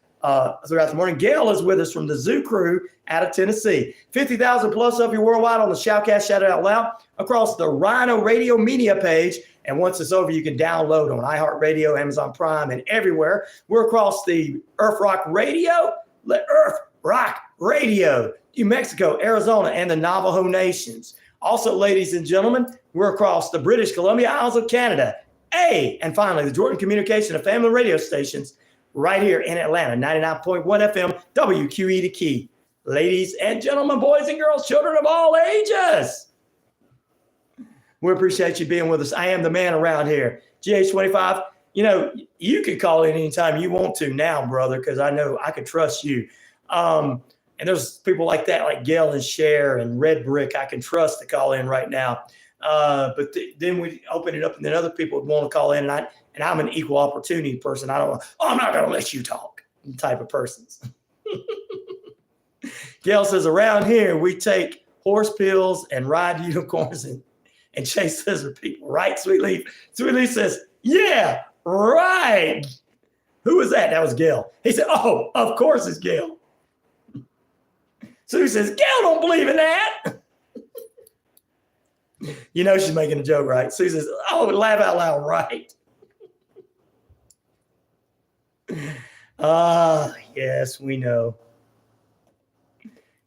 throughout the morning. Gail is with us from the Zoo Crew out of Tennessee. 50,000 plus of you worldwide on the Shoutcast Shout It Out Loud across the RyanORadio media page. And once it's over, you can download on iHeartRadio, Amazon Prime, and everywhere. We're across the Earth Rock Radio, New Mexico, Arizona, and the Navajo Nations. Also, ladies and gentlemen, we're across the British Columbia Isles of Canada. And finally, the Jordan Communication and Family Radio stations right here in Atlanta, 99.1 FM, WQEE The Key. Ladies and gentlemen, boys and girls, children of all ages. We appreciate you being with us. I am the man around here. GH25, you could call in anytime you want to now, brother, because I know I could trust you. And there's people like that, like Gail and Cher and Red Brick, I can trust to call in right now. But then we open it up, and then other people would want to call in, and I'm an equal opportunity person. I'm not going to let you talk type of persons. Gail says, around here, we take horse pills and ride unicorns and chase lizard people. Right, Sweet Leaf? Sweet Leaf says, yeah, right. Who was that? That was Gail. He said, oh, of course it's Gail. Sue says, Gail don't believe in that. She's making a joke, right? Sue says, oh, laugh out loud, right? Yes, we know.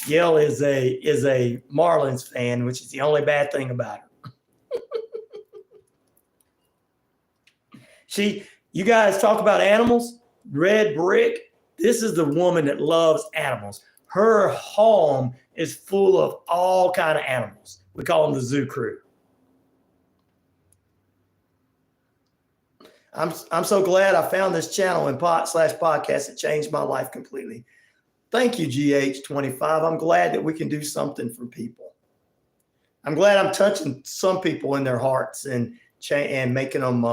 Gail is a Marlins fan, which is the only bad thing about her. You guys talk about animals. Red Brick. This is the woman that loves animals. Her home is full of all kind of animals. We call them the zoo crew. I'm so glad I found this channel and podcast. It changed my life completely. Thank you, GH25. I'm glad that we can do something for people. I'm glad I'm touching some people in their hearts and making them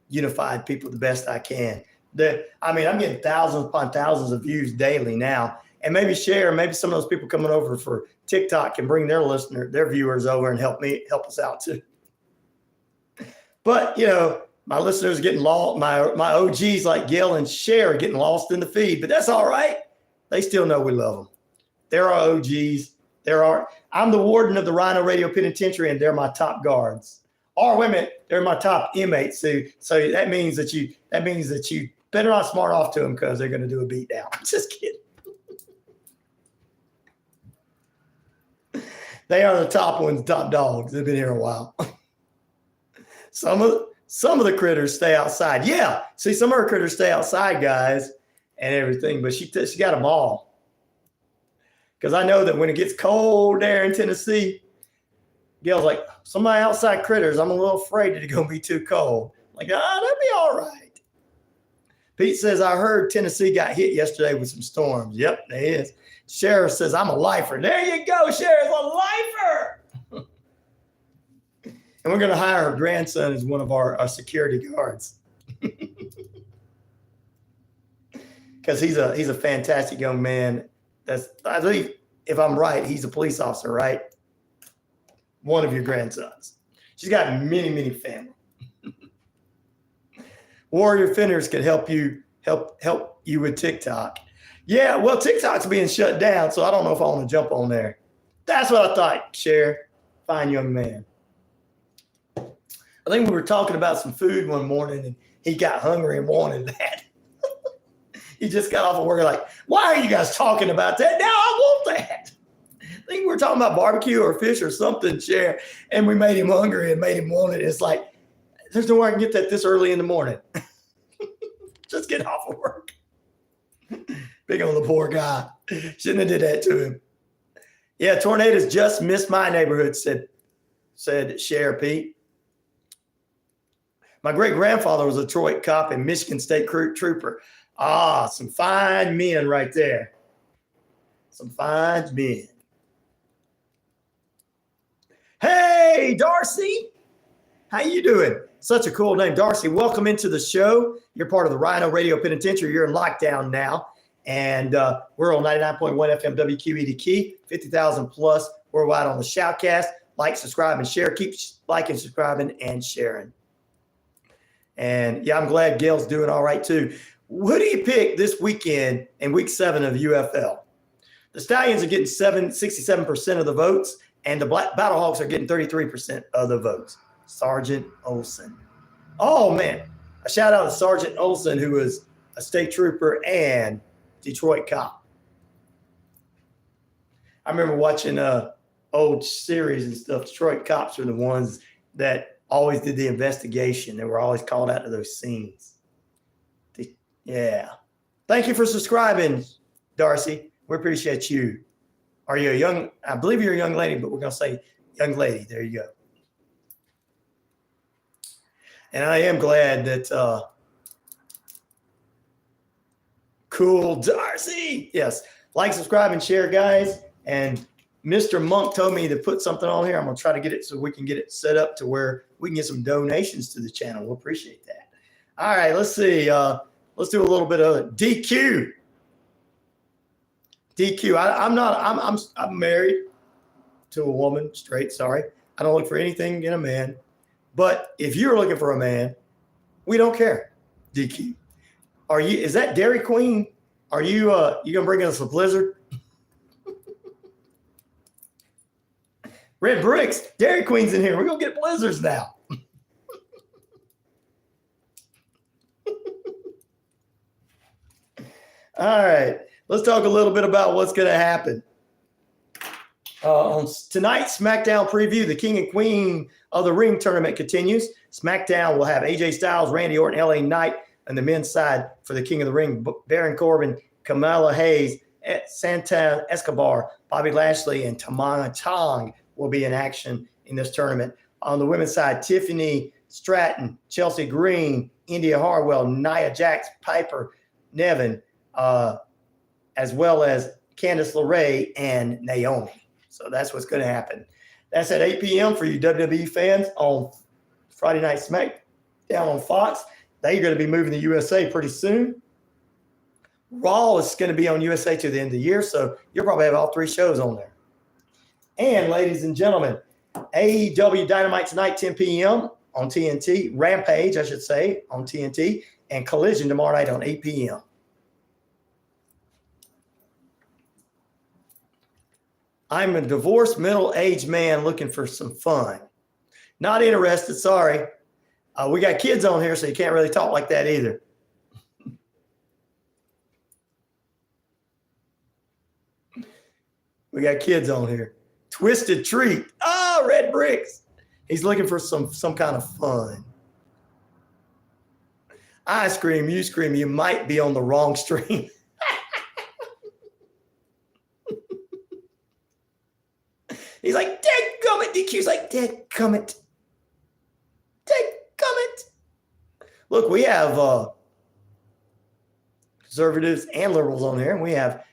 unified people the best I can. I'm getting thousands upon thousands of views daily now. And maybe some of those people coming over for TikTok can bring their viewers over and help us out too. But, my listeners are getting lost. My OGs like Gil and Cher are getting lost in the feed, but that's all right. They still know we love them. They're our OGs. I'm the warden of the RyanORadio Penitentiary, and they're my top guards. Or women, they're my top inmates. So that means that you better not smart off to them because they're going to do a beat down. Just kidding. They are the top ones, top dogs. They've been here a while. Some of the critters stay outside. Yeah. See, some of her critters stay outside, guys, and everything, but she got them all. Because I know that when it gets cold there in Tennessee, Gail's like, some of my outside critters, I'm a little afraid that it's going to be too cold. Like, that'd be all right. Pete says, I heard Tennessee got hit yesterday with some storms. Yep, there is. Sheriff says, I'm a lifer. There you go, Sheriff, a lifer. And we're going to hire her grandson as one of our security guards. Because he's a fantastic young man. I believe, if I'm right, he's a police officer, right? One of your grandsons. She's got many, many family. Warrior Fenders can help you with TikTok. Yeah, well, TikTok's being shut down, so I don't know if I want to jump on there. That's what I thought, Cher. Fine young man. I think we were talking about some food one morning, and he got hungry and wanted that. He just got off of work like, why are you guys talking about that? Now I want that. I think we were talking about barbecue or fish or something, Cher, and we made him hungry and made him want it. It's like, there's no way I can get that this early in the morning. Just get off of work. Big on the poor guy. Shouldn't have did that to him. Yeah, tornadoes just missed my neighborhood, said Cher Pete. My great-grandfather was a Detroit cop and Michigan State trooper. Ah, some fine men right there. Some fine men. Hey, Darcy. How you doing? Such a cool name. Darcy, welcome into the show. You're part of the RyanORadio Penitentiary. You're in lockdown now. And we're on 99.1 FM WQEE The Key, 50,000 plus worldwide on the Shoutcast. Like, subscribe, and share. Keep liking, subscribing, and sharing. And yeah, I'm glad Gail's doing all right too. Who do you pick this weekend in week 7 of UFL? The Stallions are getting 67% of the votes, and the Battlehawks are getting 33% of the votes. Sergeant Olson. Oh man, a shout out to Sergeant Olson, who was a state trooper and Detroit cop. I remember watching old series and stuff. Detroit cops were the ones that always did the investigation. They were always called out to those scenes. Yeah. Thank you for subscribing, Darcy. We appreciate you. Are you I believe you're a young lady, but we're going to say young lady. There you go. And I am glad that cool Darcy. Yes. Like, subscribe, and share, guys. And Mr. Monk told me to put something on here. I'm going to try to get it so we can get it set up to where we can get some donations to the channel. We'll appreciate that. All right, let's see. Let's do a little bit of DQ. DQ. I'm married to a woman, straight, sorry. I don't look for anything in a man. But if you're looking for a man, we don't care. DQ. Is that Dairy Queen? Are you gonna bring us a blizzard? Red Bricks, Dairy Queen's in here. We're gonna get blizzards now. All right, let's talk a little bit about what's going to happen. On tonight's Smackdown preview, the King and Queen of the Ring tournament continues. Smackdown will have AJ Styles, Randy Orton, LA Knight on the men's side for the King of the Ring, Baron Corbin, Kamala Hayes, Santana Escobar, Bobby Lashley, and Tamana Tong will be in action in this tournament. On the women's side, Tiffany Stratton, Chelsea Green, India Harwell, Nia Jax, Piper Nevin, as well as Candice LeRae and Naomi. So that's what's going to happen. That's at 8 p.m. for you WWE fans on Friday Night Smackdown on Fox. They're going to be moving to USA pretty soon. Raw is going to be on USA to the end of the year, so you'll probably have all 3 shows on there. And ladies and gentlemen, AEW Dynamite tonight, 10 p.m. on TNT. Rampage, I should say, on TNT. And Collision tomorrow night on 8 p.m. I'm a divorced middle-aged man looking for some fun. Not interested, sorry. We got kids on here, so you can't really talk like that either. We got kids on here. Twisted Treat. Oh, Red Bricks. He's looking for some kind of fun. I scream, you scream, you might be on the wrong stream. He's like, dadgummit. DQ's like, dadgummit. Dadgummit. Look, we have conservatives and liberals on here, and we have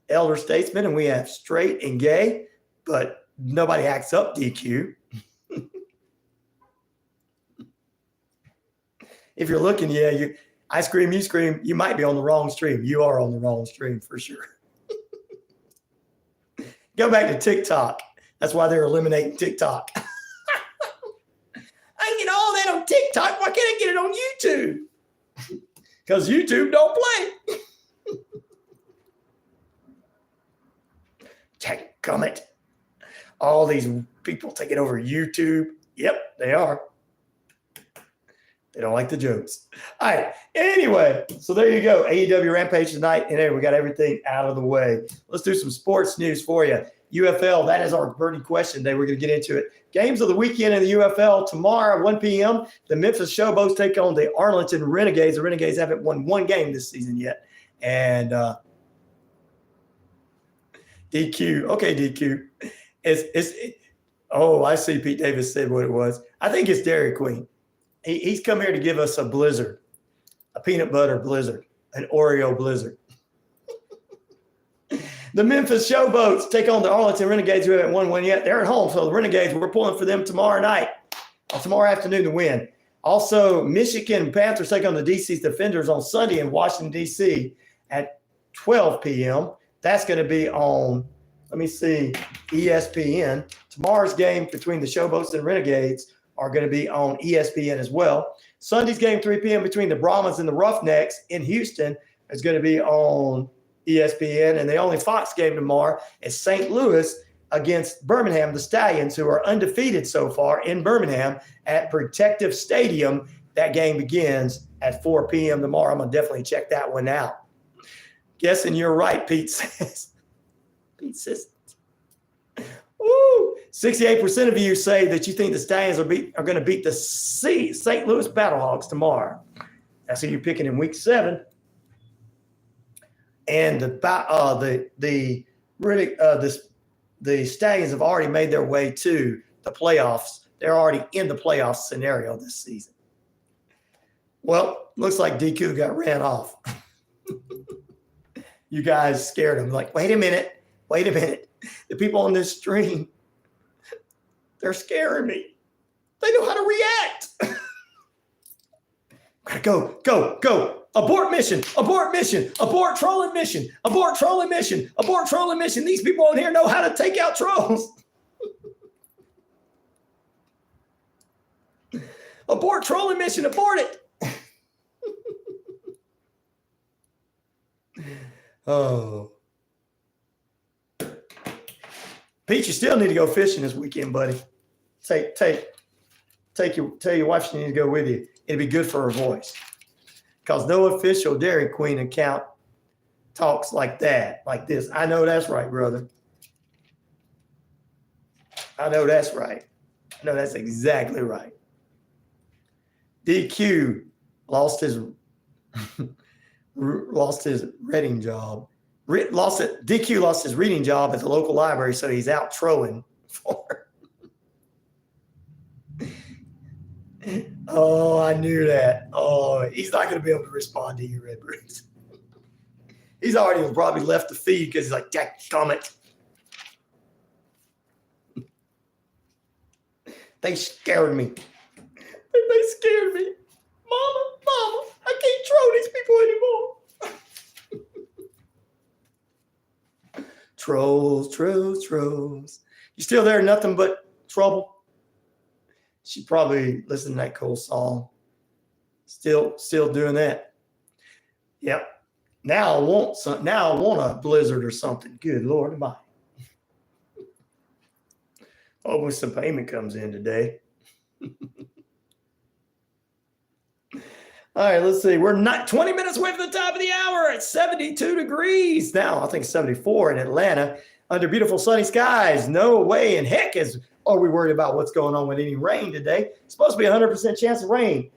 elder statesmen, and we have straight and gay, but nobody acts up, DQ. If you're looking, I scream, you scream, you might be on the wrong stream. You are on the wrong stream for sure. Go back to TikTok. That's why they're eliminating TikTok. I can get all that on TikTok. Why can't I get it on YouTube? Because YouTube don't play. Dadgummit. All these people taking over YouTube. Yep, they are. They don't like the jokes. All right. Anyway, so there you go. AEW Rampage tonight. And there we got everything out of the way. Let's do some sports news for you. UFL, that is our burning question today. We're going to get into it. Games of the weekend in the UFL tomorrow, 1 p.m. The Memphis Showboats take on the Arlington Renegades. The Renegades haven't won one game this season yet. And DQ. Okay, DQ. Oh, I see Pete Davis said what it was. I think it's Dairy Queen. He's come here to give us a blizzard, a peanut butter blizzard, an Oreo blizzard. The Memphis Showboats take on the Arlington Renegades, who haven't won one yet. They're at home, so the Renegades, we're pulling for them tomorrow night, or tomorrow afternoon to win. Also, Michigan Panthers take on the DC's Defenders on Sunday in Washington, D.C. at 12 p.m. That's going to be on, let me see, ESPN. Tomorrow's game between the Showboats and Renegades are going to be on ESPN as well. Sunday's game, 3 p.m. between the Brahmins and the Roughnecks in Houston is going to be on ESPN. And the only Fox game tomorrow is St. Louis against Birmingham, the Stallions, who are undefeated so far in Birmingham at Protective Stadium. That game begins at 4 p.m. tomorrow. I'm going to definitely check that one out. Guessing you're right, Pete says. Pete says. Woo! 68% of you say that you think the Stallions are going to beat the St. Louis Battlehawks tomorrow. That's who you're picking in Week 7. And the Stallions have already made their way to the playoffs. They're already in the playoff scenario this season. Well, looks like DQ got ran off. You guys scared him. Like, wait a minute. The people on this stream, they're scaring me. They know how to react. Gotta go. Abort mission. Abort trolling mission. Abort trolling mission. These people on here know how to take out trolls. Abort trolling mission. Abort it. Oh. Pete, you still need to go fishing this weekend, buddy. Tell your wife she needs to go with you. It'd be good for her voice. Because no official Dairy Queen account talks like that, like this. I know that's right, brother. I know that's right. I know that's exactly right. DQ, lost his reading job. DQ lost his reading job at the local library, so he's out trolling for. Oh, I knew that. Oh, he's not going to be able to respond to you, Redbirds. He's already probably left the feed because he's like, dadgummit. They scared me. They scared me. Mama, I can't troll these people anymore. Trolls. You still there? Nothing but trouble. She probably listened to that cool song. Still doing that. Yep. Now I want a blizzard or something. Good Lord, bye. Hopefully some payment comes in today. All right, let's see. We're not 20 minutes away from the top of the hour at 72 degrees. Now, I think 74 in Atlanta under beautiful sunny skies. No way in heck are we worried about what's going on with any rain today. It's supposed to be 100% chance of rain.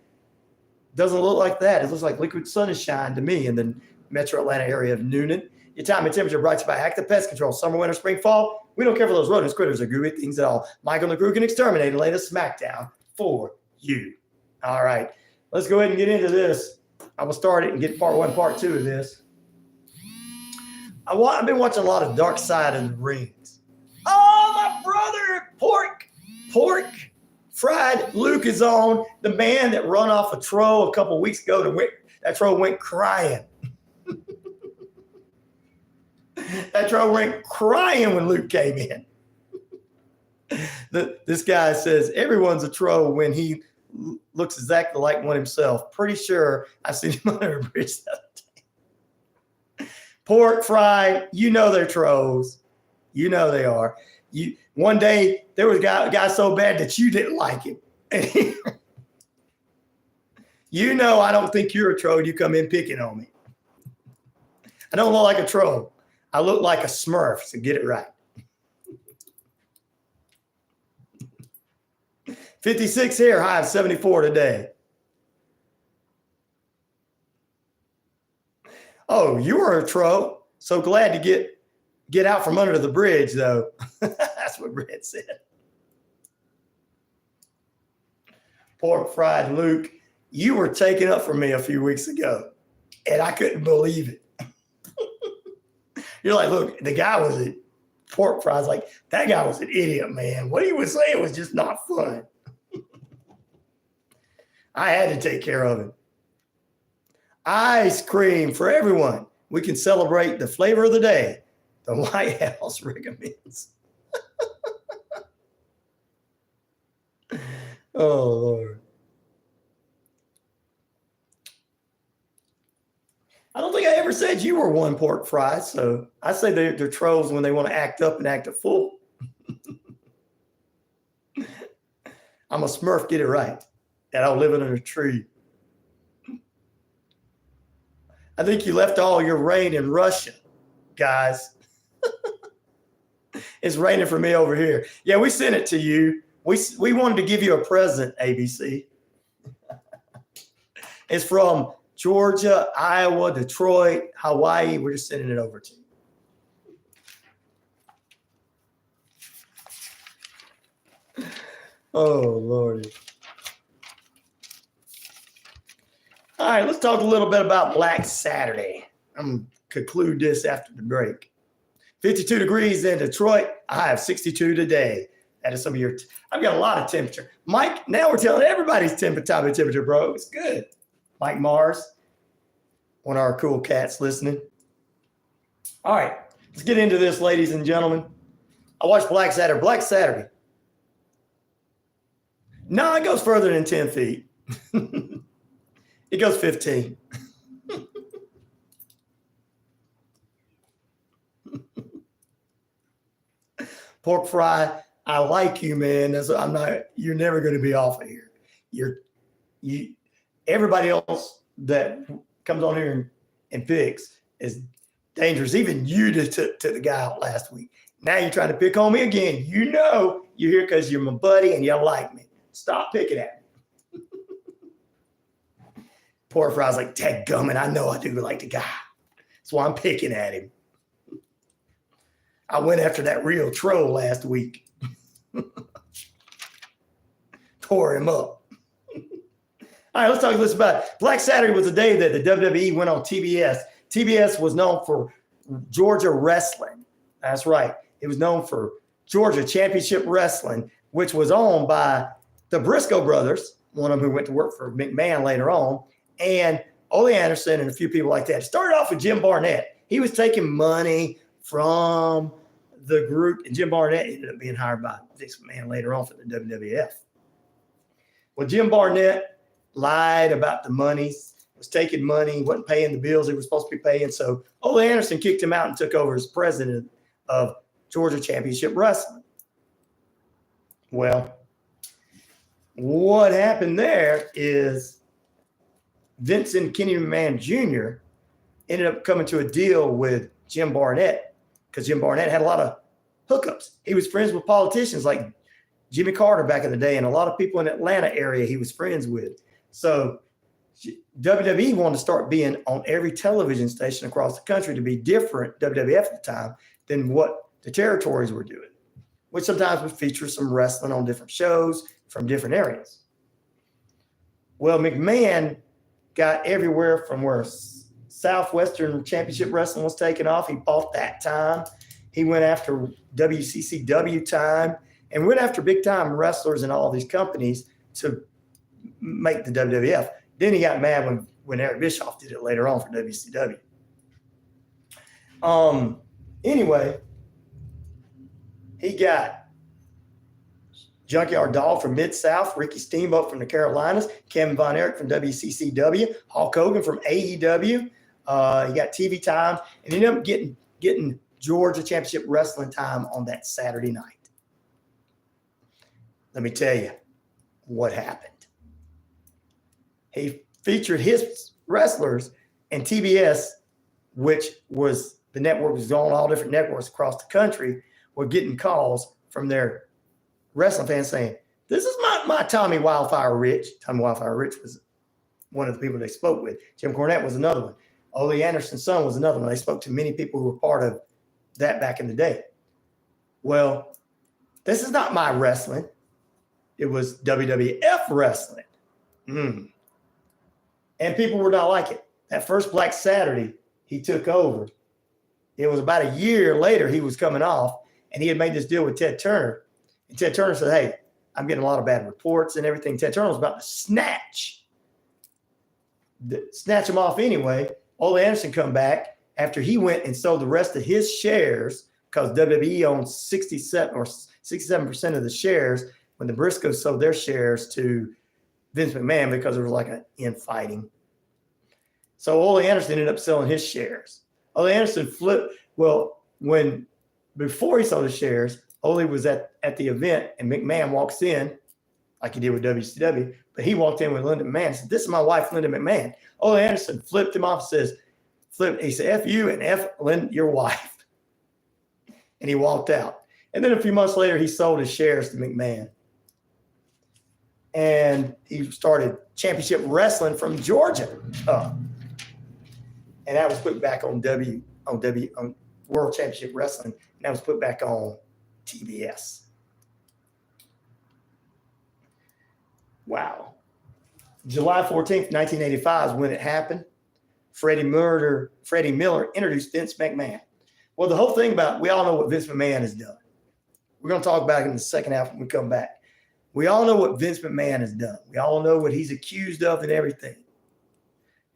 Doesn't look like that. It looks like liquid sunshine to me in the metro Atlanta area of Noonan. Your time and temperature brought to you by Active Pest Control. Summer, winter, spring, fall. We don't care for those rodents, critters, or gooey things at all. Michael and the crew can exterminate and lay the smackdown for you. All right. Let's go ahead and get into this. I will start it and get part 1, part 2 of this. I've been watching a lot of Darkside and the Rings. Oh, my brother, Pork Fried Luke is on. The man that run off a troll a couple weeks ago. That troll went crying. That troll went crying when Luke came in. This guy says everyone's a troll when he looks exactly like one himself. Pretty sure I've seen him under a bridge the other day. Pork Fry, you know they're trolls. You know they are. One day there was a guy so bad that you didn't like him. You know I don't think you're a troll. You come in picking on me. I don't look like a troll. I look like a Smurf, so get it right. 56 here, high of 74 today. Oh, you were a troll. So glad to get out from under the bridge, though. That's what Brett said. Pork Fried Luke, you were taken up for me a few weeks ago, and I couldn't believe it. You're like, look, the guy was a Pork Fries. Like, that guy was an idiot, man. What he was saying was just not fun. I had to take care of him. Ice cream for everyone. We can celebrate the flavor of the day. The White House recommends. Oh, Lord. I don't think I ever said you were one, Pork Fry. So I say they're trolls when they want to act up and act a fool. I'm a Smurf, get it right. And I'll live under a tree. I think you left all your rain in Russia, guys. It's raining for me over here. Yeah, we sent it to you. We wanted to give you a present, ABC. It's from Georgia, Iowa, Detroit, Hawaii. We're just sending it over to you. Oh, Lordy. All right, let's talk a little bit about Black Saturday. I'm going to conclude this after the break. 52 degrees in Detroit. I have 62 today. That is some of your, I've got a lot of temperature. Mike, now we're telling everybody's temperature, bro. It's good. Mike Mars, one of our cool cats listening. All right, let's get into this, ladies and gentlemen. I watched Black Saturday. Black Saturday. No, it goes further than 10 feet. It goes 15. Pork Fry, I like you, man. You're never going to be off of here. Everybody else that comes on here and picks is dangerous. Even you took the guy out last week. Now you're trying to pick on me again. You know you're here because you're my buddy and you like me. Stop picking at me. Poor Fry's like, dadgummit, I know I do like the guy. That's why I'm picking at him. I went after that real troll last week. Tore him up. All right, let's talk this about Black Saturday was the day that the WWE went on TBS. TBS was known for Georgia wrestling. That's right. It was known for Georgia Championship Wrestling, which was owned by the Briscoe brothers, one of them who went to work for McMahon later on, and Ole Anderson and a few people like that. It started off with Jim Barnett. He was taking money from the group, and Jim Barnett ended up being hired by Vince McMahon later on for the WWF. Well, Jim Barnett lied about the monies, was taking money, wasn't paying the bills he was supposed to be paying. So Ole Anderson kicked him out and took over as president of Georgia Championship Wrestling. Well, what happened there is Vince and Kenny McMahon Jr. ended up coming to a deal with Jim Barnett because Jim Barnett had a lot of hookups. He was friends with politicians like Jimmy Carter back in the day and a lot of people in the Atlanta area he was friends with. So WWE wanted to start being on every television station across the country to be different, WWF at the time, than what the territories were doing, which sometimes would feature some wrestling on different shows from different areas. Well, McMahon got everywhere from where Southwestern Championship Wrestling was taking off. He bought that time. He went after WCCW time and went after big-time wrestlers and all these companies to make the WWF. Then he got mad when Eric Bischoff did it later on for WCW. Anyway, he got Junkyard Dog from Mid-South, Ricky Steamboat from the Carolinas, Kevin Von Erich from WCCW, Hulk Hogan from AEW. He got TV time, and he ended up getting Georgia Championship Wrestling time on that Saturday night. Let me tell you what happened. He featured his wrestlers, and TBS, which was the network was on all different networks across the country, were getting calls from their wrestling fans saying, this is my Tommy Wildfire Rich. Tommy Wildfire Rich was one of the people they spoke with. Jim Cornette was another one. Ole Anderson's son was another one. They spoke to many people who were part of that back in the day. Well, this is not my wrestling. It was WWF wrestling. And people were not like it. That first Black Saturday, he took over. It was about a year later he was coming off, and he had made this deal with Ted Turner. And Ted Turner said, hey, I'm getting a lot of bad reports and everything. Ted Turner was about to snatch him off anyway. Ole Anderson come back after he went and sold the rest of his shares because WWE owned 67% of the shares when the Briscoes sold their shares to Vince McMahon because there was like an infighting. So Ole Anderson ended up selling his shares. Ole Anderson flipped. Well, before he sold his shares, Ole was at the event and McMahon walks in like he did with WCW, but he walked in with Linda McMahon and said, this is my wife, Linda McMahon. Ole Anderson flipped him off and he said, F you and F Linda, your wife. And he walked out. And then a few months later, he sold his shares to McMahon. And he started Championship Wrestling from Georgia. And that was put back on World Championship Wrestling. And that was put back on TBS. Wow. July 14th, 1985 is when it happened. Freddie Miller introduced Vince McMahon. Well, the whole thing about, we all know what Vince McMahon has done. We're going to talk about it in the second half when we come back. We all know what Vince McMahon has done. We all know what he's accused of and everything.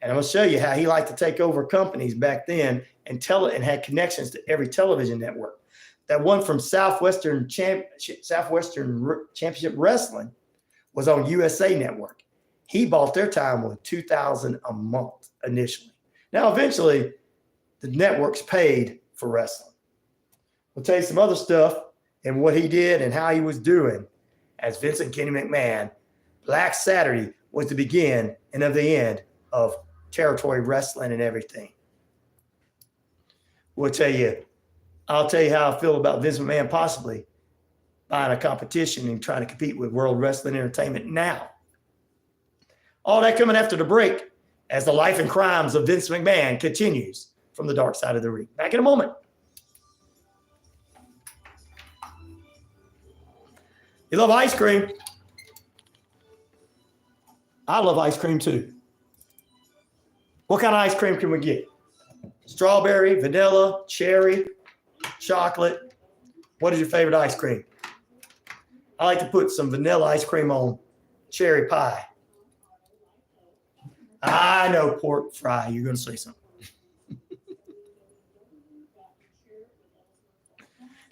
And I'm going to show you how he liked to take over companies back then and had connections to every television network. That one from Southwestern Championship Wrestling was on USA Network. He bought their time with $2,000 a month initially. Now, eventually, the networks paid for wrestling. We'll tell you some other stuff and what he did and how he was doing as Vince and Kenny McMahon. Black Saturday was the beginning and of the end of territory wrestling and everything. I'll tell you how I feel about Vince McMahon possibly buying a competition and trying to compete with World Wrestling Entertainment now. All that coming after the break. as the life and crimes of Vince McMahon continues from the dark side of the ring. Back in a moment. You love ice cream? I love ice cream too. What kind of ice cream can we get? Strawberry, vanilla, cherry, chocolate. What is your favorite ice cream? I like to put some vanilla ice cream on cherry pie. I know, pork fry. You're going to say something.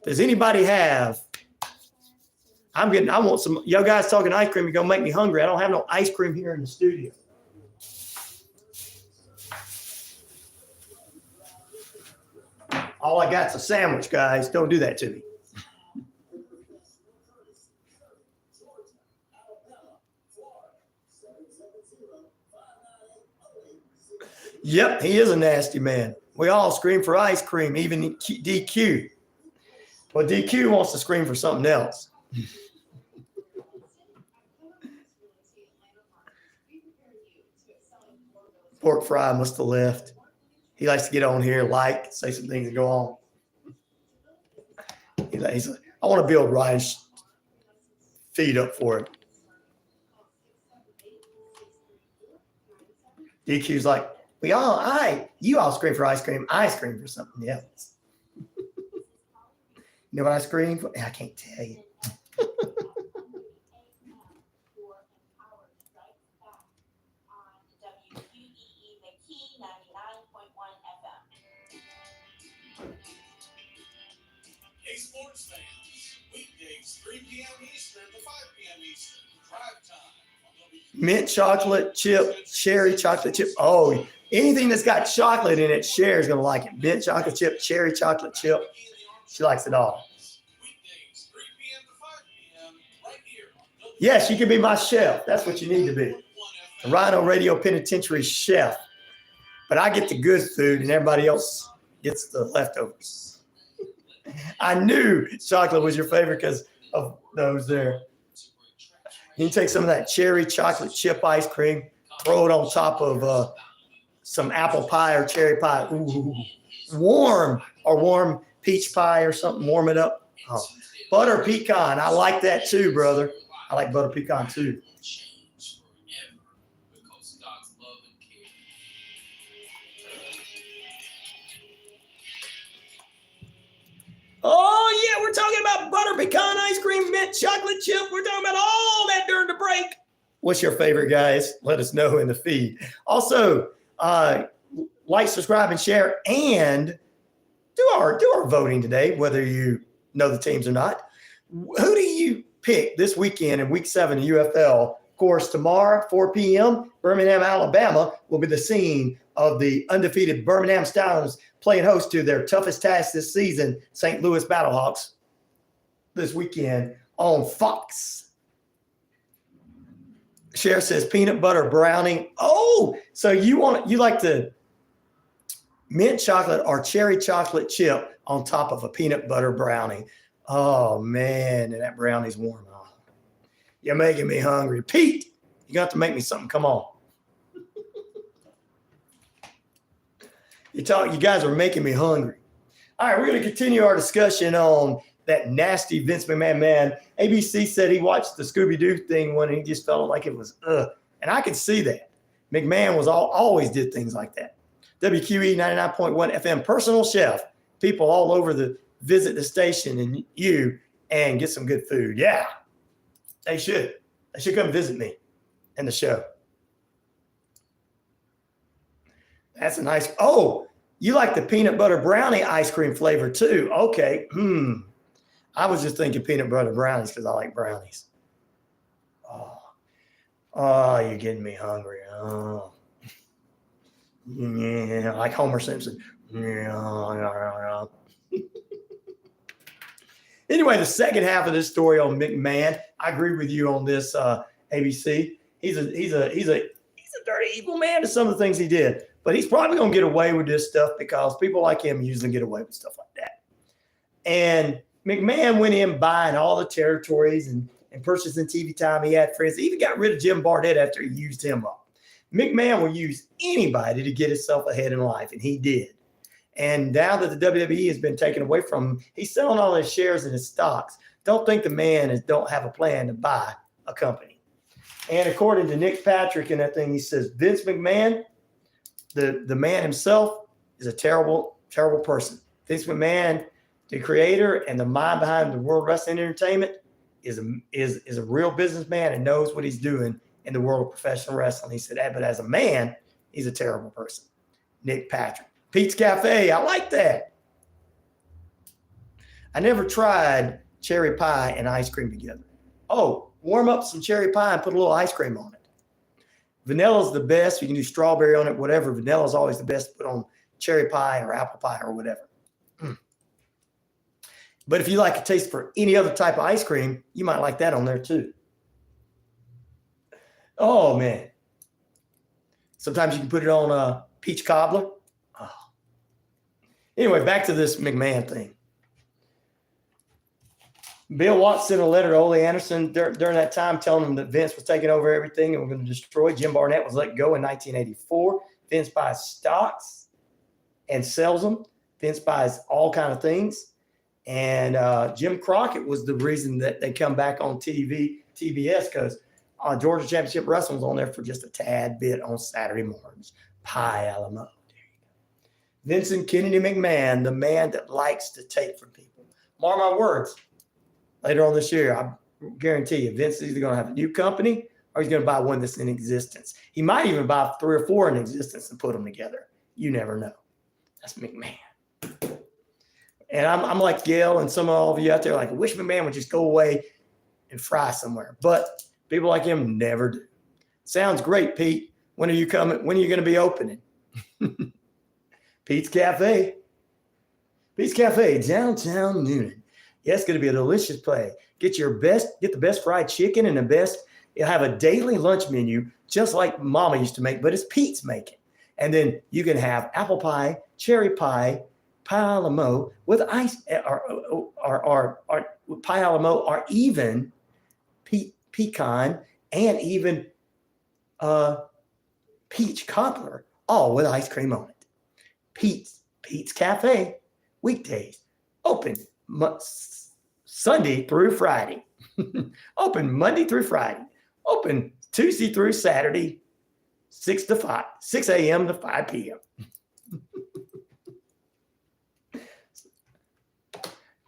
Does anybody have? I want some. Y'all guys talking ice cream. You're going to make me hungry. I don't have no ice cream here in the studio. All I got's a sandwich, guys. Don't do that to me. Yep, he is a nasty man. We all scream for ice cream, even DQ. Well, DQ wants to scream for something else. Pork fry must have left. He likes to get on here, say some things and go on. He's like, I want to build Ryan's feed up for it. DQ's like, you all scream for ice cream. I scream for something else. You know what I scream for? I can't tell you. Hey, sports fans, weekdays 3 p.m. Eastern to 5 p.m. Eastern, drive time. Mint chocolate chip, cherry chocolate chip. Oh, anything that's got chocolate in it, Cher's going to like it. Mint chocolate chip, cherry chocolate chip. She likes it all. Yes, you can be my chef. That's what you need to be. The RyanORadio Penitentiary chef. But I get the good food and everybody else gets the leftovers. I knew chocolate was your favorite because of those there. You can take some of that cherry chocolate chip ice cream, throw it on top of some apple pie or cherry pie. Ooh, warm peach pie or something. Warm it up. Oh. Butter pecan. I like that too, brother. I like butter pecan too. Oh, yeah, we're talking about butter pecan ice cream, mint chocolate chip. We're talking about all that during the break. What's your favorite, guys? Let us know in the feed. Also, like, subscribe, and share, and do our voting today, whether you know the teams or not. Who do you pick this weekend in Week 7 of UFL? Of course, tomorrow, 4 p.m., Birmingham, Alabama will be the scene of the undefeated Birmingham Stallions playing host to their toughest task this season, St. Louis Battlehawks, this weekend on Fox. Cher says peanut butter brownie. Oh, so you like the mint chocolate or cherry chocolate chip on top of a peanut butter brownie. Oh, man, and that brownie's warm. Oh, you're making me hungry. Pete, you got to make me something. Come on. You guys are making me hungry. All right, we're going to continue our discussion on that nasty Vince McMahon man. ABC said he watched the Scooby-Doo thing when he just felt like it was, and I could see that. McMahon was always did things like that. WQEE 99.1 FM personal chef. People all over visit the station and get some good food. Yeah, they should. They should come visit me in the show. That's a nice. Oh, you like the peanut butter brownie ice cream flavor too? Okay. I was just thinking peanut butter brownies because I like brownies. Oh, you're getting me hungry. Oh, yeah, like Homer Simpson. Yeah. Anyway, the second half of this story on McMahon, I agree with you on this. ABC. He's a dirty, evil man to some of the things he did. But he's probably going to get away with this stuff because people like him usually get away with stuff like that. And McMahon went in buying all the territories and purchasing TV time. He had friends. He even got rid of Jim Barnett after he used him up. McMahon will use anybody to get himself ahead in life, and he did. And now that the WWE has been taken away from him, he's selling all his shares and his stocks. Don't think the man don't have a plan to buy a company. And according to Nick Patrick in that thing, he says, Vince McMahon, the man himself, is a terrible, terrible person. Vince McMahon, the creator and the mind behind the World Wrestling Entertainment, is a real businessman and knows what he's doing in the world of professional wrestling. He said, but as a man, he's a terrible person. Nick Patrick. Pete's Cafe, I like that. I never tried cherry pie and ice cream together. Oh, warm up some cherry pie and put a little ice cream on it. Vanilla's the best. You can do strawberry on it, whatever. Vanilla's always the best to put on cherry pie or apple pie or whatever. But if you like a taste for any other type of ice cream, you might like that on there too. Oh, man. Sometimes you can put it on peach cobbler. Oh. Anyway, back to this McMahon thing. Bill Watts sent a letter to Ole Anderson during that time telling him that Vince was taking over everything and we're going to destroy. Jim Barnett was let go in 1984. Vince buys stocks and sells them. Vince buys all kinds of things. And Jim Crockett was the reason that they come back on TBS, because Georgia Championship Wrestling was on there for just a tad bit on Saturday mornings. Pie a la mode. There you go. Vincent Kennedy McMahon, the man that likes to take from people. Mark my words. Later on this year, I guarantee you, Vince is either going to have a new company or he's going to buy one that's in existence. He might even buy 3 or 4 in existence and put them together. You never know. That's McMahon. And I'm like Gail and some of all of you out there, like, I wish McMahon would just go away and fry somewhere. But people like him never do. Sounds great, Pete. When are you coming? When are you going to be opening? Pete's Cafe. Pete's Cafe, downtown Noonan. Yeah, it's going to be a delicious play. Get the best fried chicken and the best. You'll have a daily lunch menu, just like Mama used to make, but it's Pete's making. And then you can have apple pie, cherry pie, pie a la mode with ice, or pie a la mode, or even pecan and even peach cobbler, all with ice cream on it. Pete's Cafe, weekdays, open Sunday through Friday. Open Monday through Friday. Open Tuesday through Saturday, 6 a.m. to 5 p.m.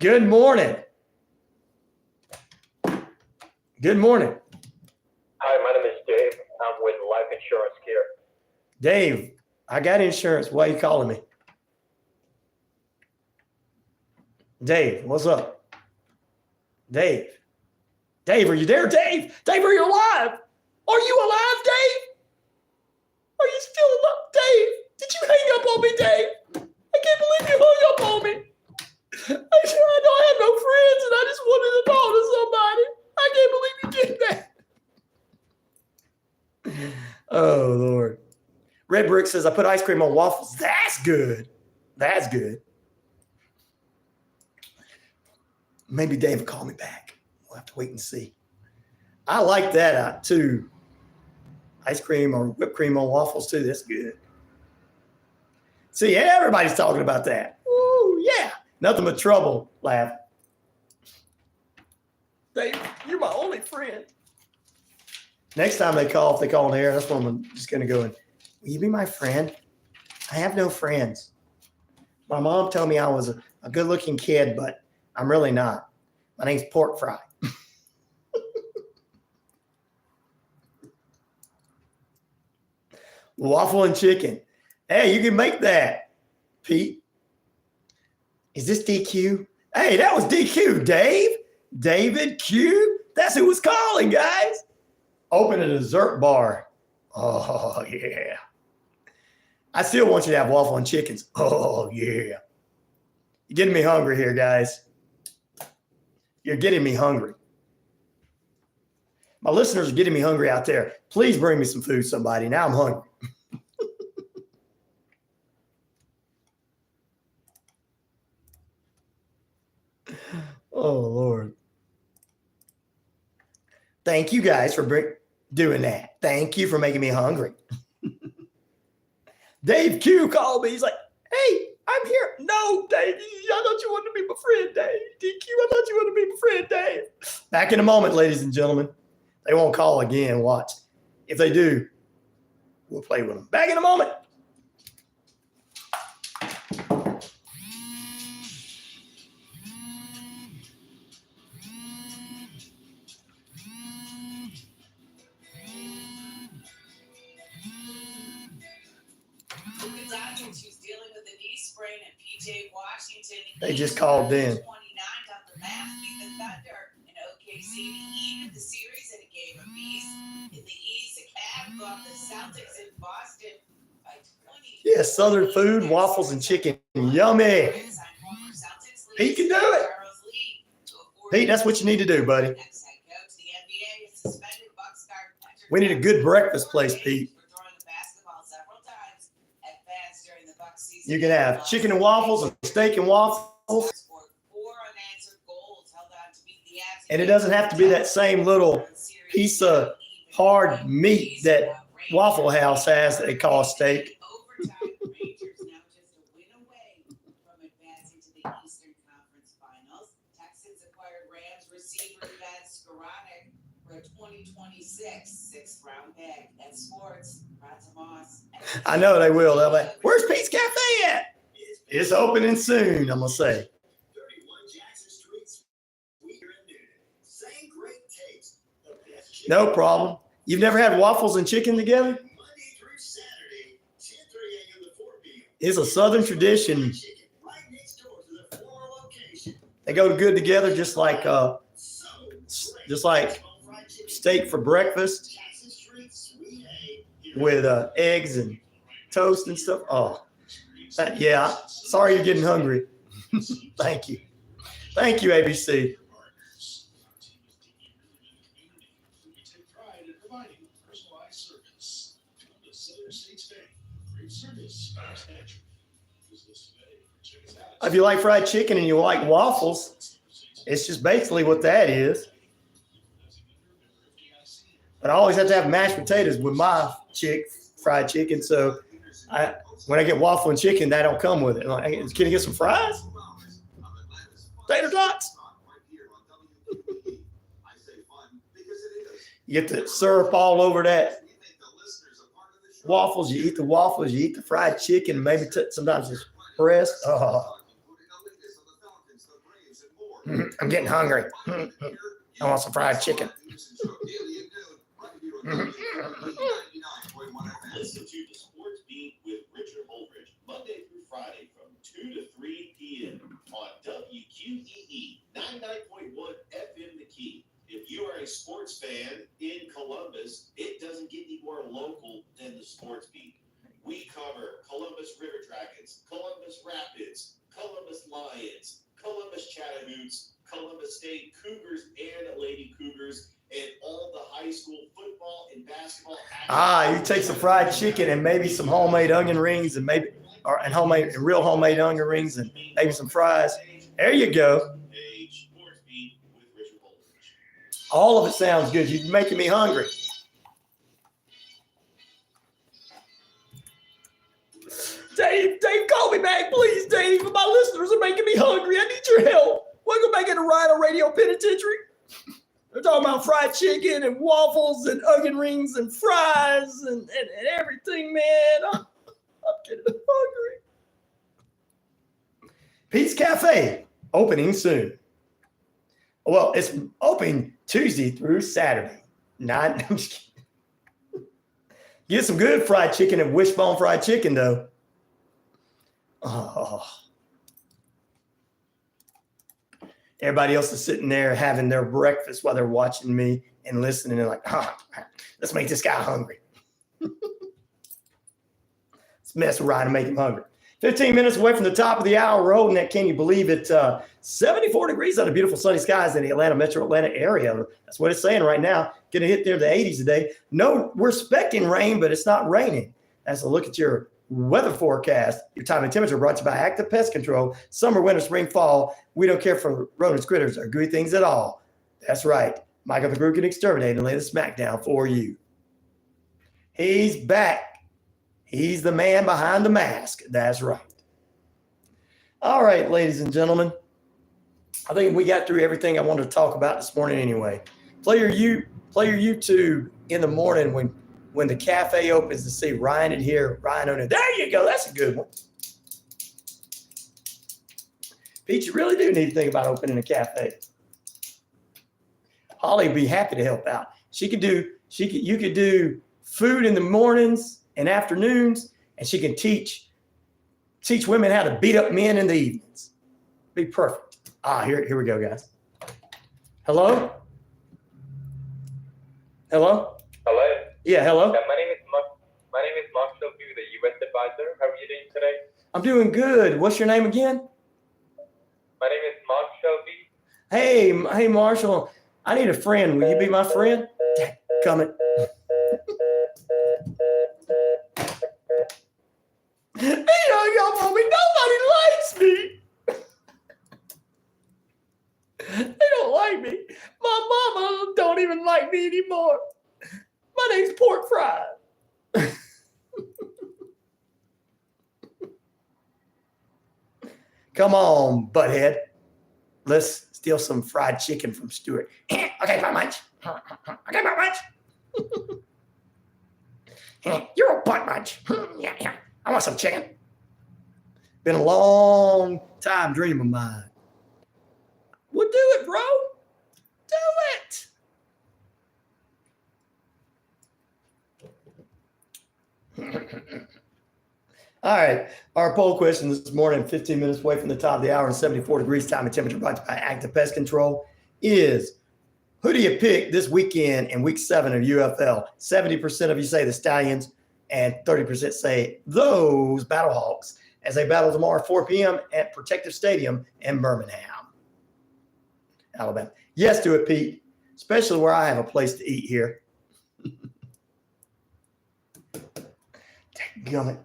Good morning. Good morning. Hi, my name is Dave. I'm with Life Insurance Care. Dave, I got insurance. Why are you calling me? Dave, what's up? Dave, are you there, Dave? Dave, are you alive? Are you alive, Dave? Are you still alive, Dave? Did you hang up on me, Dave? I can't believe you hung up on me. I don't have no friends, and I just wanted to talk to somebody. I can't believe you did that. Oh, Lord. Red Brick says, I put ice cream on waffles. That's good. That's good. Maybe Dave will call me back. We'll have to wait and see. I like that too. Ice cream or whipped cream on waffles too. That's good. See, everybody's talking about that. Ooh, yeah. Nothing but trouble, laugh. Dave, you're my only friend. Next time they call, if they call on the air, that's when I'm just going to go and, will you be my friend? I have no friends. My mom told me I was a good-looking kid, but I'm really not. My name's Pork Fry. Waffle and chicken. Hey, you can make that, Pete. Is this DQ? Hey, that was DQ, Dave. David Q. That's who was calling, guys. Open a dessert bar. Oh, yeah. I still want you to have waffle and chickens. Oh, yeah. You're getting me hungry here, guys. You're getting me hungry. My listeners are getting me hungry out there. Please bring me some food, somebody. Now I'm hungry. Oh, Lord. Thank you guys for doing that. Thank you for making me hungry. Dave Q called me. He's like, hey, I'm here. No, Dave, I thought you wanted to be my friend, Dave. DQ, I thought you wanted to be my friend, Dave. Back in a moment, ladies and gentlemen. They won't call again. Watch. If they do, we'll play with them. Back in a moment. She's dealing with a knee sprain in PJ Washington. They just called in. 29 got the last beat the Thunder in OKC to even the series in a game apiece. In the East, the Cavs got the Celtics in Boston by 20. Yeah, Southern food, waffles and chicken. Yummy. Pete can do it. Pete, that's what you need to do, buddy. We need a good breakfast place, Pete. You can have chicken and waffles and steak and waffles. And it doesn't have to be that same little piece of hard meat that Waffle House has that they call steak. I know they will. They'll be like, where's Pete's Cafe at? It's opening soon, I'm going to say. No problem. You've never had waffles and chicken together? It's a Southern tradition. They go good together, just like steak for breakfast with eggs and toast and stuff. Oh, yeah. Sorry you're getting hungry. Thank you. Thank you, ABC. If you like fried chicken and you like waffles, it's just basically what that is. But I always have to have mashed potatoes with my fried chicken. So when I get waffle and chicken, that don't come with it. Like, can you get some fries? Tater tots? You get the syrup all over that waffles. You eat the waffles. You eat the fried chicken. Maybe sometimes it's breast. Oh. I'm getting hungry. I want some fried chicken. Listen to the Sports Beat with Richard Holdridge, Monday through Friday from 2 to 3 p.m. on WQEE 99.1 FM The Key. If you are a sports fan in Columbus, it doesn't get any more local than the Sports Beat. We cover Columbus River Dragons, Columbus Rapids, Columbus Lions, Columbus Chattanooga, Columbus State Cougars and Lady Cougars, and all the high school football and basketball. You take some fried chicken and maybe some homemade onion rings and real homemade onion rings and maybe some fries. There you go. All of it sounds good. You're making me hungry. Dave, call me back, please, Dave. My listeners are making me hungry. I need your help. Welcome back into RyanORadio Penitentiary. They're talking about fried chicken and waffles and onion rings and fries and everything, man. I'm getting hungry. Pete's Cafe, opening soon. Well, it's open Tuesday through Saturday. I'm just kidding. Get some good fried chicken and Wishbone fried chicken, though. Oh. Everybody else is sitting there having their breakfast while they're watching me and listening and like, let's make this guy hungry. Let's mess with Ryan and make him hungry. 15 minutes away from the top of the hour. We're holding that, can you believe it? 74 degrees under beautiful sunny skies in the metro Atlanta area. That's what it's saying right now. Going to hit there the 80s today. No, we're expecting rain, but it's not raining. That's a look at your weather forecast. Your time and temperature brought to you by Active Pest Control. Summer, winter, spring, fall. We don't care for rodents, critters, or gooey things at all. That's right. Michael the Group can exterminate and lay the smackdown for you. He's back. He's the man behind the mask. That's right. All right, ladies and gentlemen. I think we got through everything I wanted to talk about this morning anyway. Play your YouTube in the morning when the cafe opens to see Ryan and hear Ryan on it. There you go. That's a good one. Pete, you really do need to think about opening a cafe. Holly would be happy to help out. You could do food in the mornings and afternoons, and she can teach women how to beat up men in the evenings. Be perfect. Here we go, guys. Hello? Hello? Hello. Yeah, hello. Yeah, my name is Mark Shelby, the U.S. advisor. How are you doing today? I'm doing good. What's your name again? My name is Mark Shelby. Hey, Marshall. I need a friend. Will you be my friend? Coming. He hung up on me. Nobody likes me. They don't like me. My mama don't even like me anymore. My name's Pork Fry. Come on, butthead. Let's steal some fried chicken from Stuart. Okay, butt munch. Okay, butt munch. You're a butt munch. Yeah. I want some chicken. Been a long time dream of mine. Well, do it, bro. Do it. All right. Our poll question this morning, 15 minutes away from the top of the hour and 74 degrees time and temperature brought to you by Active Pest Control, is who do you pick this weekend in week 7 of UFL? 70% of you say the Stallions and 30% say those Battlehawks as they battle tomorrow at 4 p.m. at Protective Stadium in Birmingham, Alabama. Yes to it, Pete, especially where I have a place to eat here. Dadgummit.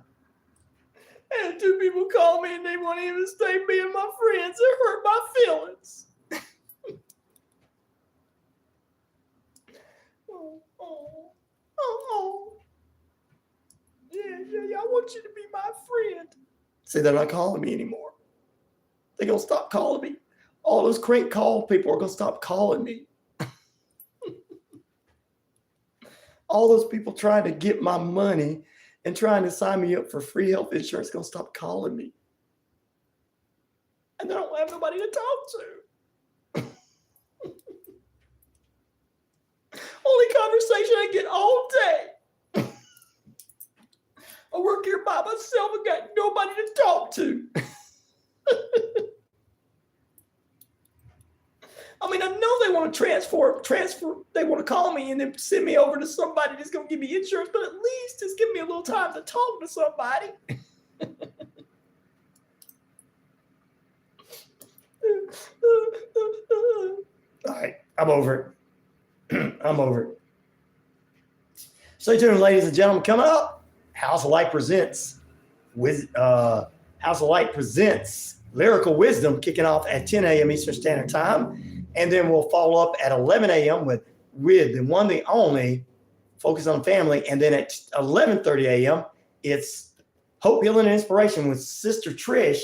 I had 2 people call me and they want to even stay being my friends. It hurt my feelings. Yeah, I want you to be my friend. See, they're not calling me anymore. They're going to stop calling me. All those crank call people are going to stop calling me. All those people trying to get my money and trying to sign me up for free health insurance going to stop calling me. And they don't have nobody to talk to. Only conversation I get all day. I work here by myself and got nobody to talk to. I mean, I know they want to transfer. They want to call me and then send me over to somebody that's going to give me insurance, but at least just give me a little time to talk to somebody. All right, I'm over it. I'm over it. Stay tuned, ladies and gentlemen. Coming up, House of Light presents Lyrical Wisdom, kicking off at 10 a.m. Eastern Standard Time. And then we'll follow up at 11 a.m. with the one, the only, Focus on Family. And then at 11:30 a.m., it's Hope, Healing, and Inspiration with Sister Trish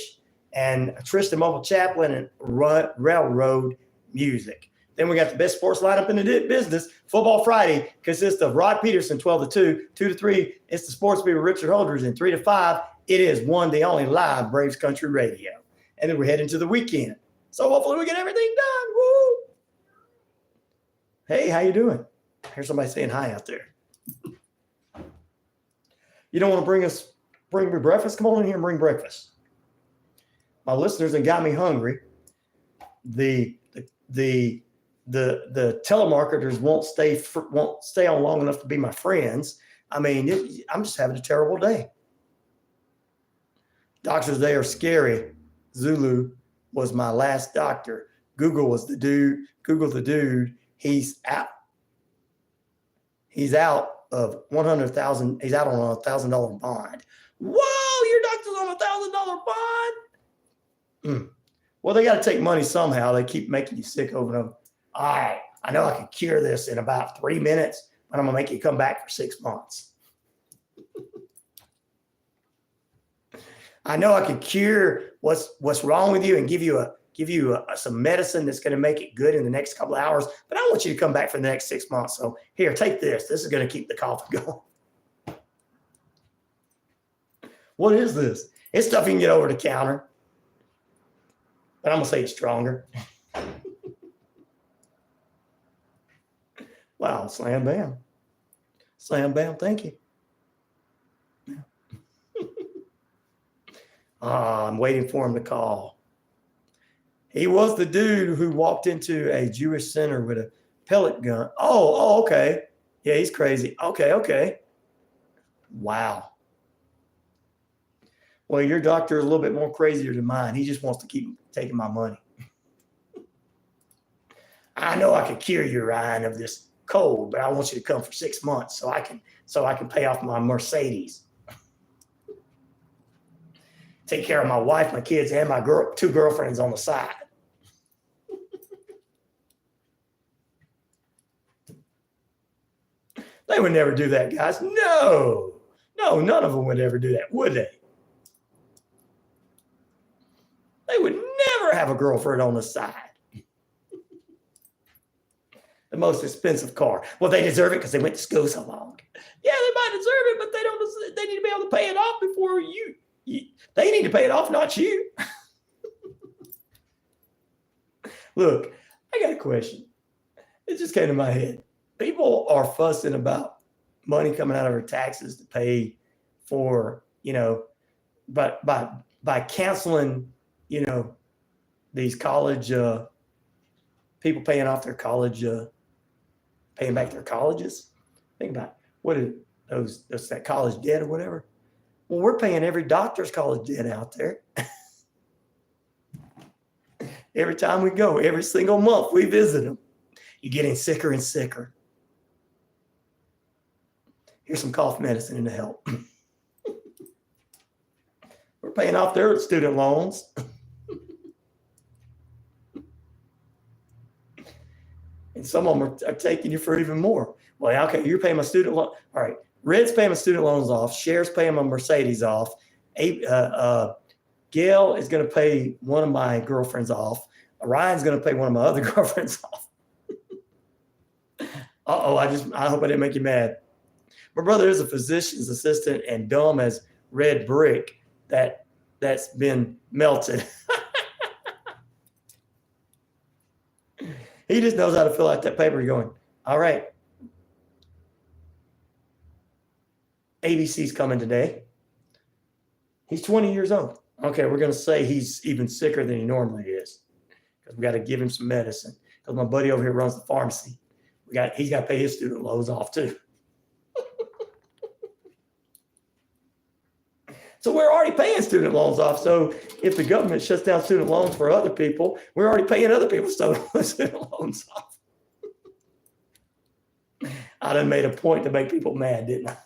and Trish the Mobile Chaplain and Railroad Music. Then we got the best sports lineup in the business. Football Friday consists of Rod Peterson, 12 to 2, 2 to 3. It's the Sports Beat with Richard Holders, and 3 to 5. It is one, the only live Braves Country Radio. And then we're heading to the weekend. So hopefully we get everything done. Woo! Hey, how you doing? Here's somebody saying hi out there. You don't want to bring me breakfast? Come on in here and bring breakfast. My listeners have got me hungry. The telemarketers won't stay on long enough to be my friends. I mean, I'm just having a terrible day. Doctors, they are scary. Zulu was my last doctor. Google was the dude. Google the dude. He's out. He's out of 100,000. He's out on a $1,000 bond. Whoa, your doctor's on a $1,000 bond. Well, they got to take money somehow. They keep making you sick over them. All right, I know I can cure this in about 3 minutes, but I'm gonna make you come back for 6 months. I know I can cure what's wrong with you and give you some medicine that's going to make it good in the next couple of hours. But I want you to come back for the next 6 months. So here, take this. This is going to keep the cough going. What is this? It's stuff you can get over the counter. But I'm going to say it's stronger. Wow, slam bam. Slam bam, thank you. I'm waiting for him to call. He was the dude who walked into a Jewish center with a pellet gun. Oh, okay. Yeah, he's crazy. Okay. Wow. Well, your doctor is a little bit more crazier than mine. He just wants to keep taking my money. I know I can cure you, Ryan, of this cold, but I want you to come for 6 months so I can pay off my Mercedes. Take care of my wife, my kids, and my two girlfriends on the side. They would never do that, guys. No, none of them would ever do that, would they? They would never have a girlfriend on the side. The most expensive car. Well, they deserve it because they went to school so long. Yeah, they might deserve it, but they need to be able to pay it off before you. They need to pay it off, not you. Look, I got a question. It just came to my head. People are fussing about money coming out of their taxes to pay for, but by canceling, these college people paying off their college, paying back their colleges. Think about what is that college debt or whatever. Well, we're paying every doctor's college debt out there. Every time we go, every single month we visit them. You're getting sicker and sicker. Here's some cough medicine to help. We're paying off their student loans. And some of them are taking you for even more. Well, okay, you're paying my student loan. All right. Red's paying my student loans off. Cher's paying my Mercedes off. Gail is going to pay one of my girlfriends off. Ryan's going to pay one of my other girlfriends off. I hope I didn't make you mad. My brother is a physician's assistant and dumb as red brick that's been melted. He just knows how to fill out that paper going, all right. ABC's coming today. He's 20 years old. Okay, we're going to say he's even sicker than he normally is because we got to give him some medicine. Because my buddy over here runs the pharmacy. He's got to pay his student loans off too. So we're already paying student loans off. So if the government shuts down student loans for other people, we're already paying other people's student loans off. I done made a point to make people mad, didn't I?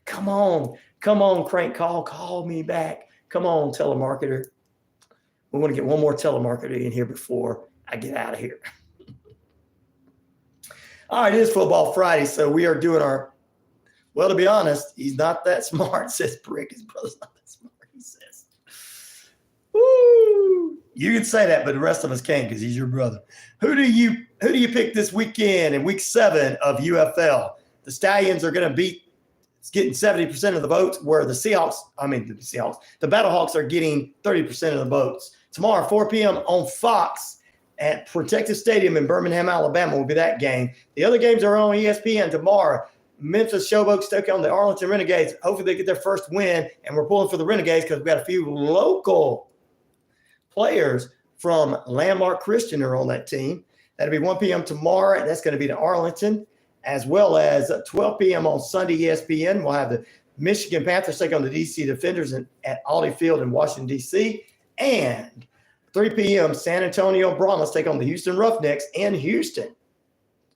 Come on, crank call. Call me back. Come on, telemarketer. We want to get one more telemarketer in here before I get out of here. All right, it is Football Friday, so we are doing well, to be honest, he's not that smart, says Brick. His brother's not that smart, he says. Woo! You can say that, but the rest of us can't because he's your brother. Who do you pick this weekend in week 7 of UFL? The Stallions are going to beat. It's getting 70% of the votes, where the Battlehawks are getting 30% of the votes. Tomorrow, 4 p.m. on Fox at Protective Stadium in Birmingham, Alabama will be that game. The other games are on ESPN tomorrow. Memphis Showboats take on the Arlington Renegades. Hopefully they get their first win, and we're pulling for the Renegades because we've got a few local players from Landmark Christian are on that team. That'll be 1 p.m. tomorrow. That's going to be the Arlington, as well as 12 p.m. on Sunday ESPN. We'll have the Michigan Panthers take on the D.C. Defenders at Audi Field in Washington, D.C. And 3 p.m. San Antonio Brahmas take on the Houston Roughnecks in Houston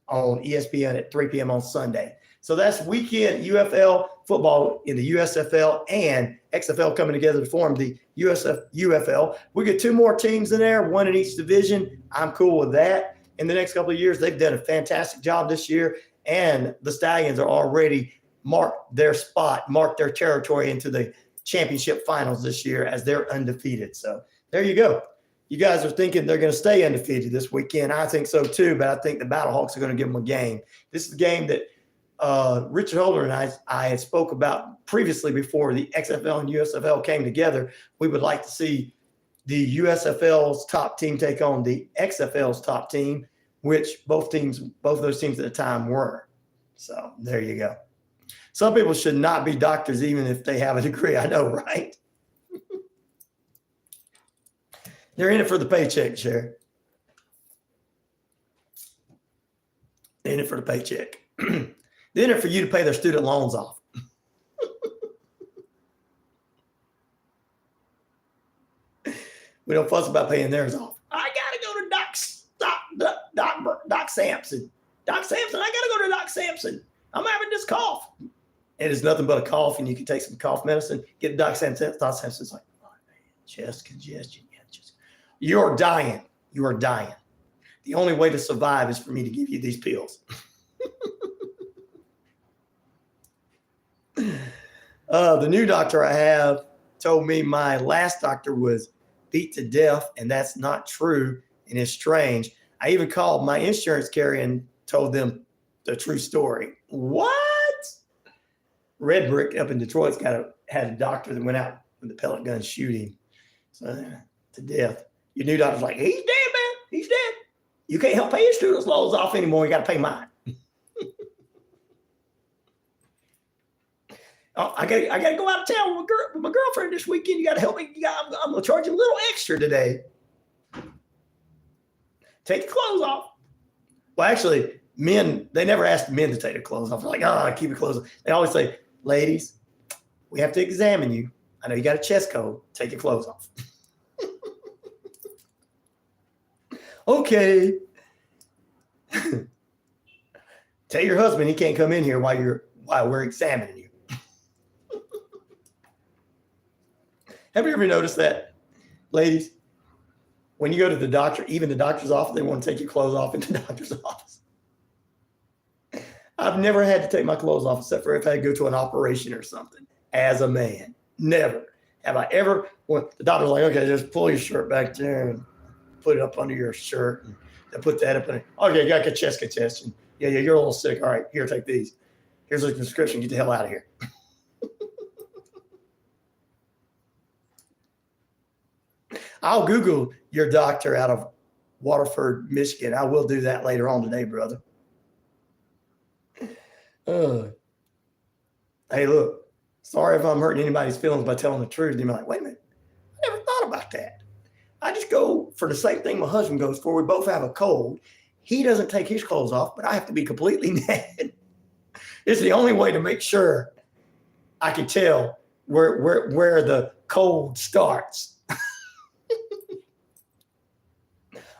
on ESPN at 3 p.m. on Sunday. So that's weekend UFL football in the USFL and XFL coming together to form the UFL. We get 2 more teams in there, 1 in each division. I'm cool with that. In the next couple of years, they've done a fantastic job this year, and the Stallions are already mark their spot, mark their territory into the championship finals this year as they're undefeated. So there you go. You guys are thinking they're going to stay undefeated this weekend. I think so too, but I think the Battlehawks are going to give them a game. This is the game that Richard Holder and I had spoke about previously before the XFL and USFL came together. We would like to see the USFL's top team take on the XFL's top team, which both of those teams at the time were. So there you go. Some people should not be doctors even if they have a degree. I know, right? They're in it for the paycheck, Cher. They're in it for the paycheck. They're in it for you to pay their student loans off. We don't fuss about paying theirs off. I got to go to Doc Sampson. Doc Sampson, I got to go to Doc Sampson. I'm having this cough. And it's nothing but a cough, and you can take some cough medicine, get Doc Sampson. Doc Sampson's like, oh, man, chest congestion. Yeah, you're dying. You are dying. The only way to survive is for me to give you these pills. The new doctor I have told me my last doctor was beat to death, and that's not true, and it's strange. I even called my insurance carrier and told them the true story. What? Red Brick up in Detroit's had a doctor that went out with a pellet gun shooting to death. Your new doctor's like, he's dead, man. He's dead. You can't help pay your students' loans off anymore. You got to pay mine. Oh, I gotta go out of town with my girlfriend this weekend. You got to help me. I'm gonna charge you a little extra today. Take your clothes off. Well, actually, men, they never ask men to take their clothes off. They're like, keep your clothes on. They always say, ladies, we have to examine you. I know you got a chest cold. Take your clothes off. Okay. Tell your husband he can't come in here while we're examining you. Have you ever noticed that, ladies? When you go to the doctor, even the doctor's office, they want to take your clothes off in the doctor's office. I've never had to take my clothes off except for if I had to go to an operation or something as a man. Never. Have I ever, the doctor's like, okay, just pull your shirt back there and put it up under your shirt and then put that up in it. Okay, you got a chest congestion. Yeah, you're a little sick. All right, here, take these. Here's a prescription. Get the hell out of here. I'll Google your doctor out of Waterford, Michigan. I will do that later on today, brother. Hey, look, sorry if I'm hurting anybody's feelings by telling the truth. You're like, wait a minute, I never thought about that. I just go for the same thing my husband goes for. We both have a cold. He doesn't take his clothes off, but I have to be completely naked. It's the only way to make sure I can tell where the cold starts.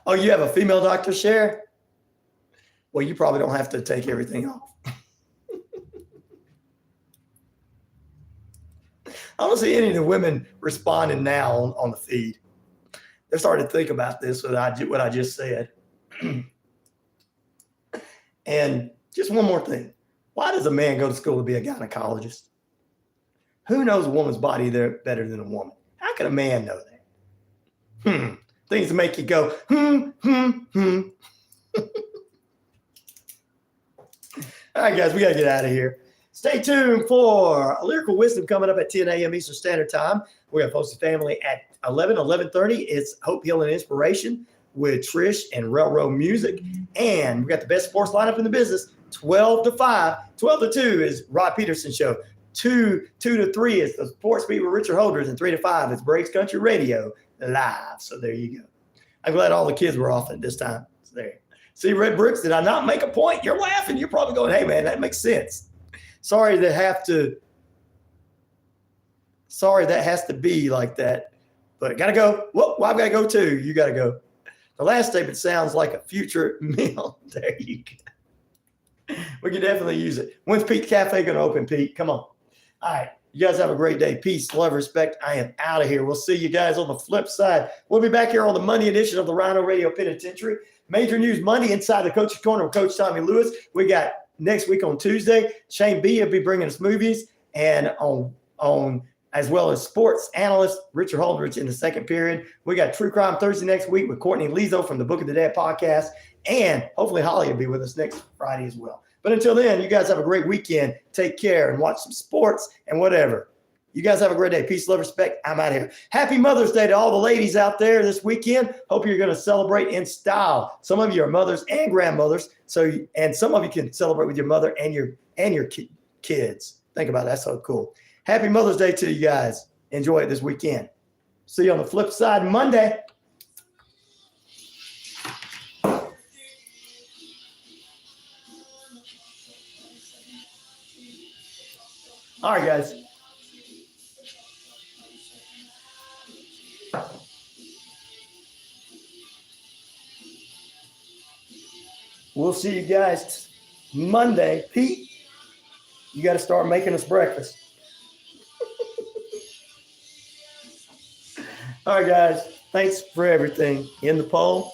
Oh, you have a female doctor, Cher? Well, you probably don't have to take everything off. I don't see any of the women responding now on the feed. They're starting to think about this, what I just said. And just one more thing. Why does a man go to school to be a gynecologist? Who knows a woman's body better than a woman? How can a man know that? Things that make you go, All right, guys, we got to get out of here. Stay tuned for Lyrical Wisdom coming up at 10 a.m. Eastern Standard Time. We have Hosted Family at 11:30. It's Hope, Healing, and Inspiration with Trish and Railroad Music. And we got the best sports lineup in the business, 12 to 5. 12 to 2 is Rod Peterson Show. 2 to 3 is the Sports Beat with Richard Holders. And 3 to 5 is Breaks Country Radio live. So there you go. I'm glad all the kids were off at this time. So there. See, Red Bricks, did I not make a point? You're laughing. You're probably going, hey, man, that makes sense. Sorry that has to be like that. But got to go. Well, I've got to go too. You got to go. The last statement sounds like a future meal. There you go. We can definitely use it. When's Pete's Cafe going to open, Pete? Come on. All right. You guys have a great day. Peace, love, respect. I am out of here. We'll see you guys on the flip side. We'll be back here on the Monday edition of the RyanORadio Penitentiary. Major News Monday inside the Coach's Corner with Coach Tommy Lewis. We got next week on Tuesday. Shane B will be bringing us movies, and on as well as sports analyst Richard Holdridge in the second period. We got True Crime Thursday next week with Courtney Lizo from the Book of the Dead podcast, and hopefully Holly will be with us next Friday as well. But until then, you guys have a great weekend. Take care and watch some sports and whatever. You guys have a great day. Peace, love, respect. I'm out of here. Happy Mother's Day to all the ladies out there this weekend. Hope you're going to celebrate in style. Some of you are mothers and grandmothers, and some of you can celebrate with your mother and your kids. Think about that. That's so cool. Happy Mother's Day to you guys. Enjoy it this weekend. See you on the flip side Monday. All right, guys. We'll see you guys Monday. Pete, you got to start making us breakfast. All right, guys. Thanks for everything. In the poll.